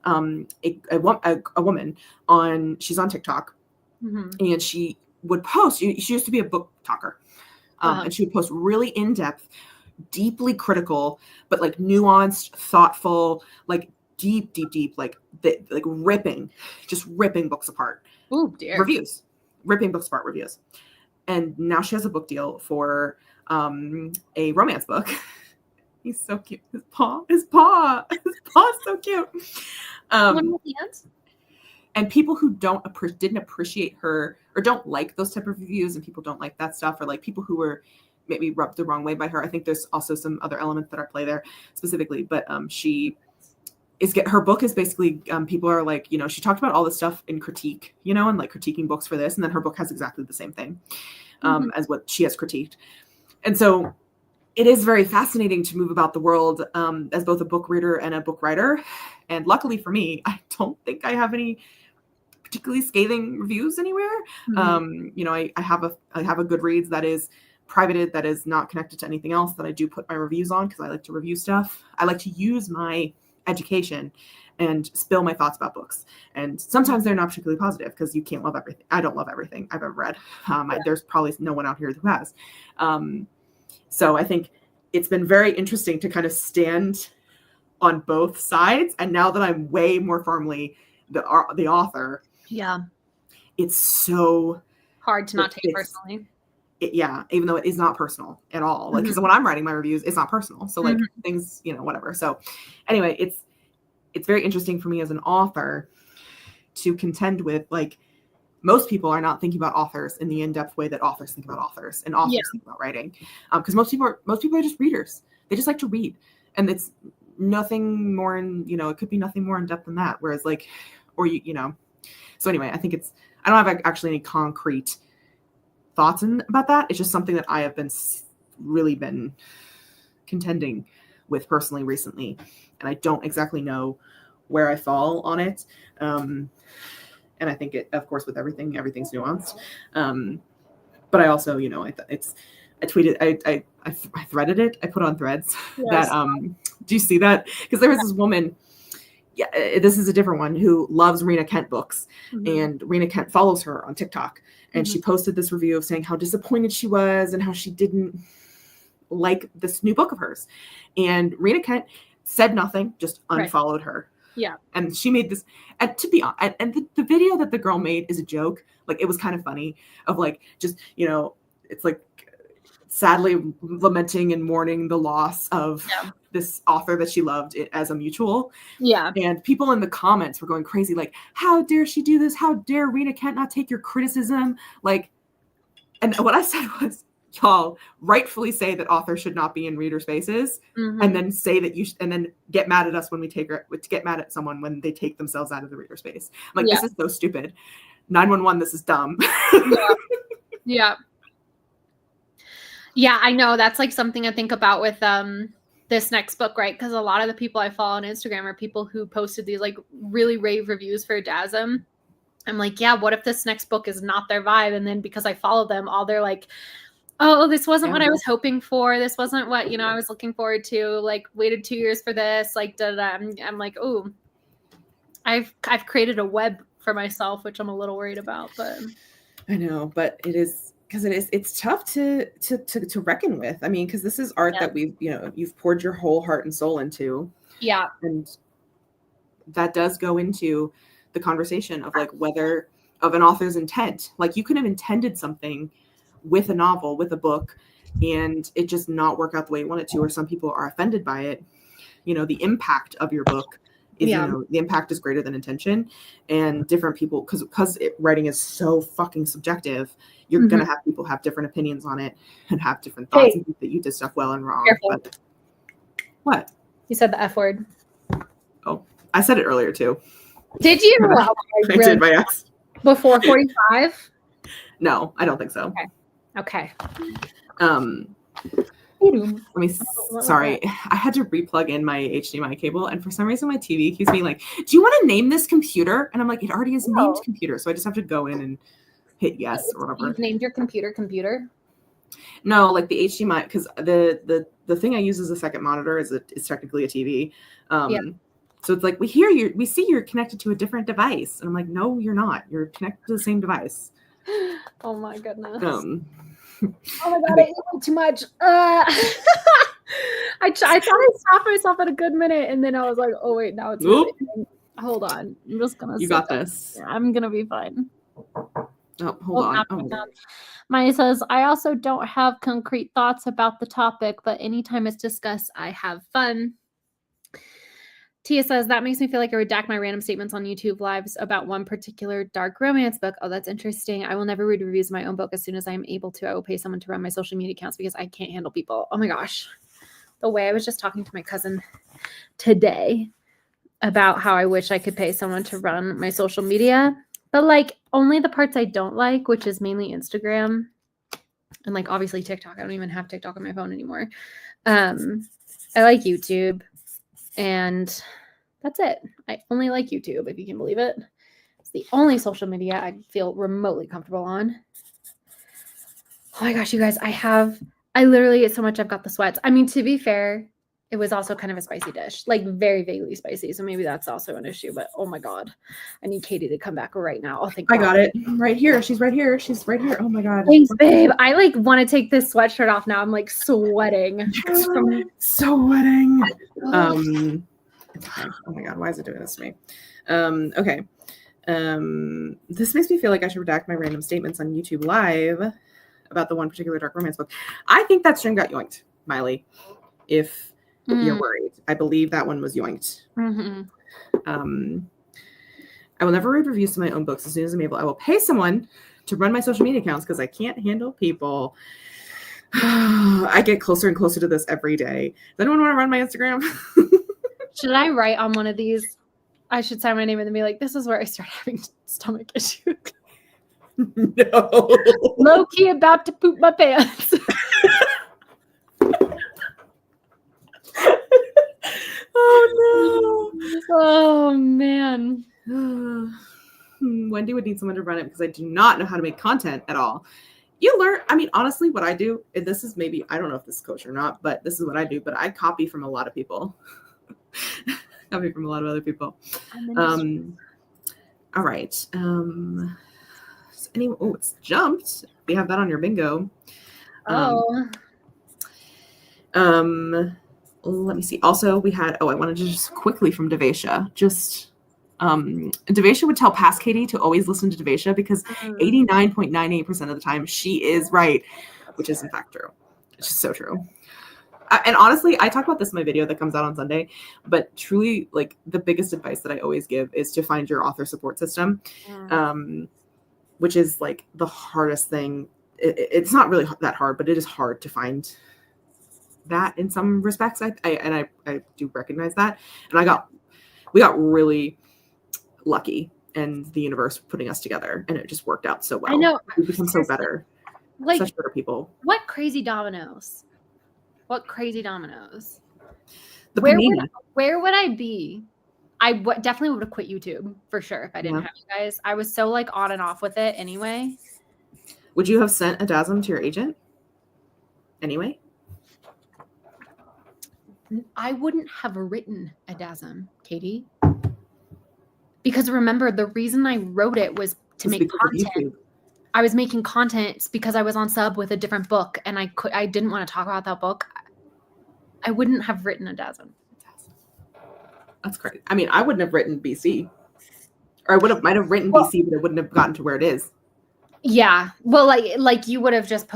a woman she's on TikTok, and she would post, she used to be a book talker, and she would post really in-depth, deeply critical, but like nuanced, thoughtful, like deep, like ripping books apart. Oh dear. Ripping books apart reviews. And now she has a book deal for a romance book. He's so cute. His paw is so cute. And people who didn't appreciate her or don't like those type of reviews, and people don't like that stuff, or like people who were maybe rubbed the wrong way by her. I think there's also some other elements that are at play there specifically, but her book is basically, people are like, she talked about all this stuff in critique, and like critiquing books for this. And then her book has exactly the same thing as what she has critiqued. And so it is very fascinating to move about the world as both a book reader and a book writer. And luckily for me, I don't think I have any particularly scathing reviews anywhere. I have a Goodreads that is privated, that is not connected to anything else, that I do put my reviews on because I like to review stuff. I like to use my education and spill my thoughts about books. And sometimes they're not particularly positive because you can't love everything. I don't love everything I've ever read. There's probably no one out here who has. So I think it's been very interesting to kind of stand on both sides. And now that I'm way more firmly the author, Yeah. it's so hard to not take personally. Even though it is not personal at all. Like, because when I'm writing my reviews, it's not personal. So like things, whatever. So anyway, it's very interesting for me as an author to contend with, like, most people are not thinking about authors in the in-depth way that authors think about authors and authors think about writing. Because most people are just readers. They just like to read. And it's nothing more it could be nothing more in depth than that. Whereas like, or so anyway, I think I don't have actually any concrete thoughts about that. It's just something that I have really been contending with personally recently. And I don't exactly know where I fall on it. And I think of course, with everything's nuanced. But I also, I tweeted, I threaded it. I put on Threads that, do you see that? Because there was this woman, this is a different one, who loves Rena Kent books. And Rena Kent follows her on TikTok. And she posted this review of saying how disappointed she was and how she didn't like this new book of hers. And Rena Kent said nothing, just unfollowed her. Yeah. And she made this, and to be honest, and the video that the girl made is a joke. Like, it was kind of funny of like, just, it's like sadly lamenting and mourning the loss of this author that she loved as a mutual. Yeah. And people in the comments were going crazy. Like, how dare she do this? How dare Rena Kent not take your criticism? Like, and what I said was, y'all rightfully say that authors should not be in reader spaces, and then say that and then get mad at us when we get mad at someone when they take themselves out of the reader space. I'm like, this is so stupid. 911, this is dumb. Yeah, I know. That's like something I think about with this next book, right? Because a lot of the people I follow on Instagram are people who posted these like really rave reviews for Dasm. I'm like, yeah, what if this next book is not their vibe? And then because I follow them, all they're like, oh, this wasn't what I was hoping for. This wasn't what, I was looking forward to. Like, waited 2 years for this. Like, I'm like, oh, I've created a web for myself, which I'm a little worried about. But I know, but it's tough to reckon with. I mean, because this is art that you've poured your whole heart and soul into. Yeah. And that does go into the conversation of like whether of an author's intent. Like, you could have intended something with a novel, with a book, and it just not work out the way you want it to, or some people are offended by it. The impact of your book is, the impact is greater than intention, and different people, because writing is so fucking subjective, you're going to have people have different opinions on it and have different thoughts and think that you did stuff well and wrong. But, what? You said the F word. Oh, I said it earlier too. Did you? Well, I did by accident. Before 45? No, I don't think so. Okay. Sorry, I had to replug in my HDMI cable, and for some reason my TV keeps being like, do you want to name this computer? And I'm like, it already is named computer, so I just have to go in and hit yes or whatever. You've named your computer? No, like the HDMI, because the thing I use as a second monitor is technically a TV. So it's like, we see you're connected to a different device, and I'm like, no, you're not. You're connected to the same device. Oh my goodness. Oh my god, I ate way too much. I thought I stopped myself at a good minute, and then I was like, oh wait, now it's really, hold on. I'm just gonna got this. I'm gonna be fine. Oh, hold on. Maya says, I also don't have concrete thoughts about the topic, but anytime it's discussed, I have fun. Tia says, that makes me feel like I redact my random statements on YouTube lives about one particular dark romance book. Oh, that's interesting. I will never read reviews of my own book. As soon as I'm able to, I will pay someone to run my social media accounts because I can't handle people. Oh my gosh. The way I was just talking to my cousin today about how I wish I could pay someone to run my social media, but like only the parts I don't like, which is mainly Instagram and like obviously TikTok. I don't even have TikTok on my phone anymore. I like YouTube. And that's it. I only like YouTube, if you can believe it. It's the only social media I feel remotely comfortable on. Oh my gosh, you guys, I literally, it's so much I've got the sweats. I mean, to be fair, It was also kind of a spicy dish, like very vaguely spicy. So maybe that's also an issue. But oh my God, I need Katie to come back right now. Oh, thank I God. got it right here. She's right here. She's right here. Oh my God. Thanks, babe. I like want to take this sweatshirt off now. I'm like sweating. Sweating. It's okay. Oh my God, why is it doing this to me? Okay. This makes me feel like I should redact my random statements on YouTube Live about the one particular dark romance book. I think that string got yoinked, Miley. If you're worried, I believe that one was yoinked. Mm-hmm. I will never read reviews to my own books. As soon as I'm able, I will pay someone to run my social media accounts because I can't handle people. I get closer and closer to this every day. Does anyone want to run my Instagram? Should I write on one of these? I should sign my name and then be like, this is where I start having stomach issues. No. Low key about to poop my pants. Oh no. Oh man. Wendy would need someone to run it because I do not know how to make content at all. You learn, I mean, honestly, what I do, and this is maybe, I don't know if this is coach or not, but this is what I do, but I copy from a lot of people. Copy from a lot of other people. All right. It's jumped. We have that on your bingo. Let me see. Also, we had, I wanted to just quickly from Devesha, Devesha would tell past Katie to always listen to Devesha because 89.98% of the time she is right, which is in fact true. It's just so true. And honestly, I talk about this in my video that comes out on Sunday, but truly, like, the biggest advice that I always give is to find your author support system, which is like the hardest thing. It's not really that hard, but it is hard to find that in some respects. I do recognize that. And we got really lucky and the universe putting us together, and it just worked out so well. I know. We become so better. Like, such better people. What crazy dominoes? The panini. Where would I be? I definitely would have quit YouTube for sure if I didn't have you guys. I was so like on and off with it anyway. Would you have sent a DASM to your agent anyway? I wouldn't have written a DASM, Katie. Because remember, the reason I wrote it was to make content. I was making content because I was on sub with a different book and I didn't want to talk about that book. I wouldn't have written a DASM. That's crazy. I mean, I wouldn't have written BC. Or I might have written BC, but it wouldn't have gotten to where it is. Yeah. Well, like you would have just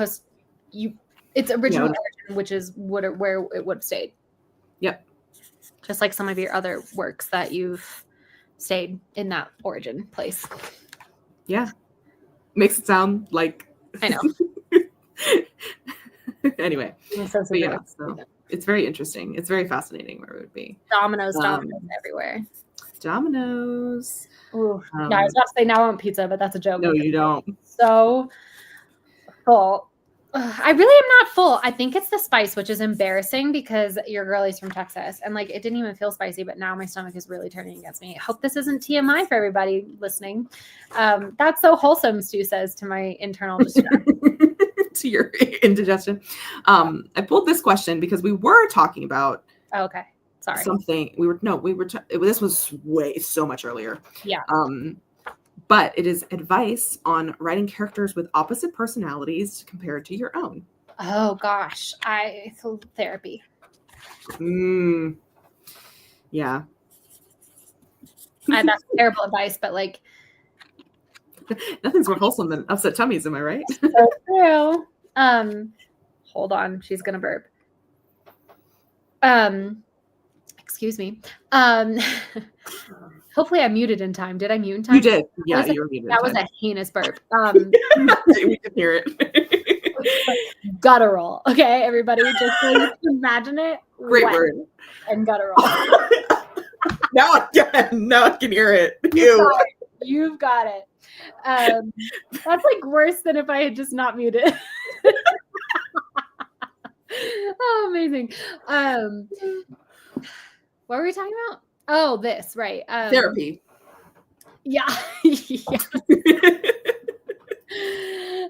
it's original origin, which is where it would have stayed. Yep. Just like some of your other works that you've stayed in that origin place. Yeah. Makes it sound like I know. Anyway. So it's very interesting. It's very fascinating where it would be. Dominoes everywhere. Dominoes. Ooh. I was about to say now I want pizza, but that's a joke. No, you don't. So full. I really am not full. I think it's the spice, which is embarrassing because your girlie's from Texas and like it didn't even feel spicy, but now my stomach is really turning against me. I hope this isn't TMI for everybody listening. That's so wholesome, Stu says to my internal distraction. To your indigestion. I pulled this question because we were talking about something. This was so much earlier. Yeah. But it is advice on writing characters with opposite personalities compared to your own. Oh gosh, therapy. Yeah. That's terrible advice, but like nothing's more wholesome than upset tummies, am I right? So true. Hold on, she's gonna burp. Excuse me. Hopefully I muted in time. Did I mute in time? You did. Yeah, you were muted. That was a heinous burp. We could hear it. Guttural. Okay, everybody, just imagine it. Great word. And guttural. Now I can hear it. Ew. You've got it. That's like worse than if I had just not muted. Oh, amazing. What were we talking about? Oh, this, right. Therapy. Yeah. Yeah.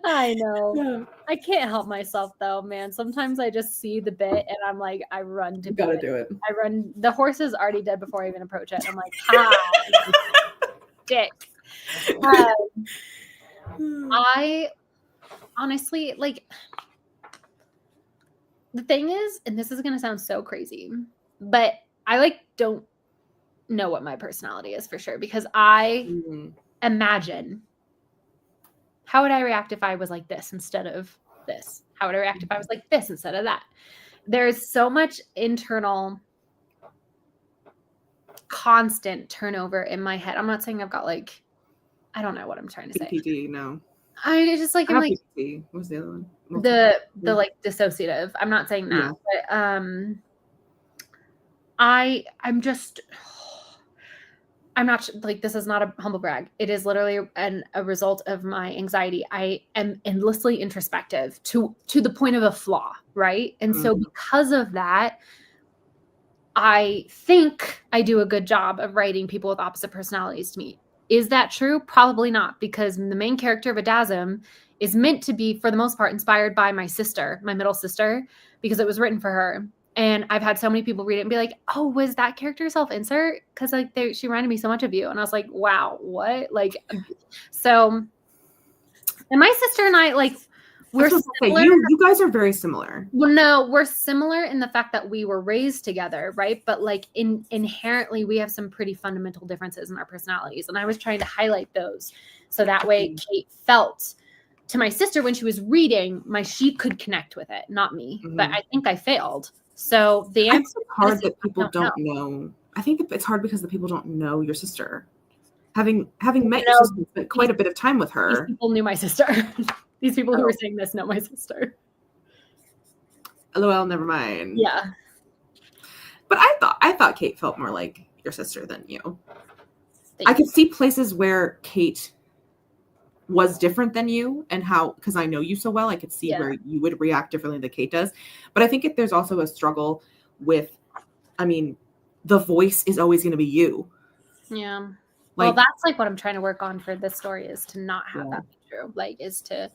I know. Yeah. I can't help myself though, man. Sometimes I just see the bit and I'm like, I run to You beat gotta it. do it. I run. The horse is already dead before I even approach it. I'm like, ha, dick. I honestly like. The thing is, and this is gonna sound so crazy, but I like don't know what my personality is for sure because I imagine how would I react if I was like this instead of this? How would I react if I was like this instead of that? There's so much internal constant turnover in my head. I'm not saying I've got like, I don't know what I'm trying to say. PPD, no. I just like, I'm like PPD. What was the other one? the like dissociative. I'm not saying that, but I'm not like, this is not a humble brag. It is literally a result of my anxiety. I am endlessly introspective to the point of a flaw, right? And so because of that, I think I do a good job of writing people with opposite personalities to me. Is that true? Probably not, because the main character of Adasm is meant to be, for the most part, inspired by my sister, my middle sister, because it was written for her. And I've had so many people read it and be like, oh, was that character self-insert? Because like she reminded me so much of you. And I was like, wow, what? Like, so, and my sister and I, like, we're similar. You guys are very similar. Well, no, we're similar in the fact that we were raised together, right? But like inherently, we have some pretty fundamental differences in our personalities. And I was trying to highlight those. So that way Kate felt to my sister when she was reading, she could connect with it, not me. But I think I failed. So the answer is hard that people don't know. I think it's hard because the people don't know your sister. Having met your sister, spent quite a bit of time with her. These people knew my sister. These people who were saying this know my sister. LOL, never mind. Yeah. But I thought Kate felt more like your sister than you. I could see places where Kate was different than you and how, because I know you so well, I could see where you would react differently than Kate does. But I think there's also a struggle with, I mean, the voice is always going to be you. Yeah. Well, that's like what I'm trying to work on for this story, is to not have that be true. Like, is to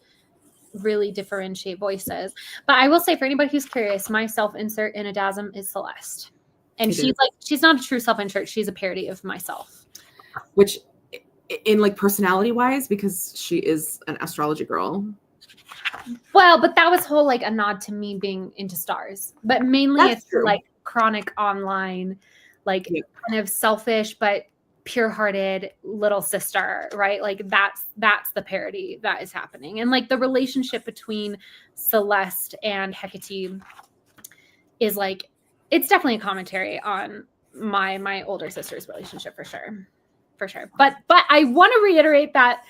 really differentiate voices. But I will say, for anybody who's curious, my self-insert in Adasm is Celeste. And she's not a true self-insert. She's a parody of myself. Which, in like personality wise, because she is an astrology girl. Well, but that was whole like a nod to me being into stars. But mainly it's like chronic online, like kind of selfish, but pure-hearted little sister, right? Like that's the parody that is happening. And like the relationship between Celeste and Hecate is like, it's definitely a commentary on my older sister's relationship for sure. But I want to reiterate that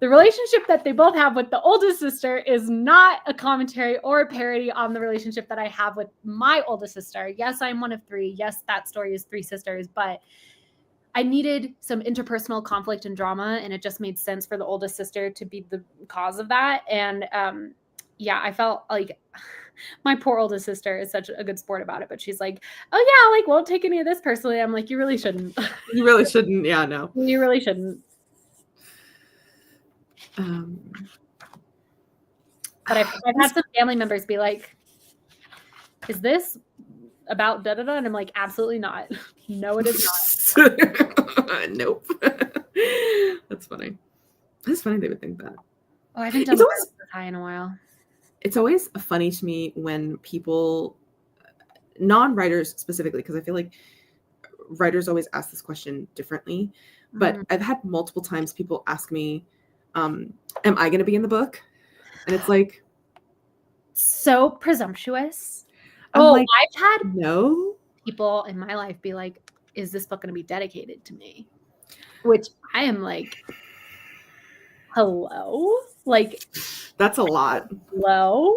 the relationship that they both have with the oldest sister is not a commentary or a parody on the relationship that I have with my oldest sister. Yes, I'm one of three. Yes, that story is three sisters, but I needed some interpersonal conflict and drama, and it just made sense for the oldest sister to be the cause of that. And I felt like my poor oldest sister is such a good sport about it, but she's like, oh yeah, like won't take any of this personally. I'm like, you really shouldn't. You really shouldn't. Yeah, no. You really shouldn't. But I've had some family members be like, is this about da-da-da? And I'm like, absolutely not. No, it is not. Nope. That's funny. It's funny they would think that. Oh, I haven't done this high in a while. It's always funny to me when people, non-writers specifically, because I feel like writers always ask this question differently. But I've had multiple times people ask me, am I going to be in the book? And it's like, so presumptuous. Like, I've had people in my life be like, is this book going to be dedicated to me? Which I am like, hello? Like, that's a lot. Hello?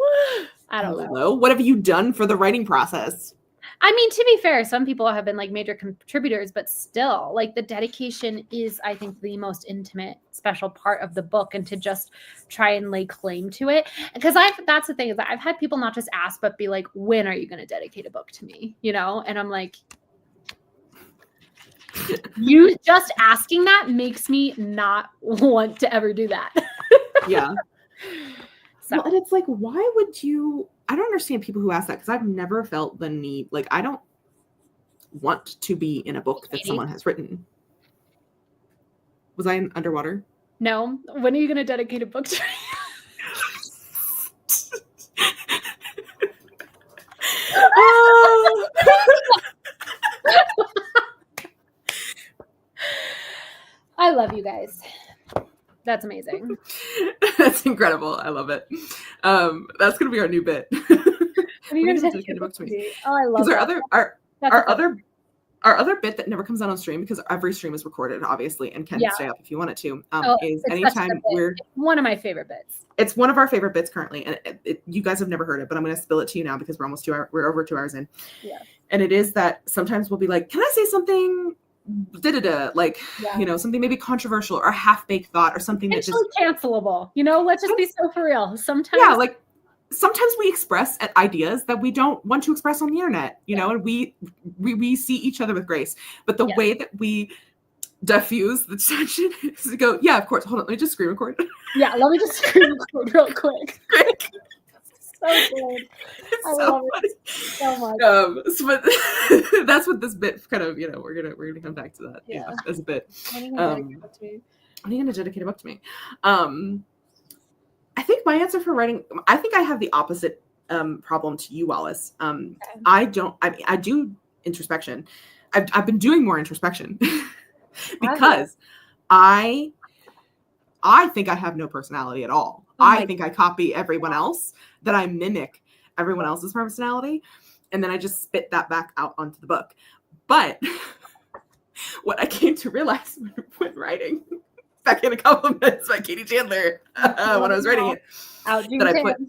I don't know. What have you done for the writing process? I mean, to be fair, some people have been like major contributors, but still, like the dedication is, I think, the most intimate, special part of the book, and to just try and lay claim to it. Because that's the thing, is that I've had people not just ask, but be like, when are you going to dedicate a book to me? You know? And I'm like, you just asking that makes me not want to ever do that. Yeah. So Well, and it's like, why would you? I don't understand people who ask that, because I've never felt the need. Like, I don't want to be in a book that someone has written. Was I underwater? no, when are you going to dedicate a book to me? Oh. I love you guys. That's amazing. That's incredible. I love it. That's gonna be our new bit. When are you When are you going to gonna dedicate dedicate a a book book to to me? Oh, I love Because that. That's our a fun our other bit that never comes out on stream, because every stream is recorded, obviously, and can Yeah. stay up if you want it to. Is it's such a anytime good bit. It's one of my favorite bits. it's one of our favorite bits currently, and you guys have never heard it, but I'm going to spill it to you now because we're almost we're over 2 hours in. Yeah. And it is that sometimes we'll be like, can I say something, like, Yeah. something maybe controversial or a half-baked thought or something that just cancelable. Let's just be so for real. Sometimes. Yeah, like sometimes we express ideas that we don't want to express on the internet, and we see each other with grace. But the way that we diffuse the tension is to go, yeah, of course. Hold on, let me just screen record. Yeah, let me just screen record real quick. So good. I So love funny. it so much. But that's what this bit kind of, we're gonna come back to that as a bit. When are you gonna dedicate a book to me? When are you gonna dedicate a book to me? I think my answer for writing, I think I have the opposite problem to you, Wallace. I do introspection. I've been doing more introspection because I think I have no personality at all. I think I copy everyone else, that I mimic everyone else's personality, and then I just spit that back out onto the book. But what I came to realize when writing Back in a Compliments by Katie Chandler, when I was writing it, out June that 10th. I put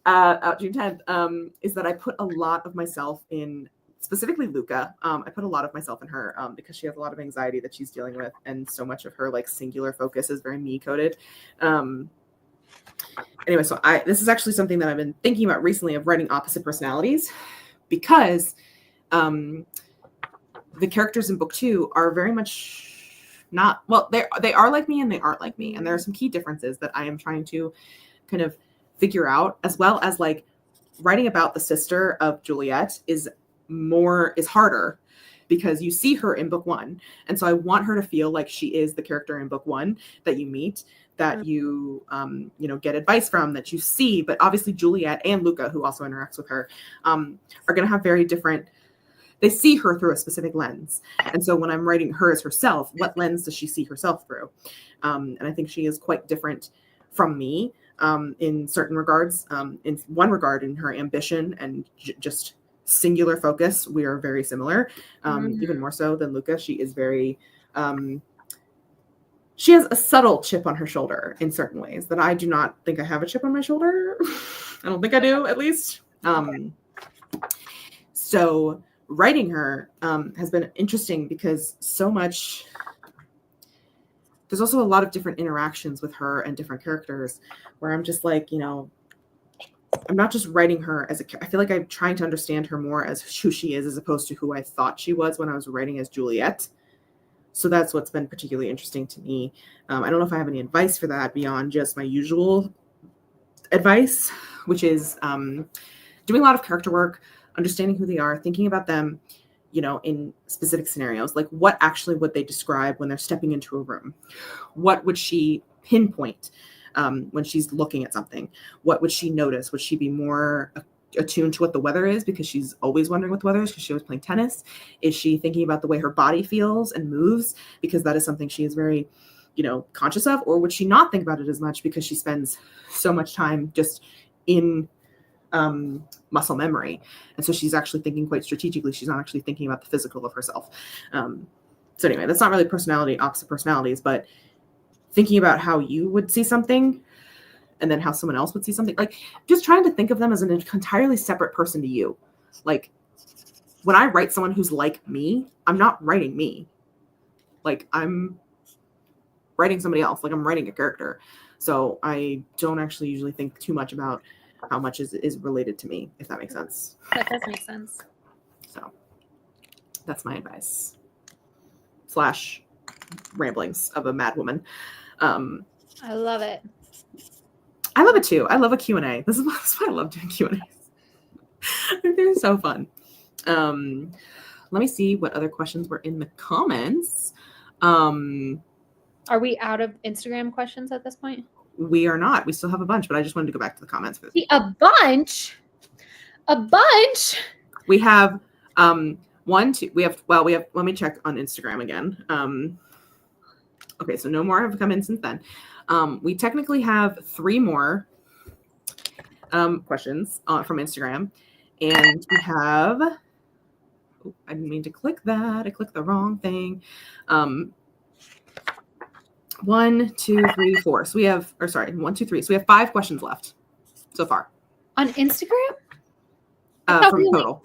out June 10th, is that I put a lot of myself in, specifically Luca. I put a lot of myself in her because she has a lot of anxiety that she's dealing with, and so much of her like singular focus is very me coded. Anyway, so this is actually something that I've been thinking about recently, of writing opposite personalities, because the characters in book 2 are very much not, well, they are like me and they aren't like me, and there are some key differences that I am trying to kind of figure out, as well as like writing about the sister of Juliet is harder because you see her in book 1, and so I want her to feel like she is the character in book 1 that you meet, that you get advice from, that you see. But obviously Juliet and Luca, who also interacts with her, are going to have very different, they see her through a specific lens. And so when I'm writing her as herself, what lens does she see herself through? And I think she is quite different from me in certain regards. In one regard, in her ambition and just singular focus, we are very similar, even more so than Luca. She is very, she has a subtle chip on her shoulder in certain ways that I do not think I have a chip on my shoulder. I don't think I do, at least. So writing her has been interesting because there's also a lot of different interactions with her and different characters where I'm just like, I'm not just writing her I feel like I'm trying to understand her more as who she is, as opposed to who I thought she was when I was writing as Juliet. So that's what's been particularly interesting to me. I don't know if I have any advice for that beyond just my usual advice, which is doing a lot of character work, understanding who they are, thinking about them, in specific scenarios. Like, what actually would they describe when they're stepping into a room? What would she pinpoint when she's looking at something? What would she notice? Would she be more attuned to what the weather is because she's always wondering what the weather is because she was playing tennis? Is she thinking about the way her body feels and moves because that is something she is very, conscious of? Or would she not think about it as much because she spends so much time just in muscle memory, and so she's actually thinking quite strategically? She's not actually thinking about the physical of herself. So anyway, that's not really opposite personalities, but thinking about how you would see something and then how someone else would see something, like just trying to think of them as an entirely separate person to you. Like, when I write someone who's like me, I'm not writing me. Like, I'm writing somebody else. Like, I'm writing a character. So I don't actually usually think too much about how much is related to me, if that makes sense. That does make sense. So that's my advice / ramblings of a mad woman. I love it. I love it too. I love a Q&A. This is why I love doing Q&As. They're so fun. Let me see what other questions were in the comments. Are we out of Instagram questions at this point? We are not. We still have a bunch, but I just wanted to go back to the comments. A bunch? We have one, two. We have. Let me check on Instagram again. Okay, so no more have come in since then. We technically have 3 more questions from Instagram, and we have. Oh, I didn't mean to click that. I clicked the wrong thing. 1, 2, 3, 4. So we have, 1, 2, 3. So we have 5 questions left so far. On Instagram? From total.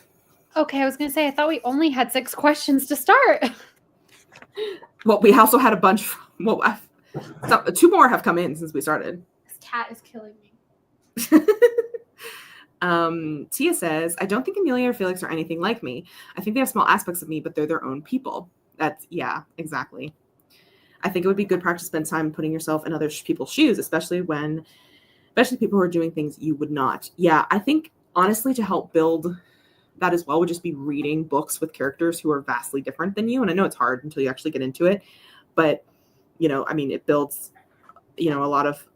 Okay, I was going to say, I thought we only had 6 questions to start. Well, we also had a bunch. Well, 2 more have come in since we started. This cat is killing me. Tia says, I don't think Amelia or Felix are anything like me. I think they have small aspects of me, but they're their own people. Yeah, exactly. I think it would be good practice to spend time putting yourself in other people's shoes, especially people who are doing things you would not. Yeah, I think honestly to help build that as well would just be reading books with characters who are vastly different than you. And I know it's hard until you actually get into it, but it builds, a lot of,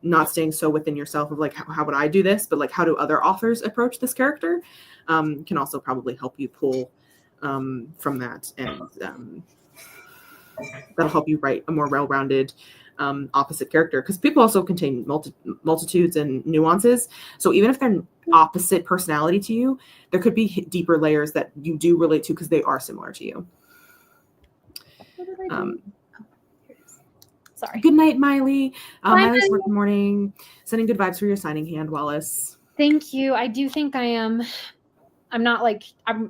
not staying so within yourself of like, how would I do this? But like, how do other authors approach this character? Can also probably help you pull from that. And that'll help you write a more well-rounded opposite character, because people also contain multitudes and nuances. So even if they're opposite personality to you, there could be deeper layers that you do relate to because they are similar to you. Sorry. Good night, Miley. Miley's good morning. Sending good vibes for your signing hand, Wallace. Thank you. I do think I am. I'm not like,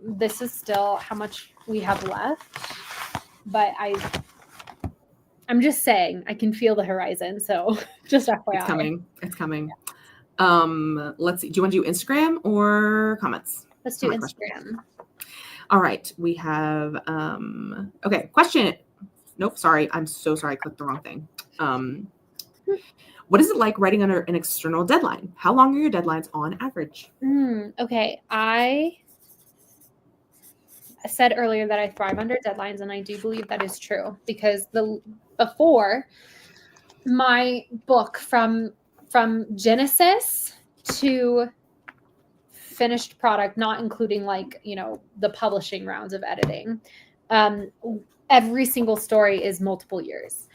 this is still how much we have left, but I'm just saying I can feel the horizon. So just FYI. It's coming. Let's see. Do you want to do Instagram or comments? Let's do Instagram. All right. We have, okay. Question. Nope. Sorry. I'm so sorry. I clicked the wrong thing. What is it like writing under an external deadline? How long are your deadlines on average? Okay. I said earlier that I thrive under deadlines, and I do believe that is true, because before my book from Genesis to finished product, not including the publishing rounds of editing, every single story is multiple years.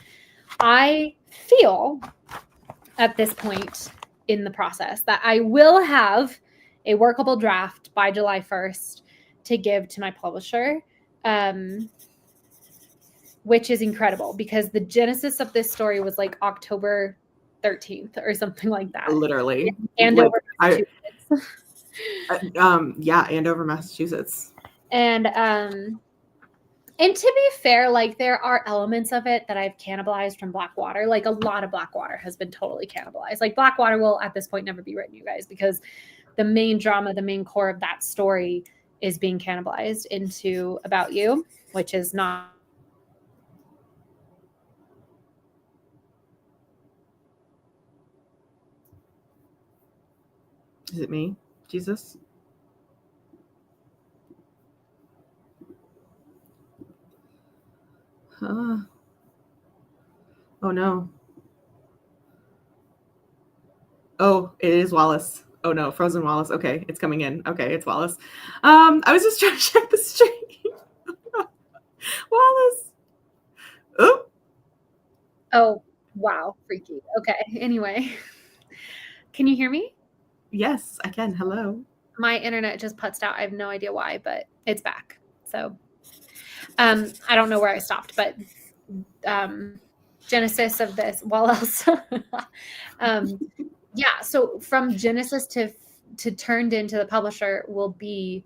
I feel at this point in the process that I will have a workable draft by July 1st to give to my publisher, which is incredible, because the genesis of this story was like October 13th or something like that. Literally. Andover, Massachusetts. Andover, Massachusetts. And to be fair, there are elements of it that I've cannibalized from Blackwater. Like, a lot of Blackwater has been totally cannibalized. Like, Blackwater will at this point never be written, you guys, because the main drama, the main core of that story is being cannibalized into About You, which is not. Is it me? Jesus? Oh no. Oh, it is Wallace. Oh no, Frozen Wallace. Okay, it's coming in. Okay, it's Wallace. I was just trying to check the stream. Wallace. Oh, wow, freaky. Okay, anyway. Can you hear me? Yes, I can. Hello. My internet just putzed out. I have no idea why, but it's back. So I don't know where I stopped, but genesis of this, well, else. So from Genesis to turned into the publisher will be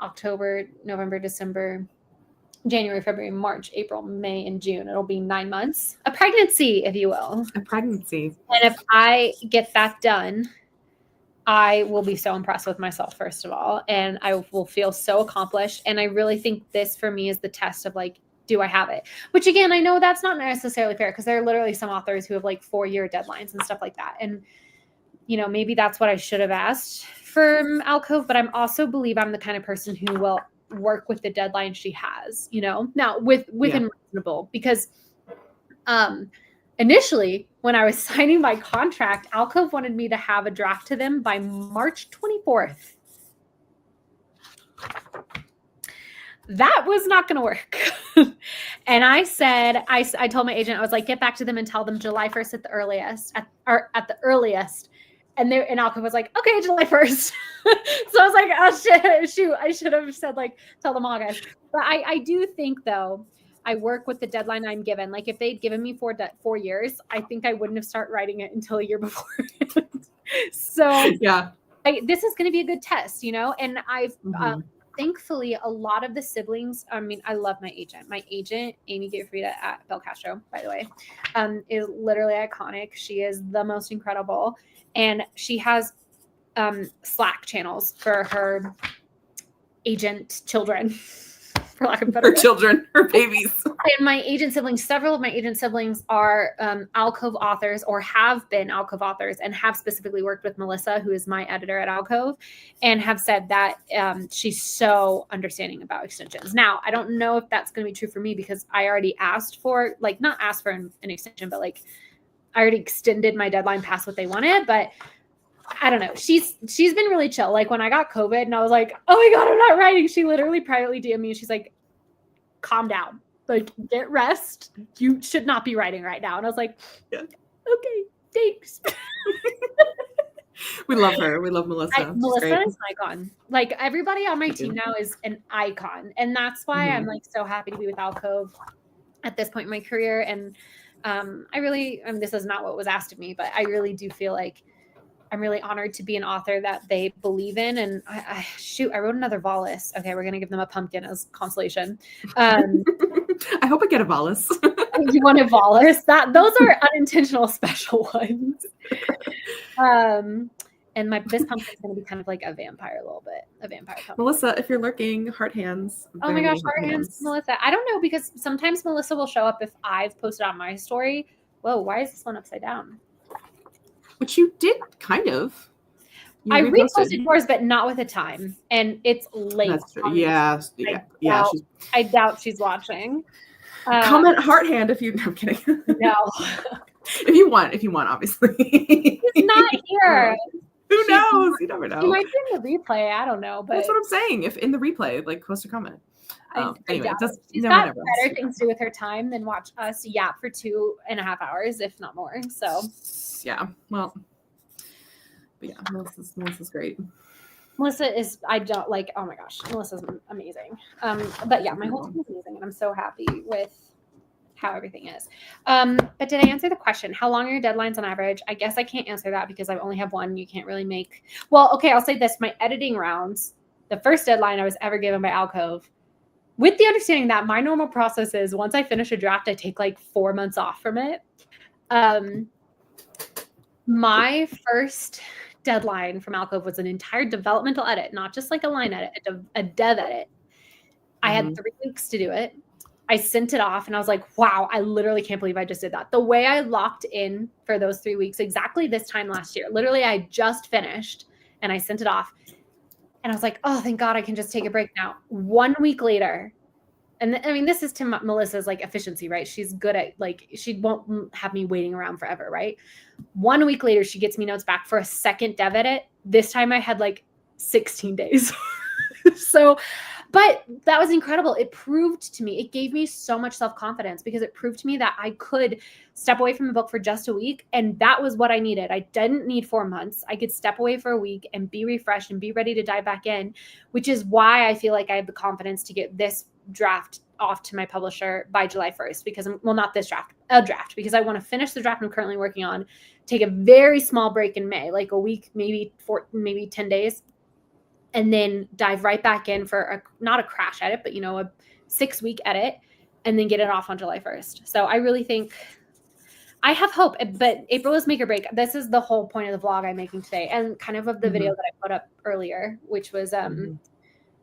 October, November, December, January, February, March, April, May, and June. It'll be 9 months. A pregnancy, if you will. A pregnancy. And if I get that done, I will be so impressed with myself, first of all, and I will feel so accomplished. And I really think this for me is the test of do I have it? Which again, I know that's not necessarily fair because there are literally some authors who have like 4-year deadlines and stuff like that. And, you know, maybe that's what I should have asked from Alcove, but I'm also believe I'm the kind of person who will work with the deadline she has, you know, now within reasonable, because initially when I was signing my contract, Alcove wanted me to have a draft to them by March 24th. That was not going to work. And I said, I told my agent, I was like, get back to them and tell them July 1st at the earliest, at the earliest. And Alcove was like, okay, July 1st. So I was like, oh shoot, I should have said like, tell them August. But I do think though, I work with the deadline I'm given. Like if they'd given me 4 years, I think I wouldn't have started writing it until a year before. So yeah, this is going to be a good test, you know? And I've, thankfully, a lot of the siblings, I mean, I love my agent. My agent, Amy Gayfrida at Bel Castro, by the way, is literally iconic. She is the most incredible. And she has Slack channels for her agent children, for lack of a better word. Her children, her babies. And my agent siblings, several of my agent siblings are Alcove authors or have been Alcove authors and have specifically worked with Melissa, who is my editor at Alcove, and have said that she's so understanding about extensions. Now, I don't know if that's going to be true for me because I already asked for, like, not asked for an extension, but like I already extended my deadline past what they wanted, but I don't know. She's been really chill. Like when I got COVID and I was like, oh my God, I'm not writing. She literally privately DM'd me. She's like, calm down. Like, get rest. You should not be writing right now. And I was like, okay, thanks. We love her. We love Melissa. Melissa is an icon. Like everybody on my team now is an icon. And that's why I'm like so happy to be with Alcove at this point in my career. And this is not what was asked of me, but I really do feel like I'm really honored to be an author that they believe in. And I wrote another Wallace. Okay, we're going to give them a pumpkin as consolation. I hope I get a Wallace. You want a Wallace? Those are unintentional special ones. And this pumpkin is going to be kind of like a vampire a little bit. A vampire pumpkin. Melissa, if you're lurking, heart hands. Oh my gosh, heart hands, Melissa. I don't know, because sometimes Melissa will show up if I've posted on my story. Whoa, why is this one upside down? Which you did kind of. I reposted yours, but not with a time. And it's late. That's true. Yeah. I doubt she's watching. Comment heart hand if you. No, I'm kidding. No. if you want, obviously. He's not here. Who knows? You never know. He might be in the replay. I don't know. But that's what I'm saying. If in the replay, like, post a comment. Anyway, she's got better things to do with her time than watch us yap for 2.5 hours, if not more. So yeah, well, but yeah, Melissa's great. Melissa is, I don't like, oh my gosh, Melissa's amazing. But yeah, my whole team is amazing, and I'm so happy with how everything is. But did I answer the question? How long are your deadlines on average? I guess I can't answer that because I only have one. You can't really make, well, okay, I'll say this. My editing rounds, the first deadline I was ever given by Alcove, with the understanding that my normal process is once I finish a draft, I take like 4 months off from it. My first deadline from Alcove was an entire developmental edit, not just like a line edit, a dev edit. I had 3 weeks to do it. I sent it off and I was like, wow, I literally can't believe I just did that. The way I locked in for those 3 weeks, exactly this time last year, literally I just finished and I sent it off. And I was like, oh, thank God I can just take a break now. 1 week later, and I mean, this is to Melissa's like efficiency, right? She's good at like, she won't have me waiting around forever, right? 1 week later, she gets me notes back for a second dev edit. This time I had like 16 days. So, but that was incredible. It proved to me, it gave me so much self-confidence because it proved to me that I could step away from the book for just a week. And that was what I needed. I didn't need 4 months. I could step away for a week and be refreshed and be ready to dive back in, which is why I feel like I have the confidence to get this draft off to my publisher by July 1st, because not this draft, a draft, because I want to finish the draft I'm currently working on, take a very small break in May, like a week, maybe 10 days. And then dive right back in for not a crash edit, but, a 6-week edit, and then get it off on July 1st. So I really think I have hope, but April is make or break. This is the whole point of the vlog I'm making today, and kind of the video that I put up earlier, which was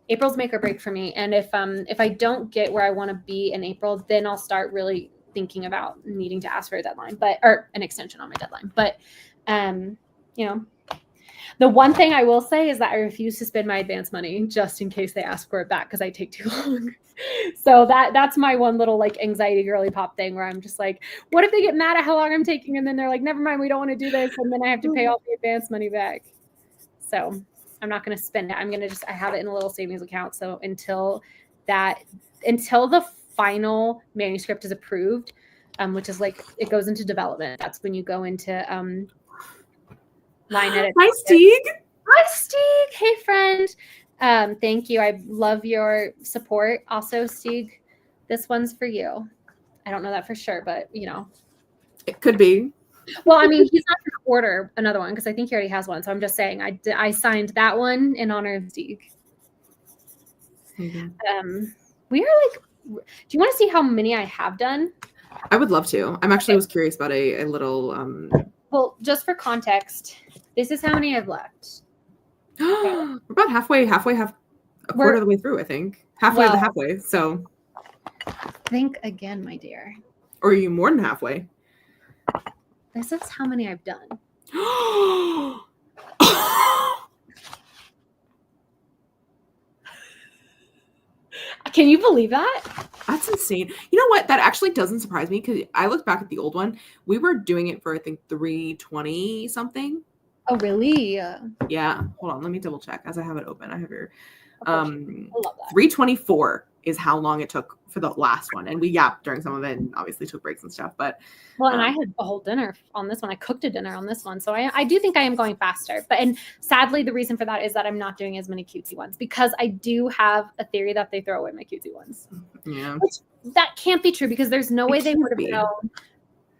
April's make or break for me. And if I don't get where I want to be in April, then I'll start really thinking about needing to ask for a deadline, or an extension on my deadline. But you know, the one thing I will say is that I refuse to spend my advance money just in case they ask for it back because I take too long. So that's my one little like anxiety girly pop thing where I'm just like, what if they get mad at how long I'm taking and then they're like, never mind, we don't want to do this, and then I have to pay all the advance money back. So I'm not going to spend it. I'm going to I have it in a little savings account. So until the final manuscript is approved, which is like, it goes into development. That's when you go into line edit. Hi, Stieg. Hi, Stieg. Hey, friend. Thank you. I love your support. Also, Stieg, this one's for you. I don't know that for sure, but It could be. Well, I mean, he's not going to order another one because I think he already has one. So I'm just saying I signed that one in honor of Stieg. Mm-hmm. We are like, do you want to see how many I have done? I would love to. I'm actually was curious about a little. Well, just for context, this is how many I've left. We're about halfway, a quarter of the way through, I think. Halfway to the halfway. So think again, my dear. Or are you more than halfway? This is how many I've done. Can you believe that? That's insane. You know what? That actually doesn't surprise me because I looked back at the old one. We were doing it for, I think, 320 something. Oh, really? Yeah. Hold on. Let me double check as I have it open. I have your I love that. 324 is how long it took for the last one. And we yapped during some of it and obviously took breaks and stuff. But and I had a whole dinner on this one. I cooked a dinner on this one. So I do think I am going faster. And sadly, the reason for that is that I'm not doing as many cutesy ones because I do have a theory that they throw away my cutesy ones. Yeah. Which, that can't be true because there's no way they would have known.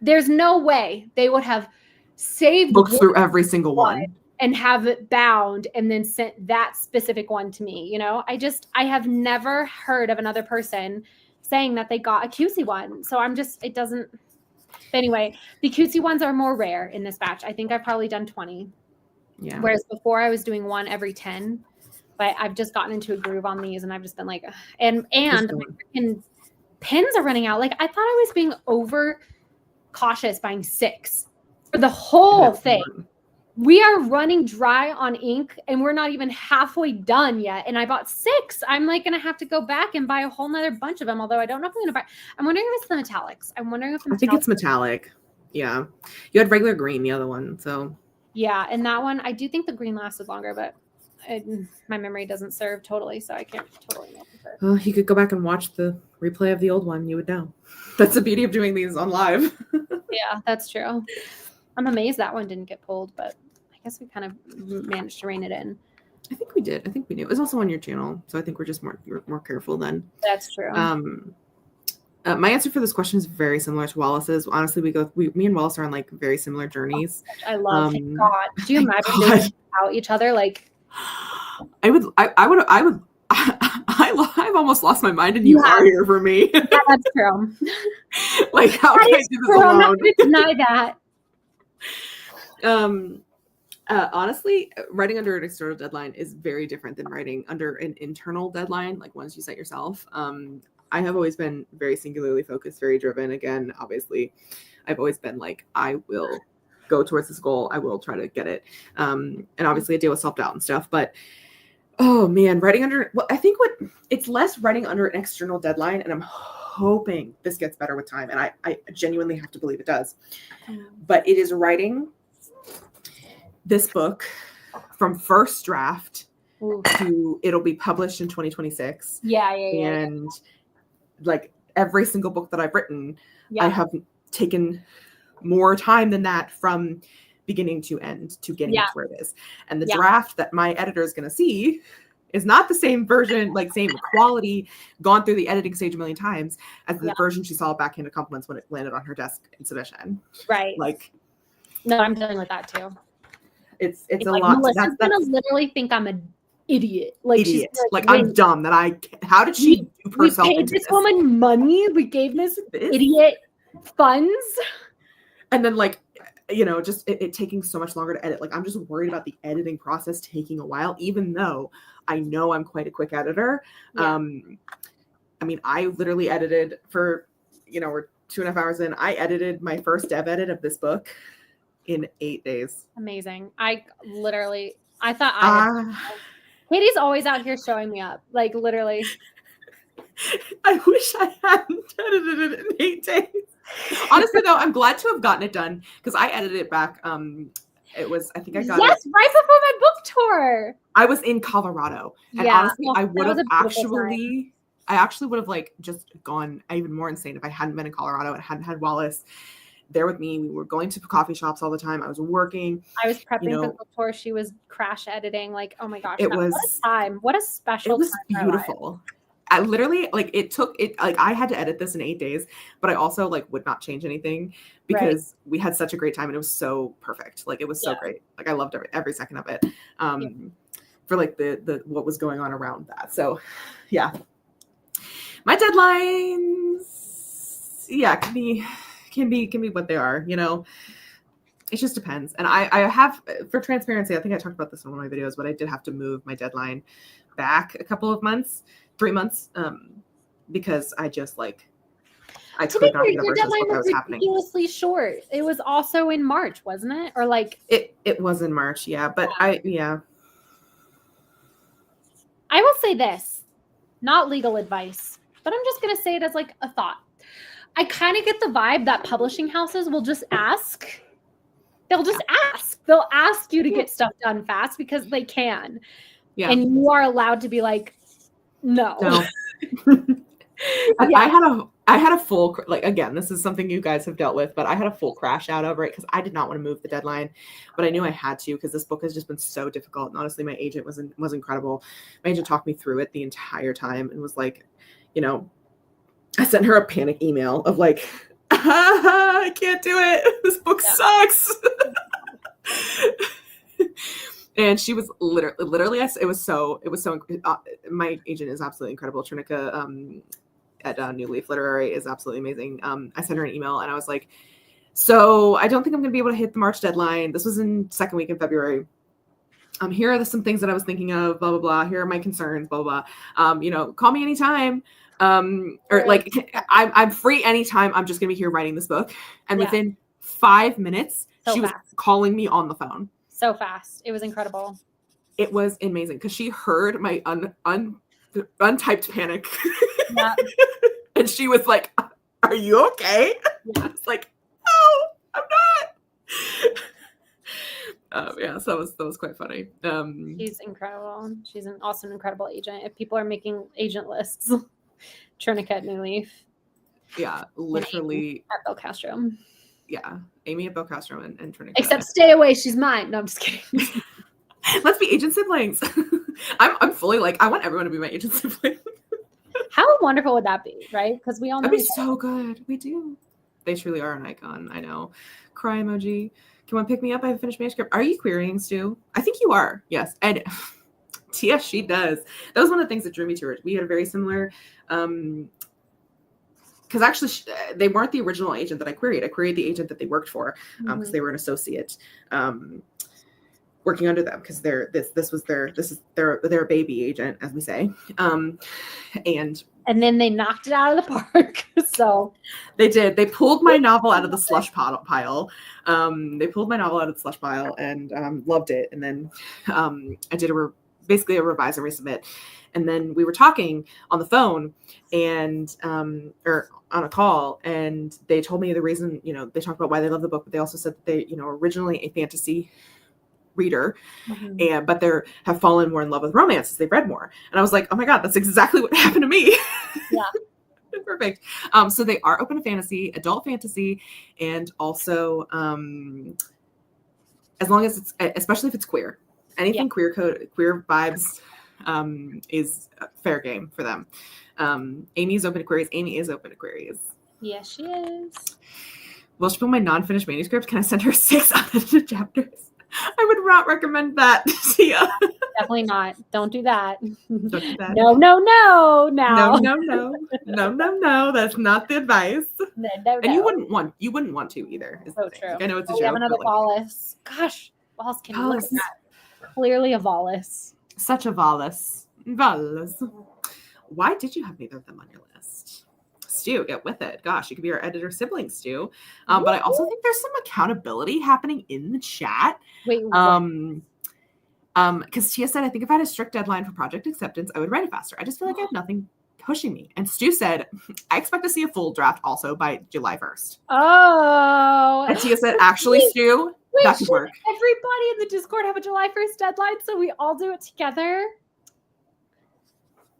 There's no way they would have saved books through every single one and have it bound and then sent that specific one to me. I have never heard of another person saying that they got a cutesy one. So it doesn't. But anyway, the cutesy ones are more rare in this batch. I think I've probably done 20. Yeah. Whereas before I was doing one every 10. But I've just gotten into a groove on these and I've just been like, and my freaking pens are running out. Like I thought I was being over cautious buying 6 for the whole thing. We are running dry on ink and we're not even halfway done yet. And I bought 6. I'm like going to have to go back and buy a whole nother bunch of them. Although I don't know if I'm going to buy, I'm wondering if it's the metallics. I think it's metallic. Yeah. You had regular green, the other one. So yeah. And that one, I do think the green lasted longer, but my memory doesn't serve totally. So I can't totally know for sure. Well, you could go back and watch the replay of the old one. You would know. That's the beauty of doing these on live. Yeah, that's true. I'm amazed that one didn't get pulled, but I guess we kind of managed to rein it in. I think we did. I think we knew. It was also on your channel, so I think we're just more careful then. That's true. My answer for this question is very similar to Wallace's. Honestly, me and Wallace are on like very similar journeys. Oh, I love. Thank God. Do you imagine doing it without each other? Like, I've almost lost my mind, and you are here for me. Yeah, that's true. Like, how can I do this alone? I'm not going to deny that. Honestly, writing under an external deadline is very different than writing under an internal deadline, like ones you set yourself. I have always been very singularly focused, very driven. Again, obviously, I've always been like, I will go towards this goal. I will try to get it. And obviously I deal with self-doubt and stuff, but oh man, I think it's less writing under an external deadline. And I'm hoping this gets better with time. And I genuinely have to believe it does, but it is writing this book from first draft to it'll be published in 2026. Yeah. And like every single book that I've written, I have taken more time than that from beginning to end to getting to where it is. And the draft that my editor is going to see is not the same version, like same quality, gone through the editing stage a million times as the version she saw backhanded compliments when it landed on her desk in submission. Right. Like, no, I'm dealing with that too. It's a like, lot. Melissa's gonna literally think I'm an idiot. Like idiot. She's like I'm dumb how did she dupe herself we paid this woman money. We gave this idiot funds. And then like, just it taking so much longer to edit. Like I'm just worried about the editing process taking a while, even though I know I'm quite a quick editor. Yeah. I mean, I literally edited for, we're 2.5 hours in. I edited my first dev edit of this book in 8 days. Amazing. I thought Katie's always out here showing me up, like literally. I wish I hadn't edited it in 8 days. Honestly, though, I'm glad to have gotten it done because I edited it back. It was, I think I got it. Yes, right before my book tour. I was in Colorado. And honestly, I actually would have like just gone even more insane if I hadn't been in Colorado and hadn't had Wallace there with me. We were going to coffee shops all the time. I was working. I was prepping for the book tour. She was crash editing. Like, oh my gosh. What a time. What a special time. It was beautiful. I literally I had to edit this in 8 days, but I also like would not change anything because we had such a great time and it was so perfect. Like it was so great. Like I loved every second of it. For like the what was going on around that. So yeah. My deadlines, can be what they are, It just depends. And I have, for transparency, I think I talked about this in one of my videos, but I did have to move my deadline back a couple of months, 3 months, because I just I could not get over this book that was happening. Ridiculously short. It was also in March, wasn't it? Or like it was in March, yeah. But I will say this, not legal advice, but I'm just gonna say it as like a thought. I kind of get the vibe that publishing houses will just ask. They'll just ask. They'll ask you to get stuff done fast because they can. Yeah. And you are allowed to be like, no. I had a full, again, this is something you guys have dealt with, but I had a full crash out over it because I did not want to move the deadline, but I knew I had to because this book has just been so difficult. And honestly, my agent was incredible. My agent talked me through it the entire time and was like, I sent her a panic email of like, I can't do it. This book sucks. And she was literally, it was so, my agent is absolutely incredible. Trinica at New Leaf Literary is absolutely amazing. I sent her an email and I was like, so I don't think I'm going to be able to hit the March deadline. This was in second week in February. Here are some things that I was thinking of, blah, blah, blah. Here are my concerns, blah, blah, blah. Call me anytime. Or like, I'm free anytime. I'm just going to be here writing this book. And within 5 minutes, she was calling me on the phone. So fast. It was incredible. It was amazing because she heard my untyped panic. Yeah. And she was like, are you okay? Yeah. I was like, no, I'm not. So that was quite funny. She's incredible. She's also an incredible agent. If people are making agent lists, Trinica at New Leaf. Yeah, literally. At Bill Castro. Yeah, Amy at Bill Castro and Trinica. Except stay away, she's mine. No, I'm just kidding. Let's be agent siblings. I'm fully like, I want everyone to be my agent sibling. How wonderful would that be, right? Because we all know. That'd be so good. We do. They truly are an icon. I know. Cry emoji. Can one pick me up? I have a finished manuscript. Are you querying, Stu? I think you are. Yes. And yes, she does. That was one of the things that drew me to her. We had a very similar, because actually they weren't the original agent that I queried. I queried the agent that they worked for because they were an associate working under them because this is their baby agent, as we say. And then they knocked it out of the park. So they did. They pulled my novel out of the slush pile. They pulled my novel out of the slush pile and loved it. And then I did basically a revise and resubmit. And then we were talking on the phone and or on a call, and they told me the reason, they talked about why they love the book, but they also said that they, originally a fantasy reader, but they have fallen more in love with romance as they've read more. And I was like, oh my God, that's exactly what happened to me. Yeah. Perfect. So they are open to fantasy, adult fantasy, and also as long as it's, especially if it's queer, anything queer vibes is fair game for them. Amy is open to queries. Amy is open to queries. Yes, she is. Will she put my non-finished manuscript? Can I send her 6 unedited chapters? I would not recommend that, Tia. Definitely not. Don't do that. Don't do that. No. Now. No. That's not the advice. No. And you wouldn't want to either. So true. I know it's a joke. We have another Wallace. Gosh, Wallace can look at that. Clearly a Wallace. Such a Wallace. Wallace. Why did you have neither of them on your list? Stu, get with it. Gosh, you could be our editor sibling, Stu. But I also think there's some accountability happening in the chat. Wait, because Tia said, I think if I had a strict deadline for project acceptance, I would write it faster. I just feel like I have nothing pushing me. And Stu said, I expect to see a full draft also by July 1st. Oh. And Tia said, actually, Stu, that could work. Everybody in the Discord have a July 1st deadline, so we all do it together.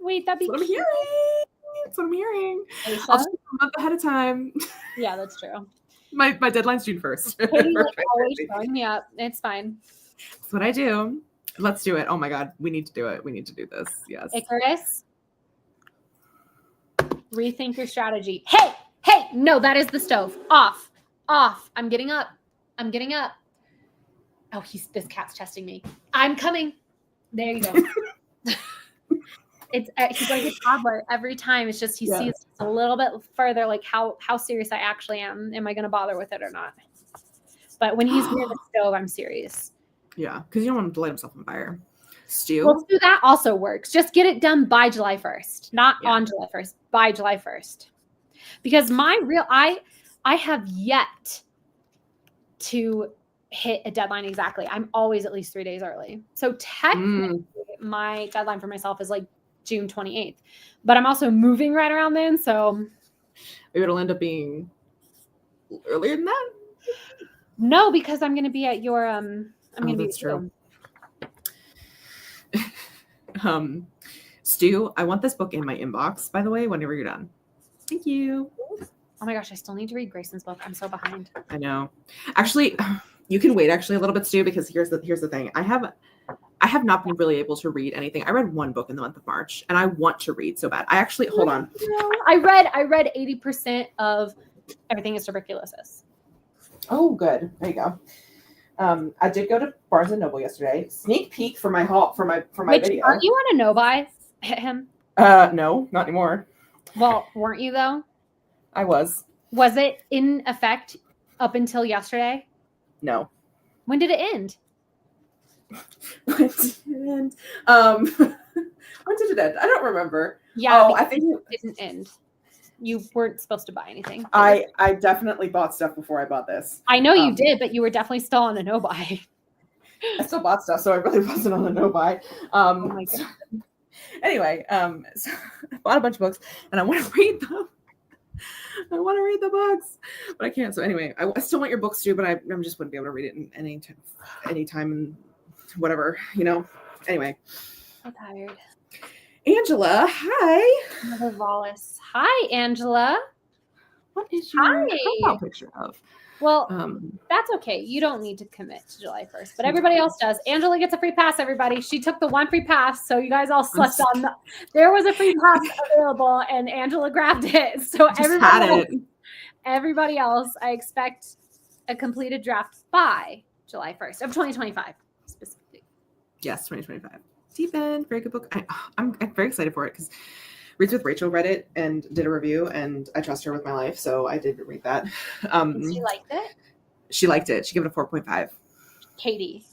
Wait, that'd be That's what I'm cute. hearing. That's what I'm hearing. Aisha? I'll just do a month ahead of time. Yeah, that's true. My deadline's June 1st. Katie's like always throwing me up. It's fine. That's what I do. Let's do it. Oh my God. We need to do it. We need to do this. Yes. Icarus, rethink your strategy. Hey, no, that is the stove. Off. I'm getting up. Oh, this cat's testing me. I'm coming. There you go. He's like a toddler every time. It's just he sees a little bit further, like how serious I actually am. Am I going to bother with it or not? But when he's near the stove, I'm serious. Yeah, because you don't want him to light himself on fire. Stu? Well, so that also works. Just get it done by July 1st, not on July 1st, by July 1st. Because I have yet to hit a deadline exactly. I'm always at least 3 days early. So technically, my deadline for myself is like June 28th. But I'm also moving right around then, so maybe it'll end up being earlier than that. No, because I'm going to be at your I'm going to be. That's true. Stu, I want this book in my inbox, by the way, whenever you're done. Thank you. Oh my gosh, I still need to read Grayson's book. I'm so behind. I know. Actually, you can wait actually a little bit, Stu, because here's the thing. I have not been really able to read anything. I read one book in the month of March, and I want to read so bad. I actually hold on. I read 80% of Everything is Tuberculosis. Oh, good. There you go. I did go to Barnes and Noble yesterday. Sneak peek for my video. Aren't you on a no-buy? Hit him. No, not anymore. Well, weren't you though? I was. Was it in effect up until yesterday? No. When did it end? When did it end? I don't remember. Yeah, I think it didn't end. You weren't supposed to buy anything. I definitely bought stuff before I bought this. I know you did, but you were definitely still on a no buy. I still bought stuff, so I really wasn't on a no buy. Oh my God. Anyway, so I bought a bunch of books and I want to read them. I want to read the books, but I can't. So anyway, I still want your books too, but I just wouldn't be able to read it in any time and whatever, Anyway. I'm tired. Angela, hi. Another Wallace. Hi, Angela. What is your profile picture of? Well, that's okay. You don't need to commit to July 1st, but everybody else does. Angela gets a free pass, everybody. She took the one free pass, so you guys all slept on there was a free pass available, and Angela grabbed it. So everybody else, I expect a completed draft by July 1st of 2025, specifically. Yes, 2025. Deep End, very good book. I'm very excited for it because Reads with Rachel read it and did a review, and I trust her with my life, so I did read that. She liked it? She liked it. She gave it a 4.5. Katie.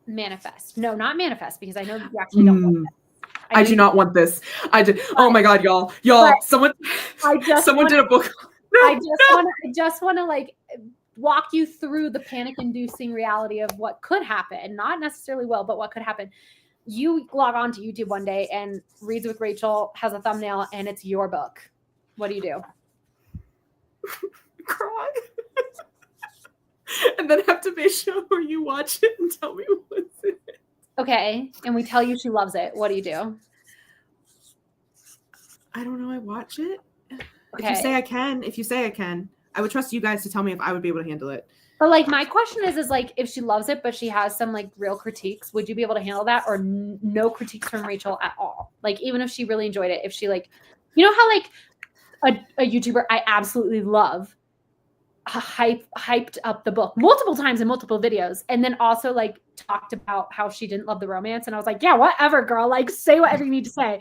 Manifest. No, not manifest, because I know you actually don't want it. I do not want this. Oh my God, y'all. Someone did a book. I just want to like walk you through the panic-inducing reality of what could happen. Not necessarily will, but what could happen. You log on to YouTube one day and Reads with Rachel has a thumbnail and it's your book. What do you do? Cry. And then have to make sure you watch it and tell me what's in it. Okay. And we tell you she loves it. What do you do? I don't know. I watch it. Okay. If you say I can, I would trust you guys to tell me if I would be able to handle it. But like my question is like if she loves it, but she has some like real critiques, would you be able to handle that, or no critiques from Rachel at all? Like even if she really enjoyed it, if she like, you know how like a YouTuber I absolutely love hyped up the book multiple times in multiple videos, and then also like talked about how she didn't love the romance, and I was like, yeah, whatever, girl, like say whatever you need to say.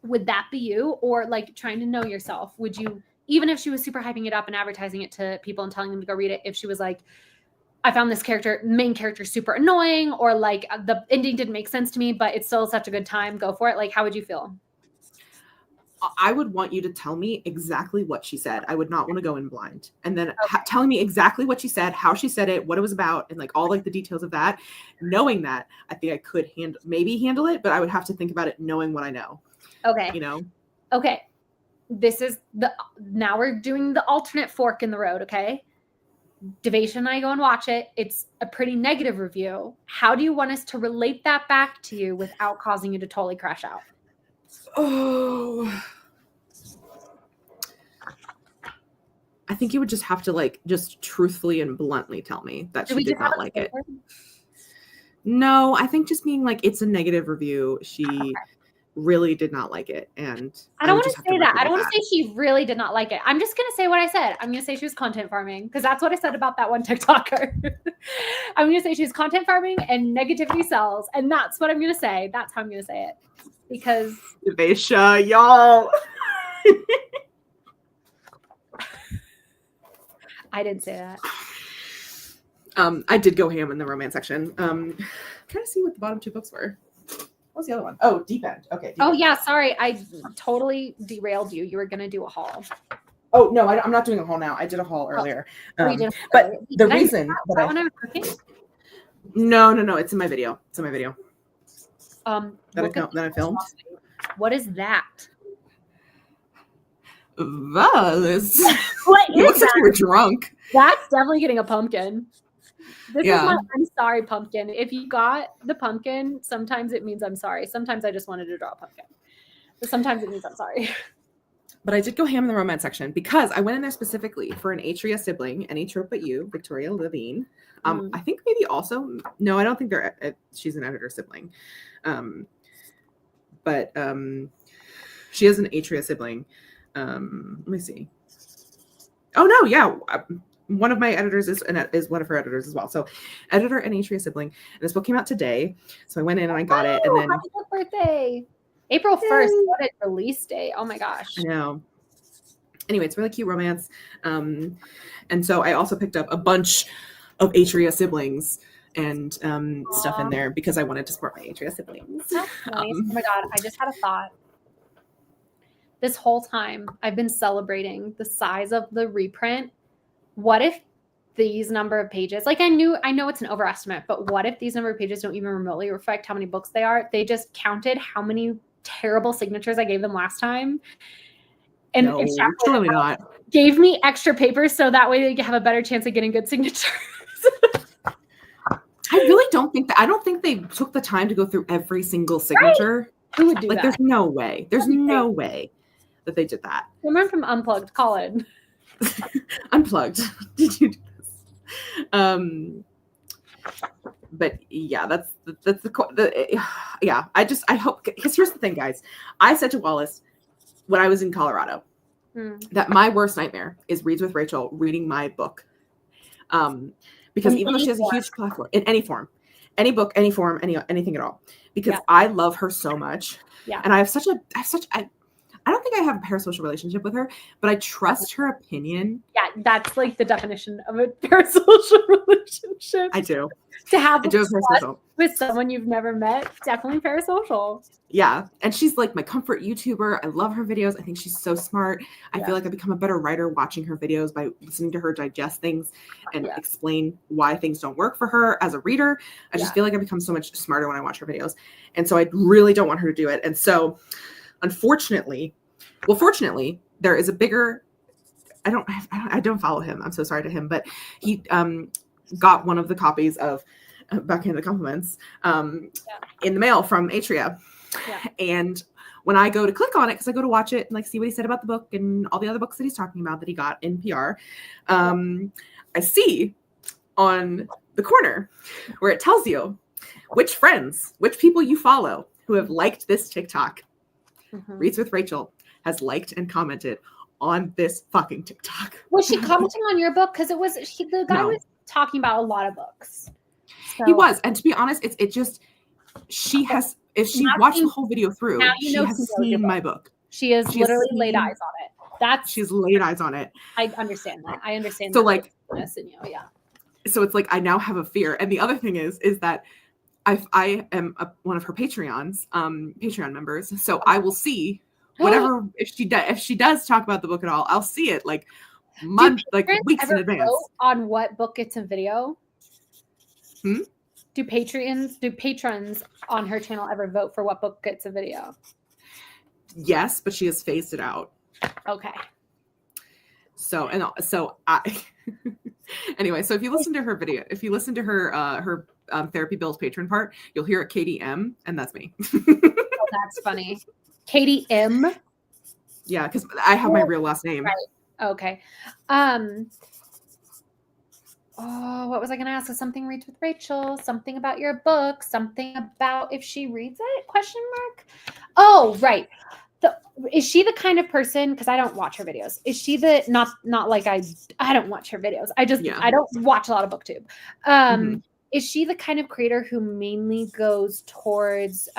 Would that be you, or like trying to know yourself? Would you? Even if she was super hyping it up and advertising it to people and telling them to go read it, if she was like, I found this main character super annoying, or like the ending didn't make sense to me, but it's still such a good time. Go for it. Like, how would you feel? I would want you to tell me exactly what she said. I would not want to go in blind. And then telling me exactly what she said, how she said it, what it was about, and like all like the details of that. Knowing that, I think I could handle it, but I would have to think about it knowing what I know. Okay. You know? Okay. Now we're doing the alternate fork in the road, okay? Devasia and I go and watch it. It's a pretty negative review. How do you want us to relate that back to you without causing you to totally crash out? Oh, I think you would just have to like just truthfully and bluntly tell me that she did not like it. No, I think just being like, it's a negative review. She really did not like it. And I don't want to say that. I don't want to say she really did not like it. I'm just going to say what I said. I'm going to say she was content farming because that's what I said about that one TikToker. I'm going to say she's content farming and negativity sells. And that's what I'm going to say. That's how I'm going to say it. Because Devasia, y'all. I didn't say that. I did go ham in the romance section. I'm trying to see what the bottom two books were. What was the other one? Oh, Deep End. Okay. Deep End. Yeah, sorry. I totally derailed you. You were going to do a haul. Oh, no, I'm not doing a haul now. I did a haul earlier. But the reason that when I was cooking? No, it's in my video. It's in my video. That I filmed. What is that? What is looks like you were drunk. That's definitely getting a pumpkin. This is my I'm sorry pumpkin. If you got the pumpkin, sometimes it means I'm sorry. Sometimes I just wanted to draw a pumpkin. But sometimes it means I'm sorry. But I did go ham in the romance section because I went in there specifically for an Atria sibling, Any Trope But You, Victoria Levine. I think maybe also, no, I don't think she's an editor sibling. But she is an Atria sibling. Let me see. Oh no, yeah. One of my editors is one of her editors as well. So editor and Atria sibling. And this book came out today. So I went in and I got it. And then happy birthday. April 1st. What a release day. Oh my gosh. I know. Anyway, it's really cute romance. And so I also picked up a bunch of Atria siblings and stuff in there because I wanted to support my Atria siblings. That's nice. Oh my God. I just had a thought. This whole time I've been celebrating the size of the reprint. What if these number of pages, like I know it's an overestimate, but what if these number of pages don't even remotely reflect how many books they are? They just counted how many terrible signatures I gave them last time. And no, surely not. Gave me extra papers so that way they have a better chance of getting good signatures. I really don't think that. I don't think they took the time to go through every single signature. Right? Who would do that? There's no way. There's no way that they did that. Someone from Unplugged, call in. Unplugged. Did you do this? But yeah, that's the yeah. I hope, because here's the thing, guys. I said to Wallace when I was in Colorado that my worst nightmare is Reads with Rachel reading my book. Because even though she has a huge platform in any form, any book, any form, anything at all, because I love her so much. Yeah. And I don't think I have a parasocial relationship with her, but I trust her opinion. Yeah, that's like the definition of a parasocial relationship. I do. To have parasocial with someone you've never met, definitely parasocial. Yeah. And she's like my comfort YouTuber. I love her videos. I think she's so smart. I feel like I become a better writer watching her videos by listening to her digest things and explain why things don't work for her as a reader. I just feel like I become so much smarter when I watch her videos. And so I really don't want her to do it. And so fortunately, there is a bigger, I don't follow him. I'm so sorry to him, but he got one of the copies of Backhand the Compliments in the mail from Atria. Yeah. And when I go to click on it, because I go to watch it and like see what he said about the book and all the other books that he's talking about that he got in PR, I see on the corner where it tells you which people you follow who have liked this TikTok. Reads with Rachel has liked and commented on this fucking TikTok. Was she commenting on your book? Because the guy was talking about a lot of books. So. He was, and to be honest, she has. If she watched the whole video through, she has seen my book. She has literally laid eyes on it. She's laid eyes on it. I understand that. I understand. So that. like, And, so it's like I now have a fear. And the other thing is that I am one of her Patreon members, so I will see whatever if she does talk about the book at all, I'll see it like weeks in advance. Vote on what book gets a video? Do patrons on her channel ever vote for what book gets a video? Yes, but she has phased it out. Okay. So I anyway, so if you listen to her video, if you listen to her Therapy Bills patron part, you'll hear a Katie M, and that's me. Oh, that's funny. Katie M. Yeah, because I have my real last name. Right. Okay. Oh, what was I going to ask? Something reads with Rachel, something about your book, something about if she reads it? Question mark. Oh, right. Is she the kind of person, because I don't watch her videos, is she the not like I don't watch her videos. I don't watch a lot of booktube. Is she the kind of creator who mainly goes towards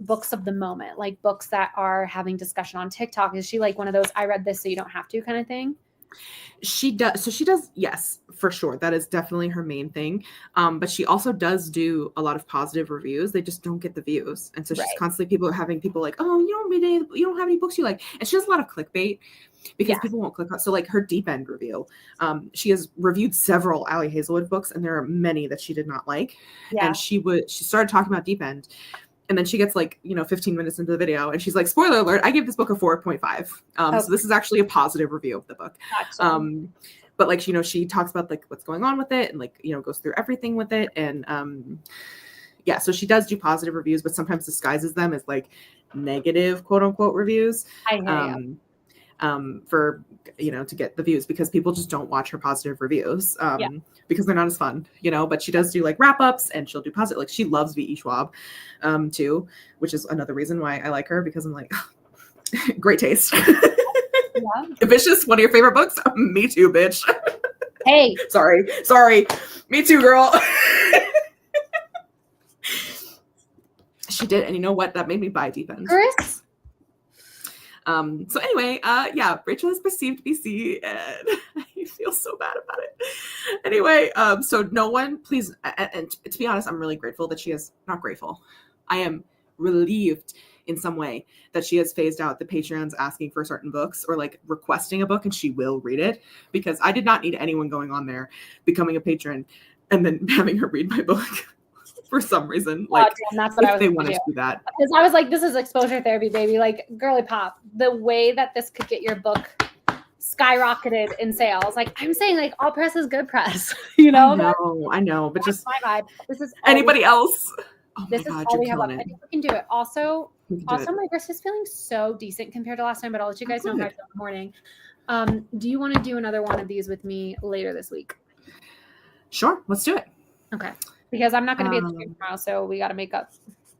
books of the moment, like books that are having discussion on TikTok? Is she like one of those I read this so you don't have to kind of thing? She does. So she does. Yes, for sure. That is definitely her main thing. But she also does do a lot of positive reviews. They just don't get the views. And so she's constantly having people like, oh, you don't have any books you like. And she does a lot of clickbait because people won't click on. So like her Deep End review, she has reviewed several Allie Hazelwood books, and there are many that she did not like. Yeah. And she started talking about Deep End. And then she gets 15 minutes into the video and she's like, spoiler alert, I gave this book a 4.5. So this is actually a positive review of the book. Gotcha. But she talks about what's going on with it and goes through everything with it. And so she does do positive reviews, but sometimes disguises them as negative quote unquote reviews. I hear you. For to get the views, because people just don't watch her positive reviews because they're not as fun, but she does do wrap ups and she'll do positive, she loves V.E. Schwab too, which is another reason why I like her, because I'm great taste. Ambitious, one of your favorite books? Me too, bitch. Hey. Sorry. Me too, girl. She did, and you know what? That made me buy Deep End. Chris? So anyway, Rachel is perceived BC, and I feel so bad about it. Anyway, so no one, please, and to be honest, I'm really grateful that she is not grateful. I am relieved in some way that she has phased out the Patreons asking for certain books or requesting a book and she will read it, because I did not need anyone going on there, becoming a patron, and then having her read my book. For some reason, that's what I was they wanted to do that. Because I was like, this is exposure therapy, baby. Girly pop. The way that this could get your book skyrocketed in sales. I'm saying all press is good press. I know, but just my vibe. This is anybody else. Oh this my is God, all you're we have killing left. it. I think we can do it. Also, do my wrist is feeling so decent compared to last time, but I'll let you guys know how I feel in the morning. Do you want to do another one of these with me later this week? Sure, let's do it. Okay. Because I'm not going to be at the stream tomorrow, so we got to make up.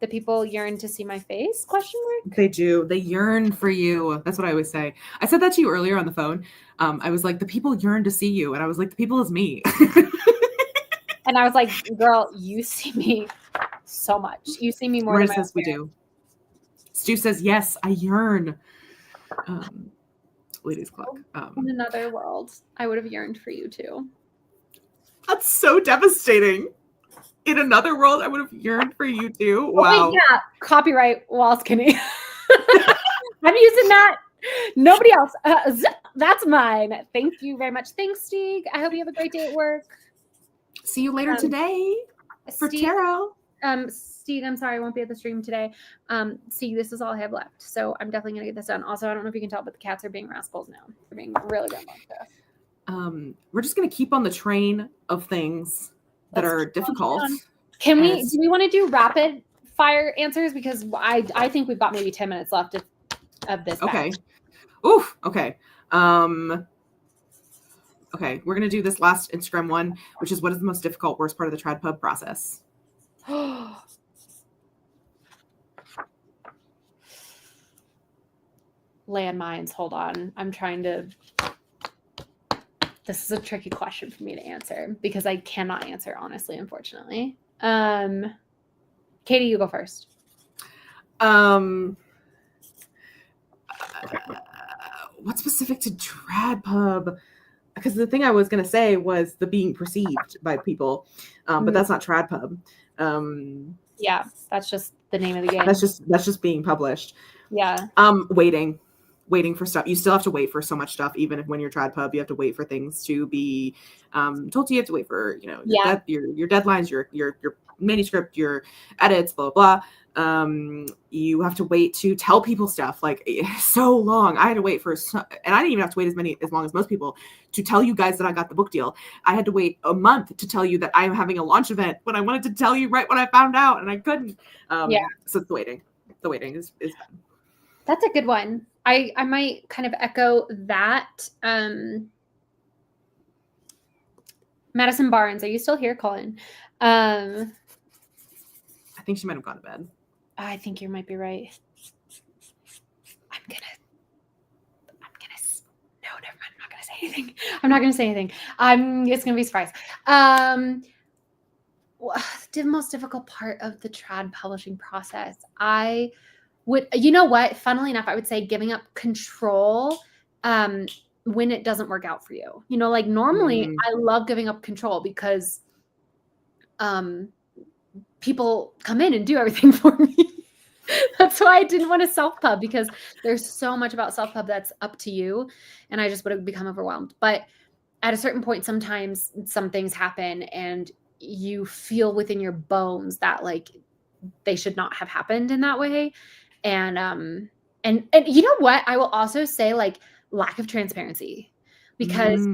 The people yearn to see my face? Question mark. They do. They yearn for you. That's what I always say. I said that to you earlier on the phone. I was like, the people yearn to see you, and I was like, the people is me. And I was like, girl, you see me so much. You see me more. Marissa says we do. Stu says yes. I yearn. Ladies Club. In another world, I would have yearned for you too. That's so devastating. In another world, I would have yearned for you too. Wow. Wait, yeah. Copyright Wall Skinny. I'm using that. Nobody else. That's mine. Thank you very much. Thanks, Stieg. I hope you have a great day at work. See you later today for tarot. Stieg, I'm sorry I won't be at the stream today. See, this is all I have left. So I'm definitely going to get this done. Also, I don't know if you can tell, but the cats are being rascals now. They're being really good about this. We're just going to keep on the train of things that are difficult. Do we want to do rapid fire answers? Because I think we've got maybe 10 minutes left of this. Okay. Oof. Okay. Okay. We're going to do this last Instagram one, which is what is the most difficult, worst part of the trad pub process? Landmines. Hold on. This is a tricky question for me to answer because I cannot answer honestly, unfortunately. Katie, you go first. What's specific to trad pub? because the thing I was gonna say was the being perceived by people, but that's not trad pub. Yeah, that's just the name of the game. That's just being published. Yeah. Waiting for stuff. You still have to wait for so much stuff, even if when you're trad pub, you have to wait for things to be told to you. You have to wait for your deadlines, your manuscript, your edits, blah blah blah. You have to wait to tell people stuff, like so long. I had to wait and I didn't even have to wait as long as most people to tell you guys that I got the book deal. I had to wait a month to tell you that I am having a launch event when I wanted to tell you right when I found out, and I couldn't. So the waiting is bad. That's a good one. I might kind of echo that. Madison Barnes, are you still here, Colin? I think she might have gone to bed. I think you might be right. No, never mind. I'm not gonna say anything. It's gonna be a surprise. The most difficult part of the trad publishing process, I would, you know what? Funnily enough, I would say giving up control when it doesn't work out for you. You know, like normally I love giving up control because people come in and do everything for me. That's why I didn't want to self-pub, because there's so much about self-pub that's up to you, and I just would have become overwhelmed. But at a certain point, sometimes some things happen and you feel within your bones that like they should not have happened in that way. And you know what? I will also say like lack of transparency, because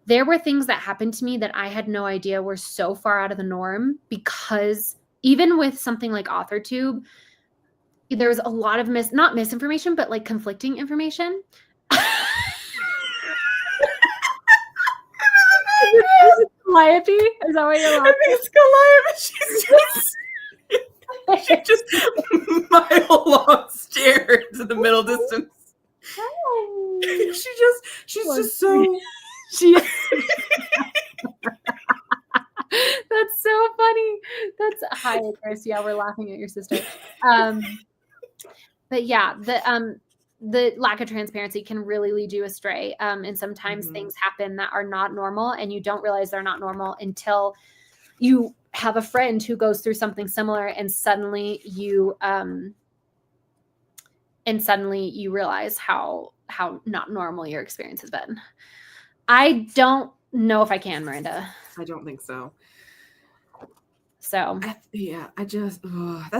there were things that happened to me that I had no idea were so far out of the norm, because even with something like AuthorTube, there was a lot of not misinformation, but like conflicting information. Calliope? Is that what you're laughing? I think it's Calliope. She just mile-long stare into the middle distance. She's just so. She is. That's so funny. That's hi, Chris. Yeah, we're laughing at your sister. But yeah, the lack of transparency can really lead you astray. And sometimes things happen that are not normal, and you don't realize they're not normal until you have a friend who goes through something similar, and suddenly you realize how not normal your experience has been. I don't know if I can, Miranda. I don't think so. So that's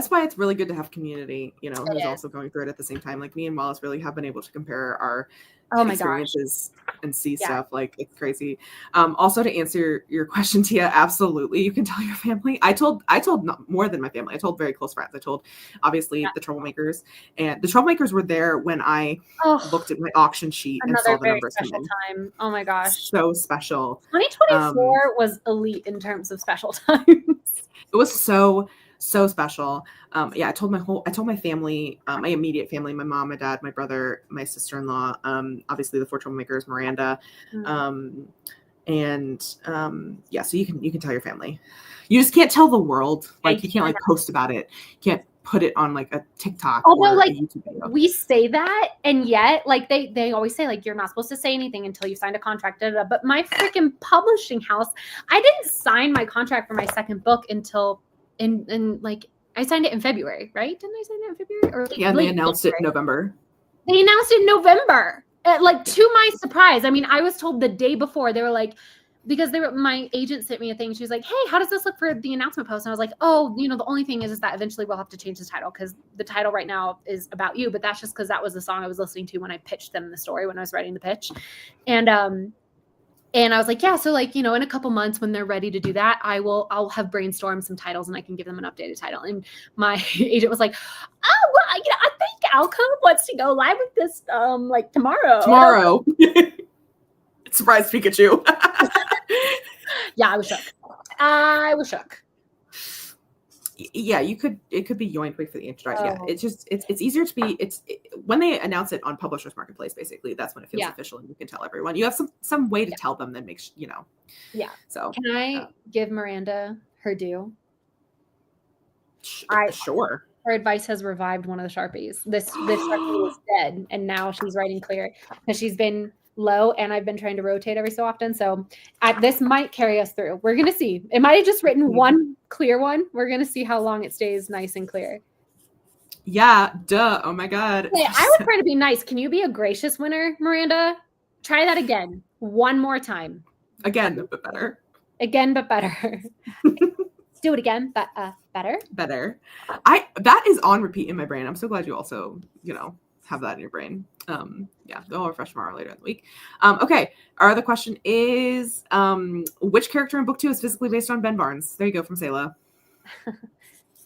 why it's really good to have community, who's also going through it at the same time. Like me and Wallace really have been able to compare our experiences and see stuff. Like it's crazy. Also, to answer your question, Tia, absolutely, you can tell your family. I told not more than my family. I told very close friends. I told obviously the troublemakers, and the troublemakers were there when I looked at my auction sheet and saw the numbers come in. Time. Oh my gosh, so special. 2024 was elite in terms of special times. It was so special. I told my family, my immediate family, my mom, my dad, my brother, my sister-in-law, obviously the 4 troublemakers, Miranda. So you can tell your family. You just can't tell the world. Like you can't like post about it. You can't put it on like a TikTok. Although like a YouTube video. We say that, and yet like they always say like you're not supposed to say anything until you signed a contract. But my freaking publishing house, I didn't sign my contract for my second book until in like I signed it in February, right? Didn't I sign it in February? Or and they announced it in November. They announced it in November, like to my surprise. I mean, I was told the day before. They were like, because my agent sent me a thing. She was like, hey, how does this look for the announcement post? And I was like, oh, the only thing is that eventually we'll have to change the title, because the title right now is About You. But that's just because that was the song I was listening to when I pitched them the story, when I was writing the pitch. And I was like, yeah, so like, in a couple months when they're ready to do that, I'll have brainstormed some titles and I can give them an updated title. And my agent was like, oh, well, I think Alcom wants to go live with this like tomorrow. Surprise Pikachu. Yeah, I was shook. Yeah, it could be yoink wait for the introduction. Yeah, it's easier to be when they announce it on Publishers Marketplace, basically that's when it feels official and you can tell everyone. You have some way to tell them that makes Yeah. So can I give Miranda her due? Sure. Her advice has revived one of the Sharpies. This Sharpie was dead, and now she's writing clear because she's been low, and I've been trying to rotate every so often. So this might carry us through. We're going to see. It might have just written one clear one. We're going to see how long it stays nice and clear. Yeah, duh. Oh my God. Okay, I would try to be nice. Can you be a gracious winner, Miranda? Try that again. One more time. Again, but better. Again, but better. Do it again, but better. Better. That is on repeat in my brain. I'm so glad you also, have that in your brain. Yeah, they'll refresh tomorrow later in the week. Okay. Our other question is, which character in book 2 is physically based on Ben Barnes? There you go, from Selah.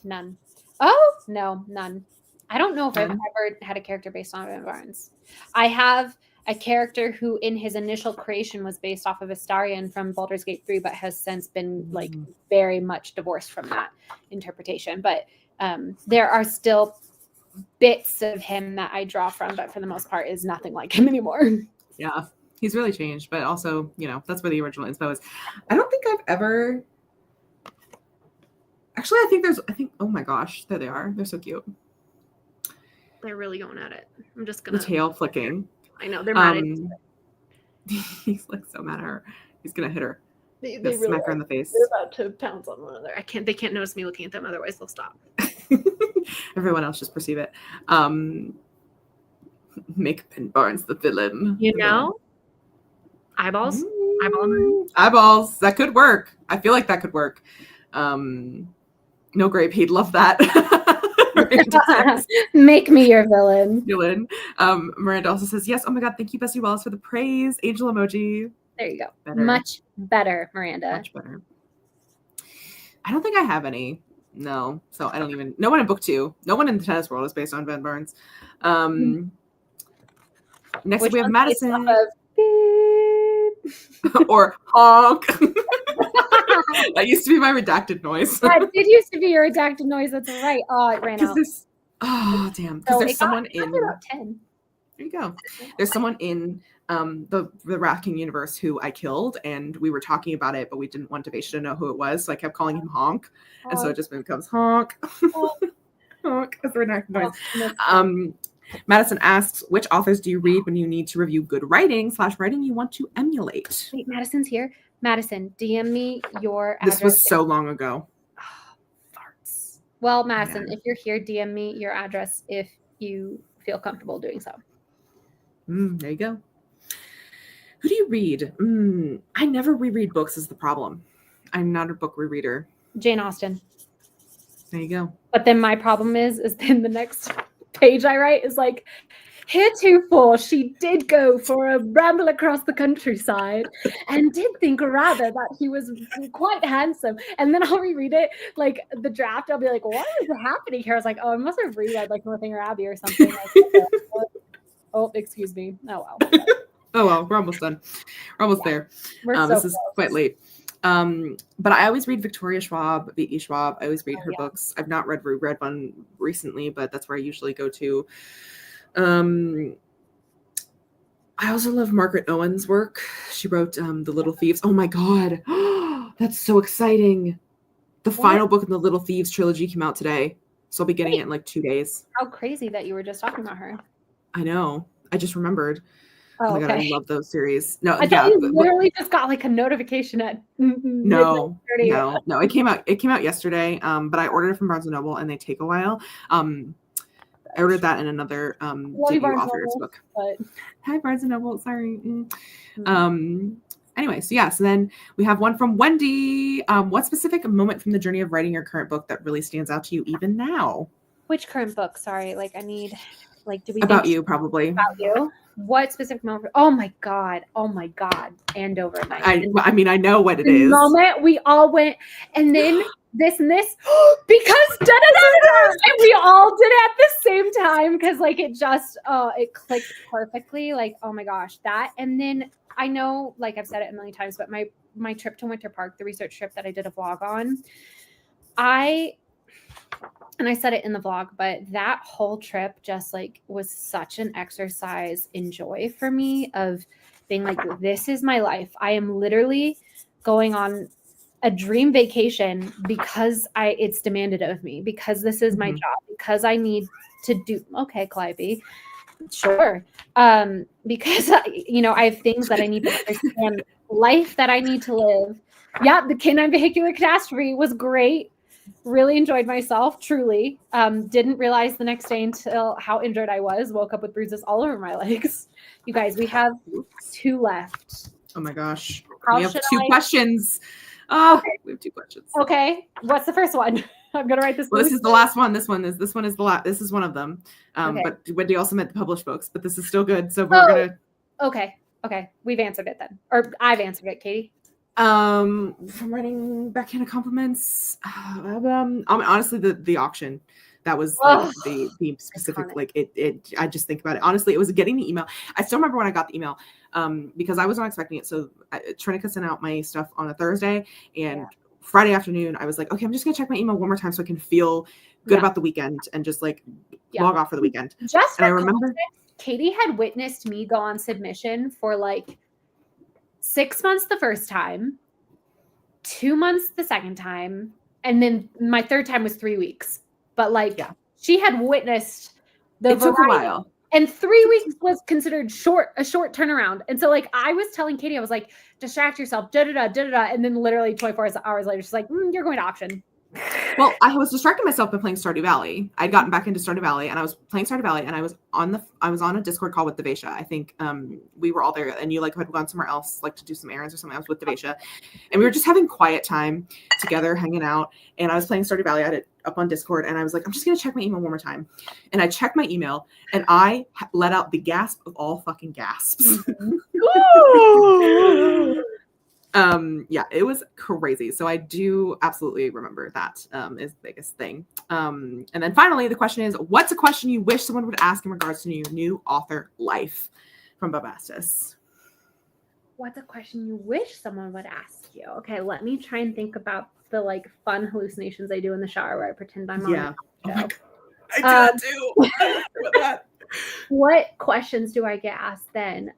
None. Oh, no, none. I don't know if I've ever had a character based on Ben Barnes. I have a character who in his initial creation was based off of Astarion from Baldur's Gate 3, but has since been like very much divorced from that interpretation. But there are still bits of him that I draw from, but for the most part is nothing like him anymore. Yeah, he's really changed, but also, that's where the original inspo is. I don't think I've ever... Actually, I think, oh my gosh, there they are. They're so cute. They're really going at it. I'm just going to... The tail flicking. I know, they're mad at He's like so mad at her. He's going to hit her. They really smack her in the face. They're about to pounce on one another. They can't notice me looking at them, otherwise they'll stop. Everyone else just perceive it. Make Ben Barnes the villain. Eyeballs. Eyeballs. That could work. I feel like that could work. No grape. He'd love that. Make me your villain. Miranda also says, yes. Oh my God. Thank you, Bessie Wallace, for the praise. Angel emoji. There you go. Better. Much better, Miranda. Much better. I don't think I have any. No. So I don't even. No one in book 2. No one in the tennis world is based on Ben Barnes. Next up we have Madison. Or honk. That used to be my redacted noise. That did used to be your redacted noise. That's right. Oh, it ran out. Oh, damn. Because there's someone in. About 10. There you go. There's someone in the Wrath King universe who I killed, and we were talking about it, but we didn't want Devasia to know who it was, so I kept calling him Honk, and so it just becomes Honk. Honk. That's the redacted noise. Madison asks, which authors do you read when you need to review good writing you want to emulate? Wait, Madison's here. Madison, DM me your address. This was so long ago. Oh, farts. Well, Madison, if you're here, DM me your address if you feel comfortable doing so. There you go. Who do you read? I never reread books is the problem. I'm not a book rereader. Jane Austen. There you go. But then my problem is then the next page I write is like, heretofore she did go for a ramble across the countryside and did think rather that he was quite handsome. And then I'll reread it, like the draft, I'll be like, what is happening here? I was like, oh, I must have reread like Northanger Abbey or something. Oh, excuse me. Oh, well. Oh, well, we're almost done. We're almost there. This is quite late. But I always read Victoria Schwab, V.E. Schwab. I always read her books. I've not read one recently, but that's where I usually go to. I also love Margaret Owen's work. She wrote The Little Thieves. Oh my God. That's so exciting. The final book in the Little Thieves trilogy came out today. So I'll be getting it in like 2 days. How crazy that you were just talking about her. I know. I just remembered. Oh my God, I love those series. No, I thought you literally just got like a notification at no. It came out yesterday. But I ordered it from Barnes and Noble, and they take a while. I ordered that in another debut author's book. But... Hi, Barnes and Noble. Sorry. Anyway, so then we have one from Wendy. What specific moment from the journey of writing your current book that really stands out to you even now? Which current book? Sorry, like I need, like, do we about you probably about you? What specific moment? Oh my God! Andover night. I mean, I know what it is. The moment we all went, and then this and this, because and we all did it at the same time because like it just it clicked perfectly. Like, oh my gosh, that. And then I know, like I've said it a million times, but my trip to Winter Park, the research trip that I did a vlog on, and I said it in the vlog, but that whole trip just like was such an exercise in joy for me of being like, this is my life. I am literally going on a dream vacation because it's demanded of me, because this is my job, because I need to do, okay, Calliope, Sure. Because I have things that I need to understand, life that I need to live. Yeah, the canine vehicular catastrophe was great. Really enjoyed myself, truly. Didn't realize the next day until how injured I was. Woke up with bruises all over my legs. You guys, we have 2 left. Oh my gosh. How We have should 2 I- questions. Oh, Okay. we have 2 questions. Okay, what's the first one? I'm gonna write this. Well, this is the last one. This one is the last. This is one of them. Okay. But Wendy also meant the published books, but this is still good. So we're gonna. Okay. We've answered it then, or I've answered it, Katie. From writing backhanded compliments. Honestly, the auction. That was like the specific, like it. I just think about it. Honestly, it was getting the email. I still remember when I got the email, because I was not expecting it. So Trinica sent out my stuff on a Thursday, and Friday afternoon, I was like, okay, I'm just gonna check my email one more time so I can feel good about the weekend and just like log off for the weekend. Just and I remember Katie had witnessed me go on submission for like 6 months the first time, 2 months the second time, and then my third time was 3 weeks. But like she had witnessed the it took a while. And 3 weeks was considered a short turnaround. And so like I was telling Katie, I was like, distract yourself, and then literally 24 hours later, she's like, you're going to auction. Well, I was distracting myself by playing Stardew Valley. I'd gotten back into Stardew Valley, and I was playing Stardew Valley, and I was on a Discord call with Devasia. I think we were all there, and you like had gone somewhere else, like to do some errands or something. I was with Devasia, and we were just having quiet time together, hanging out. And I was playing Stardew Valley. I had it up on Discord, and I was like, I'm just gonna check my email one more time. And I checked my email, and I let out the gasp of all fucking gasps. Yeah, it was crazy. So I do absolutely remember that is the biggest thing. And then finally, the question is, what's a question you wish someone would ask in regards to your new author life? From Bobastis. What's a question you wish someone would ask you? Okay, let me try and think about the like fun hallucinations I do in the shower where I pretend I'm on the show. Oh my God. I do that too. I love that. What questions do I get asked then?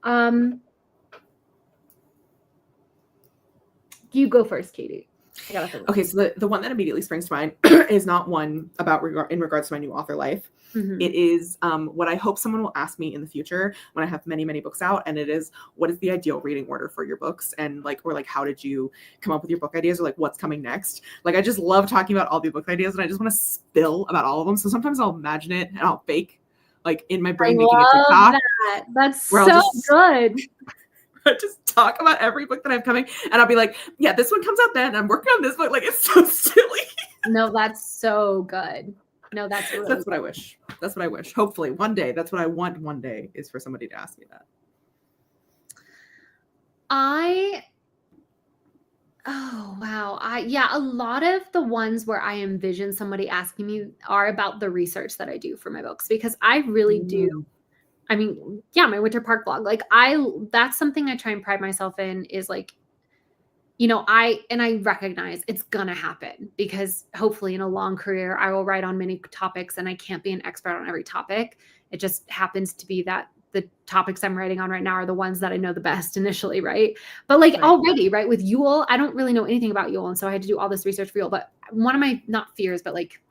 You go first, Katie. I gotta think. Okay, so the one that immediately springs to mind is not one about in regards to my new author life. Mm-hmm. It is what I hope someone will ask me in the future when I have many, many books out. And it is, what is the ideal reading order for your books? And like, or like, how did you come up with your book ideas, or like what's coming next? Like, I just love talking about all the book ideas, and I just want to spill about all of them. So sometimes I'll imagine it and I'll fake like in my brain making a TikTok. That's so good. I just talk about every book that I have coming, and I'll be like, yeah, this one comes out then. I'm working on this book. Like, it's so silly. No, that's so good. No, that's really that's what I wish. That's what I wish. Hopefully one day, that's what I want one day, is for somebody to ask me that. Oh, wow. A lot of the ones where I envision somebody asking me are about the research that I do for my books, because I really do. I mean, my Winter Park vlog, like that's something I try and pride myself in, is like, I recognize it's gonna happen, because hopefully in a long career, I will write on many topics, and I can't be an expert on every topic. It just happens to be that the topics I'm writing on right now are the ones that I know the best initially, right? But like already, right, with Yule, I don't really know anything about Yule, and so I had to do all this research for Yule. But one of my, not fears, but like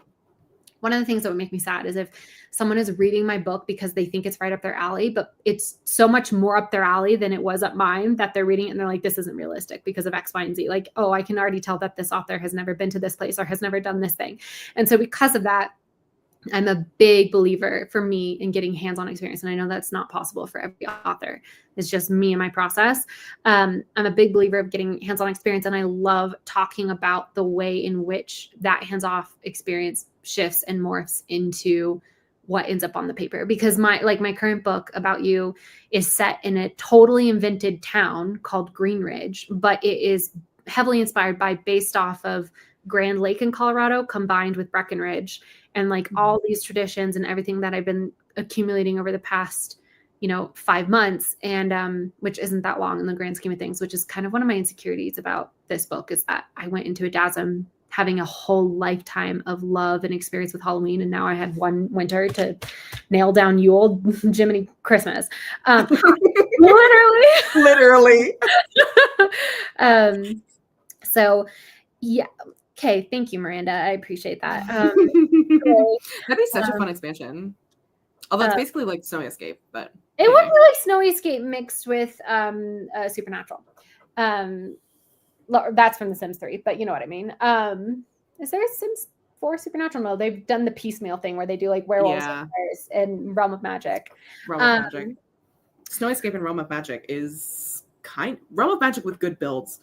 one of the things that would make me sad is if someone is reading my book because they think it's right up their alley, but it's so much more up their alley than it was up mine, that they're reading it and they're like, this isn't realistic because of X, Y, and Z. Like, oh, I can already tell that this author has never been to this place or has never done this thing. And so because of that, I'm a big believer, for me, in getting hands-on experience. And I know that's not possible for every author. It's just me and my process. I'm a big believer of getting hands-on experience. And I love talking about the way in which that hands-off experience shifts and morphs into what ends up on the paper. Because my current book, About You, is set in a totally invented town called Green Ridge, but it is heavily inspired based off of Grand Lake in Colorado combined with Breckenridge, and like all these traditions and everything that I've been accumulating over the past, 5 months, and which isn't that long in the grand scheme of things, which is kind of one of my insecurities about this book, is that I went into a DASM having a whole lifetime of love and experience with Halloween, and now I had one winter to nail down Yule, Jiminy Christmas. Literally. So yeah. Okay, thank you, Miranda. I appreciate that. That'd be such a fun expansion. Although it's basically like Snowy Escape, but it anyway. would be like Snowy Escape mixed with Supernatural. That's from The Sims 3, but you know what I mean. Is there a Sims 4 Supernatural? No, they've done the piecemeal thing where they do like werewolves and Realm of Magic. Realm of Magic. Snowy Escape and Realm of Magic is Realm of Magic with good builds.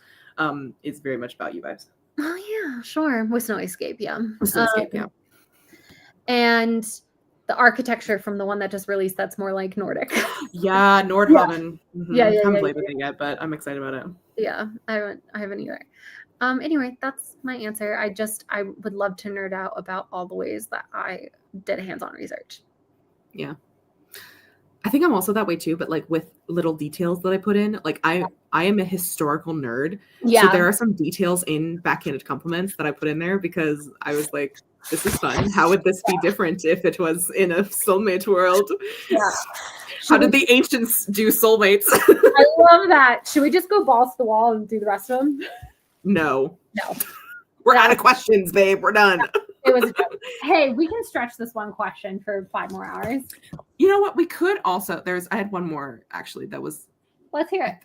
Is very much about you vibes. Oh yeah, sure. With Snowy Escape, yeah. With Snowy Escape, yeah. And the architecture from the one that just released, that's more like Nordic. Yeah, Nordhaven. Yeah. Mm-hmm. Yeah. I haven't played with it yet, but I'm excited about it. Yeah, I haven't either. Anyway, that's my answer. I would love to nerd out about all the ways that I did hands-on research. Yeah. I think I'm also that way too, but like with little details that I put in, like I am a historical nerd. Yeah. So there are some details in Backhanded Compliments that I put in there because I was like, this is fun. How would this be different if it was in a soulmate world? Yeah. How did the ancients do soulmates? I love that. Should we just go balls to the wall and do the rest of them? No. No. We're out of questions, babe. We're done. It was a joke. Hey, we can stretch this one question for 5 more hours. You know what? We could also, I had one more actually that was. Let's hear it.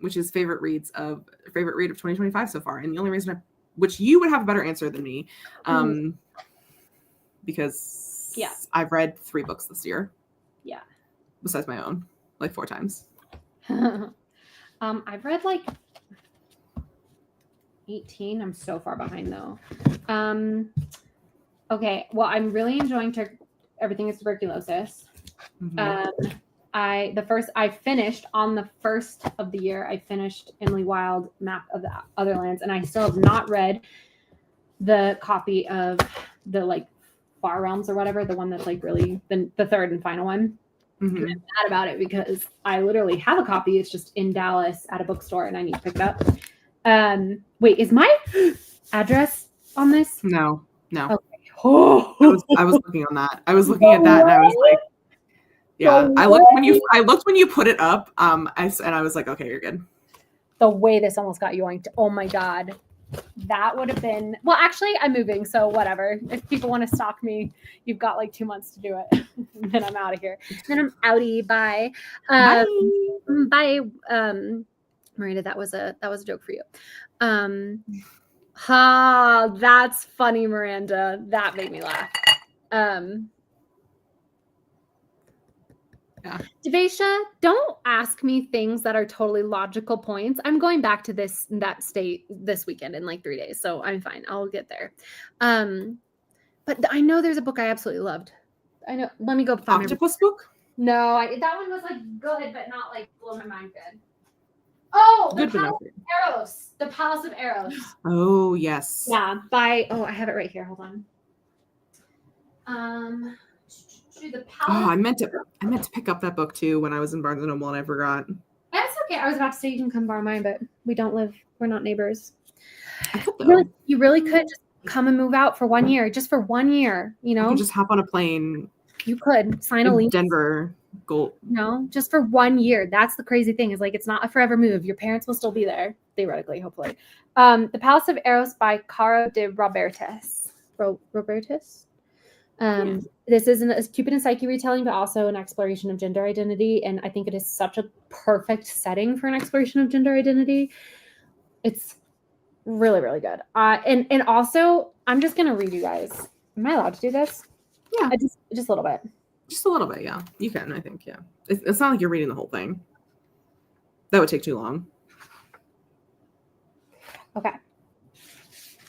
Which is favorite read of 2025 so far. And the only reason which you would have a better answer than me, because I've read 3 books this year. Yeah. Besides my own, like 4 times. I've read like 18. I'm so far behind though. Okay. Well, I'm really enjoying Everything is Tuberculosis. Mm-hmm. I finished on the first of the year. I finished Emily Wilde, Map of the Otherlands, and I still have not read the copy of the like Far Realms or whatever, the one that's like really the third and final one. Mm-hmm. I'm mad about it because I literally have a copy. It's just in Dallas at a bookstore, and I need to pick it up. Wait, is my address on this? No. Okay. I was looking on that. I was looking at that, and I was like, yeah. I looked when you put it up. I was like, okay, you're good. The way this almost got yoinked. Oh my god. That would have been, well, actually I'm moving, so whatever. If people want to stalk me, you've got like 2 months to do it. Then I'm out of here. Then I'm outie. Bye. Bye. Marina, that was a joke for you. That's funny, Miranda. That made me laugh. Yeah. Devasia, don't ask me things that are totally logical points. I'm going back to that state this weekend in like 3 days, so I'm fine. I'll get there. But I know there's a book I absolutely loved. I know. Let me go find Octopus book? No, that one was like good, but not like blow my mind good. Oh, good, The Palace of Eros. Oh yes. Yeah. I have it right here. Hold on. The Palace. Oh, I meant to pick up that book too when I was in Barnes & Noble and I forgot. That's okay. I was about to say you can come borrow mine, but we're not neighbors. You really could just come and move out for 1 year, just for 1 year, you know? You could just hop on a plane. You could sign a lease. Denver, go. No, just for 1 year. That's the crazy thing is like, it's not a forever move. Your parents will still be there, theoretically, hopefully. The Palace of Eros by Caro de Robertis. Robertis? Yeah. This is a Cupid and Psyche retelling, but also an exploration of gender identity. And I think it is such a perfect setting for an exploration of gender identity. It's really, really good. And also, I'm just going to read you guys. Am I allowed to do this? Yeah. Just a little bit. Just a little bit, yeah. You can, I think, yeah. It's not like you're reading the whole thing. That would take too long. Okay.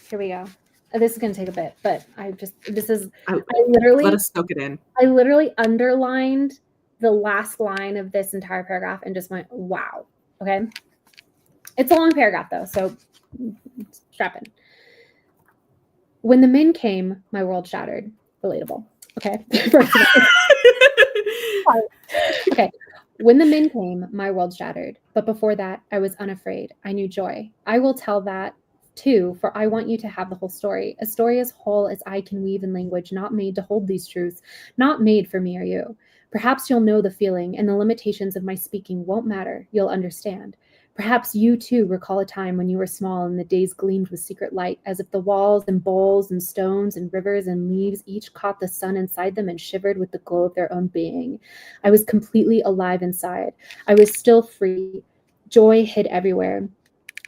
Here we go. This is going to take a bit, but I literally let us soak it in. I literally underlined the last line of this entire paragraph and just went, wow. Okay. It's a long paragraph though, so strap in. When the men came, my world shattered. Relatable. Okay. Okay. When the men came, my world shattered. But before that, I was unafraid. I knew joy. I will tell that too, for I want you to have the whole story, a story as whole as I can weave in language not made to hold these truths, not made for me or you. Perhaps you'll know the feeling, and the limitations of my speaking won't matter. You'll understand. Perhaps you too recall a time when you were small and the days gleamed with secret light, as if the walls and bowls and stones and rivers and leaves each caught the sun inside them and shivered with the glow of their own being. I was completely alive inside. I was still free. Joy hid everywhere.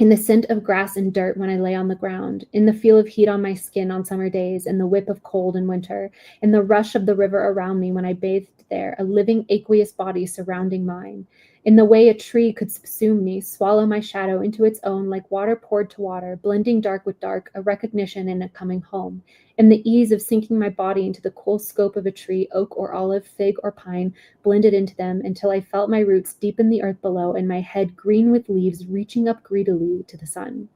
In the scent of grass and dirt when I lay on the ground, in the feel of heat on my skin on summer days, in the whip of cold in winter, in the rush of the river around me when I bathed there, a living aqueous body surrounding mine, in the way a tree could subsume me, swallow my shadow into its own like water poured to water, blending dark with dark, a recognition and a coming home, in the ease of sinking my body into the cool scope of a tree, oak or olive, fig or pine, blended into them until I felt my roots deep in the earth below and my head green with leaves reaching up greedily to the sun.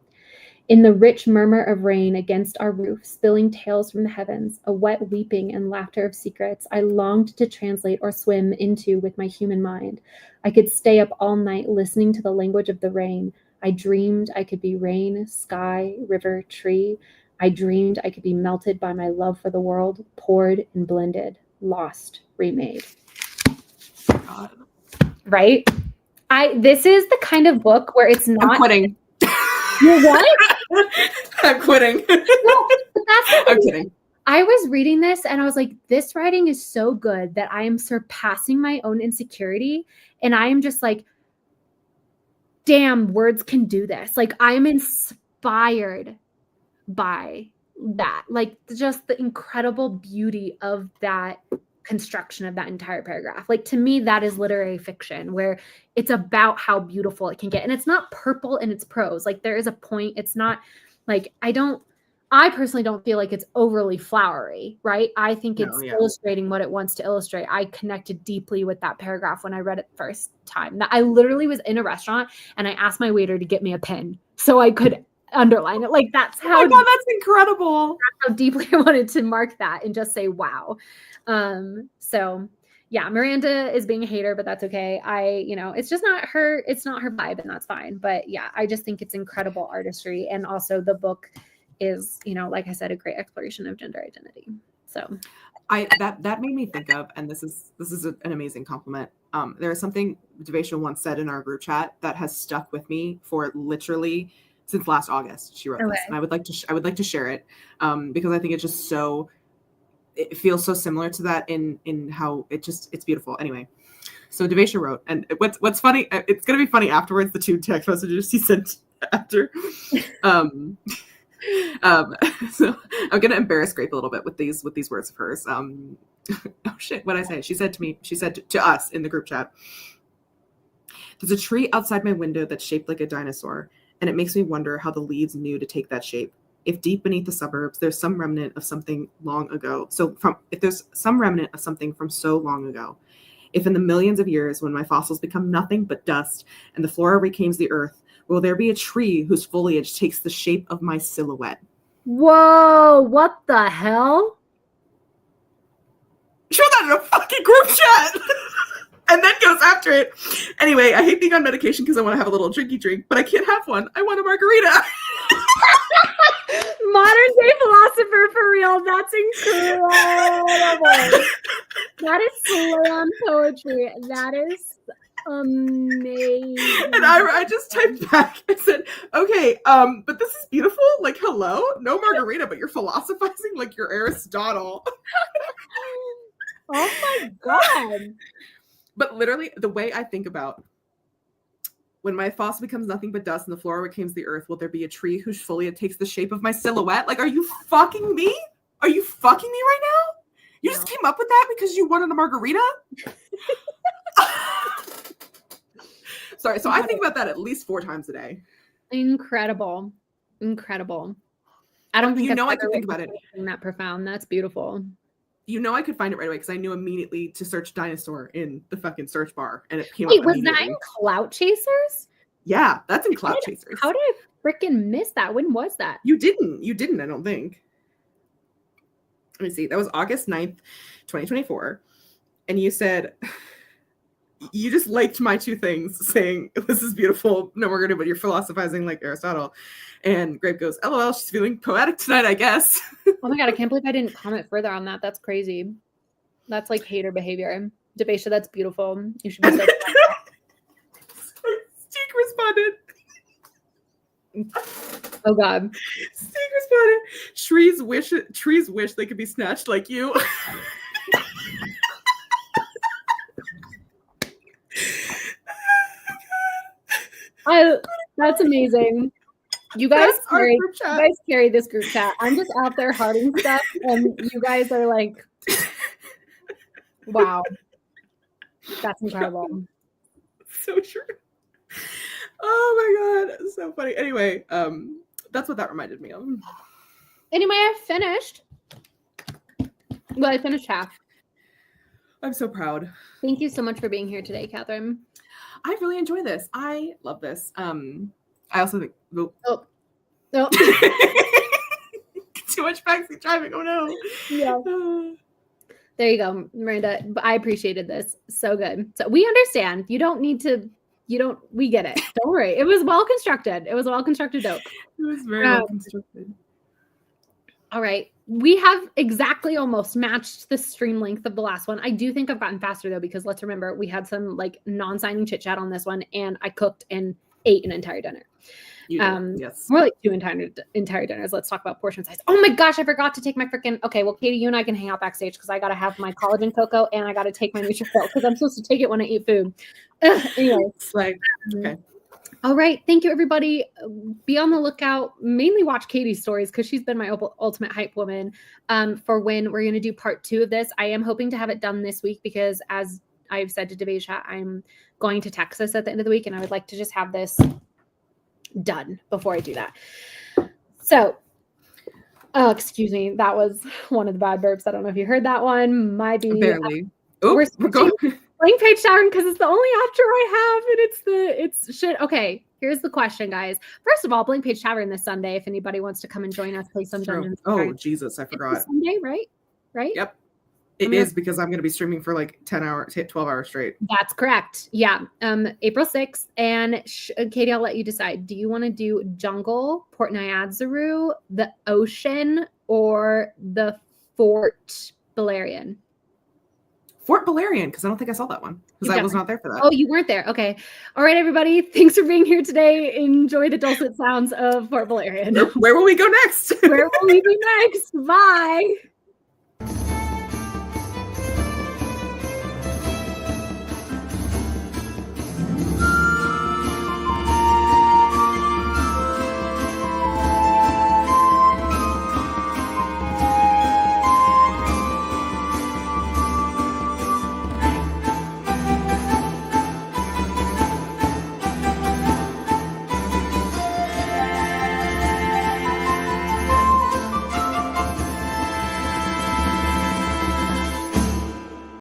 In the rich murmur of rain against our roof, spilling tales from the heavens, a wet weeping and laughter of secrets I longed to translate or swim into with my human mind. I could stay up all night listening to the language of the rain. I dreamed I could be rain, sky, river, tree. I dreamed I could be melted by my love for the world, poured and blended, lost, remade. God. Right? This is the kind of book where it's not. I'm quitting. You what? I'm quitting. No, but that's the I'm thing. kidding. I was reading this and I was like, this writing is so good that I am surpassing my own insecurity. And I am just like, damn, words can do this. Like, I'm inspired by that. Like, just the incredible beauty of that construction of that entire paragraph. Like, to me, that is literary fiction where it's about how beautiful it can get. And it's not purple in its prose. Like, there is a point. It's not like, I personally don't feel like it's overly flowery, right? I think it's illustrating what it wants to illustrate. I connected deeply with that paragraph when I read it the first time. I literally was in a restaurant and I asked my waiter to get me a pen so I could underline it. Like, that's how, oh my God, that's incredible. That's how deeply I wanted to mark that and just say, wow. So yeah, Miranda is being a hater, but that's okay. It's just not her, it's not her vibe, and that's fine. But yeah, I just think it's incredible artistry. And also the book is, like I said, a great exploration of gender identity. So that made me think of, and this is an amazing compliment. There is something Devesha once said in our group chat that has stuck with me for literally since last August. She wrote this, and I would like to share it because I think it's just it feels so similar to that in how it's beautiful. Anyway, so Devesha wrote, and what's funny, it's gonna be funny afterwards, the two text messages she sent after. So I'm gonna embarrass Grape a little bit with these words of hers. Oh shit, what'd I say? She said to us in the group chat, "There's a tree outside my window that's shaped like a dinosaur, and it makes me wonder how the leaves knew to take that shape. If deep beneath the suburbs, there's some remnant of something long ago. If there's some remnant of something from so long ago, if in the millions of years when my fossils become nothing but dust and the flora reclaims the earth, will there be a tree whose foliage takes the shape of my silhouette?" Whoa, what the hell? She wrote that in a fucking group chat. And then goes after it. Anyway, I hate being on medication because I want to have a little drinky drink, but I can't have one. I want a margarita. Modern day philosopher for real. That's incredible. That is slam poetry. That is amazing. And I just typed back and said, okay, but this is beautiful. Like, hello? No margarita, but you're philosophizing like you're Aristotle. Oh my God. But literally, the way I think about when my fossil becomes nothing but dust and the flora reclaims the earth, will there be a tree whose foliage takes the shape of my silhouette? Like, are you fucking me? Are you fucking me right now? You just came up with that because you wanted a margarita? Sorry, so I think about that at least 4 times a day. Incredible. I don't think I could think about it. That profound. That's beautiful. I could find it right away because I knew immediately to search dinosaur in the fucking search bar, and it came up. Wait, was that in Clout Chasers? Yeah, that's in Clout Chasers. How did I freaking miss that? When was that? You didn't, I don't think. Let me see. That was August 9th, 2024. And you said, you just liked my 2 things saying, this is beautiful, no more gonna, but you're philosophizing like Aristotle. And Grape goes, LOL, she's feeling poetic tonight, I guess. Oh my God, I can't believe I didn't comment further on that. That's crazy. That's like hater behavior. Devesha, that's beautiful. You should be so Steek responded, Oh God. Secret spotted. Trees wish they could be snatched like you. That's amazing. You guys carry this group chat. I'm just out there hearting stuff, and you guys are like, wow, that's incredible. So true. Oh my God, so funny. Anyway, that's what that reminded me of. Anyway, I finished. Well, I finished half. I'm so proud. Thank you so much for being here today, Catherine. I really enjoy this. I love this. I also think Oh. Too much backseat driving. Oh no. Yeah. There you go, Miranda. I appreciated this. So good. So we understand. You don't need to. We get it. Don't worry. It was well constructed. It was a well constructed dope. It was very well constructed. All right. We have exactly almost matched the stream length of the last one. I do think I've gotten faster though, because let's remember we had some like non-signing chit chat on this one, and I cooked and ate an entire dinner. Yes. More like 2 entire dinners. Let's talk about portion size. Oh my gosh, I forgot to take my freaking. Okay, well, Katie, you and I can hang out backstage because I got to have my collagen cocoa and I got to take my NutriFill because I'm supposed to take it when I eat food. Anyway, it's like okay. All right. Thank you, everybody. Be on the lookout. Mainly watch Katie's stories because she's been my ultimate hype woman for when we're going to do part 2 of this. I am hoping to have it done this week because, as I've said to Devasia, I'm going to Texas at the end of the week, and I would like to just have this done before I do that. So, excuse me. That was one of the bad burps. I don't know if you heard that one. Might be barely. We're going. Blank page tavern because it's the only after I have, and it's shit. Okay, here's the question, guys. First of all, Blank Page Tavern this Sunday. If anybody wants to come and join us, play some Dungeons. Oh Jesus, I forgot. It's Sunday, right? Yep, it is because I'm going to be streaming for like 12 hours straight. That's correct. Yeah, April 6th. And Katie, I'll let you decide. Do you want to do Jungle, Port Nyazaru, the Ocean, or the Fort Balerion? Fort Balerion, because I don't think I saw that one because I was not there for that. Oh, you weren't there. Okay. All right, everybody. Thanks for being here today. Enjoy the dulcet sounds of Fort Balerion. Where will we go next? Where will we go next? Bye.